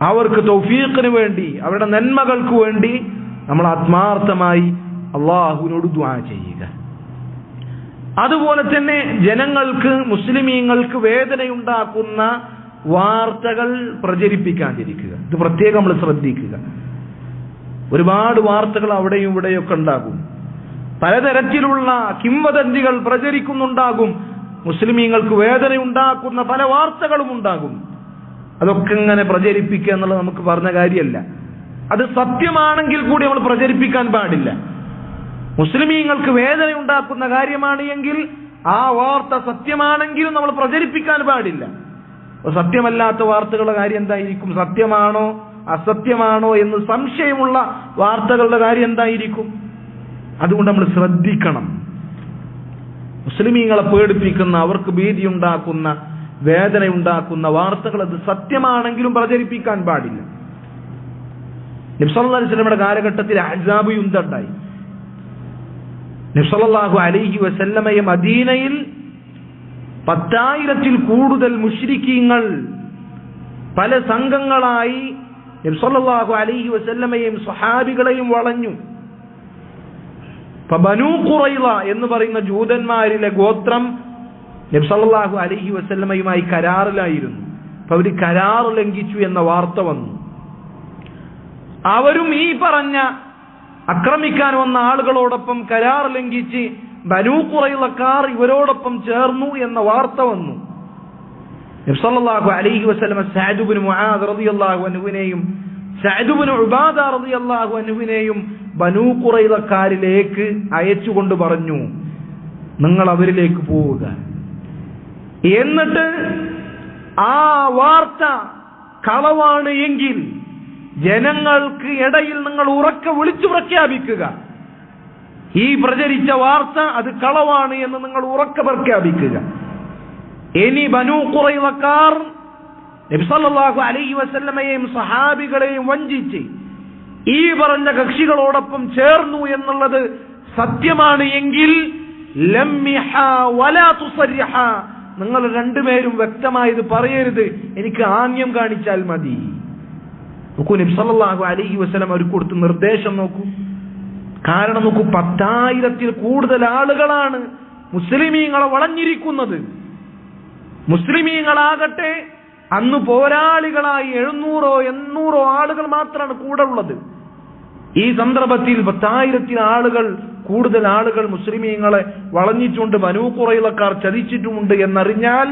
അവർക്ക് തൗഫീഖിന് വേണ്ടി, അവരുടെ നന്മകൾക്ക് വേണ്ടി നമ്മൾ ആത്മാർത്ഥമായി അള്ളാഹുവിനോട് ദുആ ചെയ്യുക. അതുപോലെ തന്നെ ജനങ്ങൾക്ക്, മുസ്ലിമീങ്ങൾക്ക് വേദനയുണ്ടാക്കുന്ന വാർത്തകൾ പ്രചരിപ്പിക്കാതിരിക്കുക. ഇത് പ്രത്യേകം നമ്മൾ ശ്രദ്ധിക്കുക. ഒരുപാട് വാർത്തകൾ അവിടെയും ഇവിടെയൊക്കെ ഉണ്ടാകും, പലതരത്തിലുള്ള കിംവദന്തികൾ പ്രചരിക്കുന്നുണ്ടാകും, മുസ്ലിമീങ്ങൾക്ക് വേദനയുണ്ടാക്കുന്ന പല വാർത്തകളും ഉണ്ടാകും. അതൊക്കെ ഇങ്ങനെ പ്രചരിപ്പിക്കുക എന്നുള്ളത് നമുക്ക് പറഞ്ഞ കാര്യമല്ല. അത് സത്യമാണെങ്കിൽ കൂടി നമ്മൾ പ്രചരിപ്പിക്കാൻ പാടില്ല. മുസ്ലിമീങ്ങൾക്ക് വേദനയുണ്ടാക്കുന്ന കാര്യമാണ് എങ്കിൽ ആ വാർത്ത സത്യമാണെങ്കിലും നമ്മൾ പ്രചരിപ്പിക്കാൻ പാടില്ല. സത്യമല്ലാത്ത വാർത്തകളുടെ കാര്യം എന്തായിരിക്കും? സത്യമാണോ അസത്യമാണോ എന്ന് സംശയമുള്ള വാർത്തകളുടെ കാര്യം എന്തായിരിക്കും? അതുകൊണ്ട് നമ്മൾ ശ്രദ്ധിക്കണം. മുസ്ലിമീങ്ങളെ പേടിപ്പിക്കുന്ന, അവർക്ക് ഭീതിയുണ്ടാക്കുന്ന, വേദനയുണ്ടാക്കുന്ന വാർത്തകൾ അത് സത്യമാണെങ്കിലും പ്രചരിപ്പിക്കാൻ പാടില്ല. നബി സല്ലല്ലാഹു അലൈഹി വസല്ലമയുടെ കാലഘട്ടത്തിൽ അഹ്സാബ് യുദ്ധം ഉണ്ടായി. നബി സല്ലല്ലാഹു അലൈഹി വസല്ലമയെ മദീനയിൽ 10,000-ൽ കൂടുതൽ മുശ്രിക്കീങ്ങൾ പല സംഘങ്ങളായി നബി സല്ലല്ലാഹു അലൈഹി വസല്ലമയെയും സ്വഹാബികളെയും വളഞ്ഞു. ബനൂ ഖുറൈള എന്ന് പറയുന്ന ജൂതന്മാരിലെ ഗോത്രം നബി സല്ലല്ലാഹു അലൈഹി വസല്ലമയുമായി കരാറിലായിരുന്നു. അപ്പൊ അവർ കരാർ ലംഘിച്ചു എന്ന വാർത്ത വന്നു. അവരും ഈ പറഞ്ഞ ആക്രമിക്കാൻ വന്ന ആളുകളോടൊപ്പം കരാർ ലംഘിച്ച് ബനൂ ഖുറൈളക്കാർ ഇവരോടൊപ്പം ചേർന്നു എന്ന വാർത്ത വന്നു. നബി സല്ലല്ലാഹു അലൈഹി വസല്ലമ സഅദ് ഇബ്നു മുആദ് റളിയല്ലാഹു അൻഹുവിനെയും സഅദ് ഇബ്നു ഉബാദ റളിയല്ലാഹു അൻഹുവിനെയും ബനൂ ഖുറൈളക്കാരിലേക്ക് അയച്ചുകൊണ്ട് പറഞ്ഞു, നിങ്ങൾ അവരിലേക്ക് പോവുക. എന്നിട്ട് ആ വാർത്ത കളവാണ് എങ്കിൽ ജനങ്ങൾക്ക് ഇടയിൽ നിങ്ങൾ ഉറക്കെ വിളിച്ചു പ്രഖ്യാപിക്കുക. ഈ പ്രചരിച്ച വാർത്ത അത് കളവാണ് എന്ന് നിങ്ങൾ ഉറക്കെ പ്രഖ്യാപിക്കുക. ഇനി ബനൂ ഖുറൈളക്കാർ നബി സല്ലല്ലാഹു അലൈഹി വസല്ലമയെയും സഹാബികളെയും വഞ്ചിച്ച് ഈ പറഞ്ഞ കക്ഷികളോടൊപ്പം ചേർന്നു എന്നുള്ളത് സത്യമാണ് എങ്കിൽ ലംമിഹ വലാ തുസരിഹ, നിങ്ങൾ രണ്ടുപേരും വ്യക്തമായത് പറയരുത്, എനിക്ക് ആംഗ്യം കാണിച്ചാൽ മതി. നോക്കൂ, നബി സല്ലല്ലാഹു അലൈഹി വസല്ലം അവർക്ക് കൊടുത്ത നിർദ്ദേശം നോക്കൂ. കാരണം നോക്കൂ, 10,000-ൽ കൂടുതൽ ആളുകളാണ് മുസ്ലിമീങ്ങളെ വളഞ്ഞിരിക്കുന്നത്. മുസ്ലിമീങ്ങളാകട്ടെ അന്ന് പോരാളികളായി 700-800 ആളുകൾ മാത്രമാണ് കൂടെ ഉള്ളത്. ഈ സന്ദർഭത്തിൽ 10,000-ൽ കൂടുതൽ ആളുകൾ മുസ്ലിമീങ്ങളെ വളഞ്ഞിട്ടുണ്ട്, ബനൂ ഖുറൈളക്കാർ ചതിച്ചിട്ടുമുണ്ട് എന്നറിഞ്ഞാൽ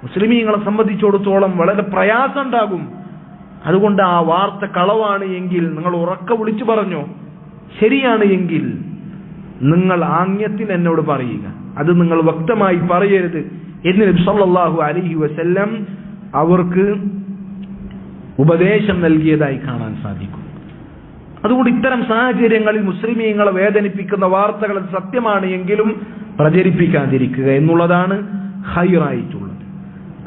മുസ്ലിമീങ്ങളെ സംബന്ധിച്ചിടത്തോളം വളരെ പ്രയാസം ഉണ്ടാകും. അതുകൊണ്ട് ആ വാർത്ത കളവാണ് എങ്കിൽ നിങ്ങൾ ഉറക്കെ വിളിച്ചു പറഞ്ഞോ, ശരിയാണ് എങ്കിൽ നിങ്ങൾ ആംഗ്യത്തിൽ എന്നോട് പറയുക, അത് നിങ്ങൾ വ്യക്തമായി പറയരുത് എന്ന് നബി സല്ലല്ലാഹു അലൈഹി വസല്ലം അവർക്ക് ഉപദേശം നൽകിയതായി കാണാൻ സാധിക്കും. അതുകൊണ്ട് ഇത്തരം സാഹചര്യങ്ങളിൽ മുസ്ലിമീങ്ങളെ വേദനിപ്പിക്കുന്ന വാർത്തകൾ സത്യമാണ് എങ്കിലും പ്രചരിപ്പിക്കാതിരിക്കുക എന്നുള്ളതാണ് ഖൈറായിട്ടുള്ളത്.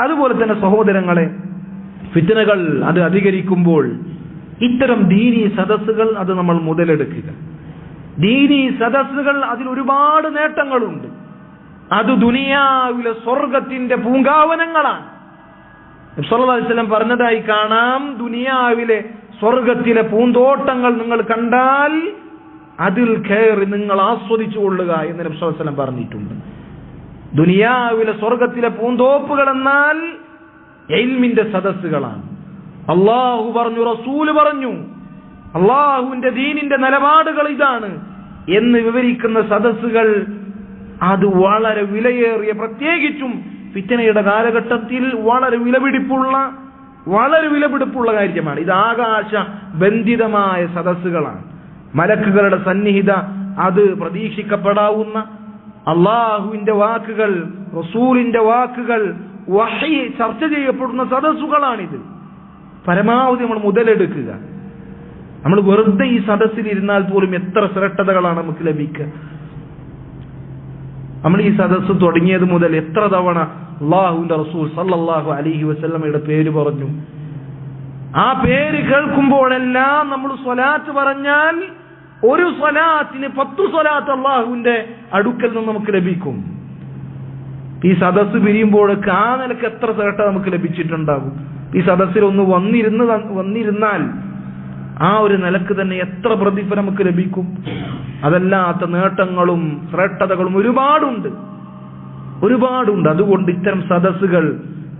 അതുപോലെ തന്നെ സഹോദരങ്ങളെ, ഫിത്നകൾ അത് അധികരിക്കുമ്പോൾ ഇത്തരം ദീനീ സദസ്സുകൾ അത് നമ്മൾ മുതലെടുക്കുക. ദീനീ സദസ്സുകൾ അതിൽ ഒരുപാട് നേട്ടങ്ങളുണ്ട്. അത് ദുനിയാവിലെ സ്വർഗത്തിന്റെ പൂങ്കാവനങ്ങളാണ്. നബി സല്ലല്ലാഹു അലൈഹി വസല്ലം പറഞ്ഞതായി കാണാം, ദുനിയാവിലെ സ്വർഗത്തിലെ പൂന്തോട്ടങ്ങൾ നിങ്ങൾ കണ്ടാൽ അതിൽ കയറി നിങ്ങൾ ആസ്വദിച്ചു കൊള്ളുക എന്ന് നബി സല്ലല്ലാഹു അലൈഹി വസല്ലം പറഞ്ഞിട്ടുണ്ട്. ദുനിയാവിലെ സ്വർഗത്തിലെ പൂന്തോപ്പുകൾ എന്നാൽ ഇൽമിന്റെ സദസ്സുകളാണ്. അള്ളാഹു പറഞ്ഞു, റസൂല് പറഞ്ഞു, അള്ളാഹുവിന്റെ ദീനിന്റെ നിലപാടുകൾ ഇതാണ് എന്ന് വിവരിക്കുന്ന സദസ്സുകൾ അത് വളരെ വിലയേറിയ, പ്രത്യേകിച്ചും ഫിത്നയുടെ കാലഘട്ടത്തിൽ വളരെ വിലപിടിപ്പുള്ള കാര്യമാണ്. ഇത് ആകാശ ബന്ധിതമായ സദസ്സുകളാണ്. മലക്കുകളുടെ സന്നിഹിത അത് പ്രതീക്ഷിക്കപ്പെടാവുന്ന അള്ളാഹുവിന്റെ വാക്കുകൾ, റസൂലിന്റെ വാക്കുകൾ, വഹി ചർച്ച ചെയ്യപ്പെടുന്ന സദസ്സുകളാണിത്. പരമാവധി നമ്മൾ മുതലെടുക്കുക. നമ്മൾ വെറുതെ ഈ സദസ്സിൽ ഇരുന്നാൽ പോലും എത്ര ശ്രേഷ്ഠതകളാണ് നമുക്ക് ലഭിക്കുക. നമ്മൾ ഈ സദസ്സ് തുടങ്ങിയത് മുതൽ എത്ര തവണ അല്ലാഹുവിന്റെ റസൂൽ സല്ലല്ലാഹു അലൈഹി വസല്ലമയുടെ പേര് പറഞ്ഞു. ആ പേര് കേൾക്കുമ്പോഴെല്ലാം നമ്മൾ സ്വലാത്ത് പറഞ്ഞാൽ ഒരു സ്വലാത്തിന് 10 സ്വലാത്ത് അല്ലാഹുവിന്റെ അടുക്കൽ നിന്ന് നമുക്ക് ലഭിക്കും. ഈ സദസ്സ് പിരിയുമ്പോഴൊക്കെ ആ നിലക്ക് എത്ര ശ്രേഷ്ഠ നമുക്ക് ലഭിച്ചിട്ടുണ്ടാകും. ഈ സദസ്സിൽ ഒന്ന് വന്നിരുന്നാൽ ആ ഒരു നിലക്ക് തന്നെ എത്ര പ്രതിഫലം നമുക്ക് ലഭിക്കും. അതല്ലാത്ത നേട്ടങ്ങളും ശ്രേഷ്ഠതകളും ഒരുപാടുണ്ട്. അതുകൊണ്ട് ഇത്തരം സദസ്സുകൾ,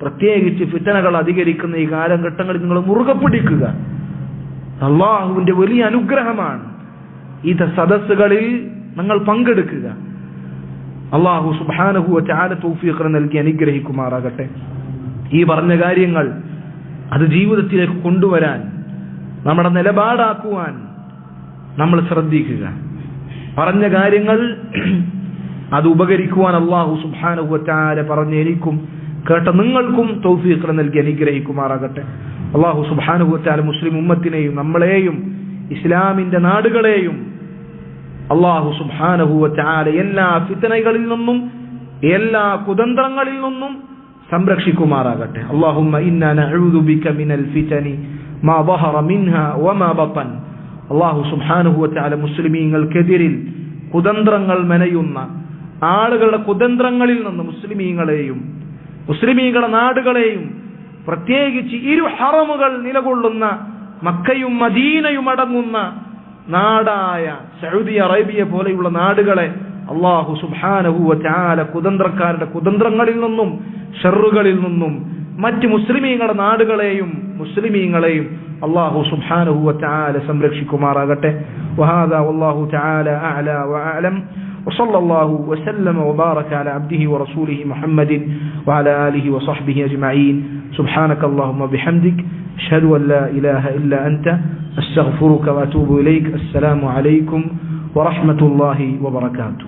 പ്രത്യേകിച്ച് ഫിത്നകൾ അധികരിക്കുന്ന ഈ കാലഘട്ടങ്ങളിൽ നിങ്ങൾ മുറുകെ പിടിക്കുക. അള്ളാഹുവിന്റെ വലിയ അനുഗ്രഹമാണ് ഈ സദസ്സുകളിൽ നിങ്ങൾ പങ്കെടുക്കുക. അള്ളാഹു സുബ്ഹാനഹു വ തആല തൗഫീഖ് നൽകി അനുഗ്രഹിക്കുമാറാകട്ടെ. ഈ പറഞ്ഞ കാര്യങ്ങൾ അത് ജീവിതത്തിലേക്ക് കൊണ്ടുവരാൻ, നമ്മുടെ നിലപാടാക്കുവാൻ നമ്മൾ ശ്രദ്ധിക്കുക. പറഞ്ഞ കാര്യങ്ങൾ അത് ഉപകരിക്കുവാൻ അല്ലാഹു സുബ്ഹാനഹു വ തആല പറഞ്ഞ എനിക്കും കേട്ട നിങ്ങൾക്കും തൗഫീഖ് നൽകി അനുഗ്രഹിക്കുമാറാകട്ടെ. അല്ലാഹു സുബ്ഹാനഹു വ തആല മുസ്ലിം ഉമ്മത്തിനെയും നമ്മളെയും ഇസ്ലാമിന്റെ നാടുകളെയും അല്ലാഹു സുബ്ഹാനഹു വ തആല എല്ലാ ഫിത്നകളിൽ നിന്നും എല്ലാ കുതന്ത്രങ്ങളിൽ നിന്നും സംരക്ഷിക്കുമാറാകട്ടെ. അല്ലാഹുമ്മ ഇന്നാ നഊദു ബിക മിനൽ ഫിതനി മാ ളഹറ മിൻഹാ വമാ ബതൻ. അല്ലാഹു സുബ്ഹാനഹു വ തആല മുസ്ലിമീങ്ങൾക്കെതിരിൽ കുതന്ത്രങ്ങൾ മെനയുന്ന ആളുകളുടെ കുതന്ത്രങ്ങളിൽ നിന്ന് മുസ്ലിമീങ്ങളെയും മുസ്ലിമീങ്ങളുടെ നാടുകളെയും പ്രത്യേകിച്ച് ഇരു ഹറമുകൾ നിലകൊള്ളുന്ന മക്കയും മദീനയും അടങ്ങുന്ന നാടായ സൗദി അറേബ്യ പോലെയുള്ള നാടുകളെ അല്ലാഹു സുബ്ഹാനഹു വ തആല കുതന്ത്രക്കാരുടെ കുതന്ത്രങ്ങളിൽ നിന്നും ഷർറുകളിൽ നിന്നും മറ്റ് മുസ്ലിമീങ്ങളുടെ നാടുകളെയും മുസ്ലിമീങ്ങളെയും അല്ലാഹു സുബ്ഹാനഹു വ തആല സംരക്ഷിക്കുമാറാകട്ടെ. വഹാദാ വല്ലാഹു തആല അഅലാ വഅലം. وصلى الله وسلم وبارك على عبده ورسوله محمد وعلى آله وصحبه أجمعين. سبحانك اللهم وبحمدك أشهد أن لا إله إلا أنت أستغفرك وأتوب إليك. السلام عليكم ورحمة الله وبركاته.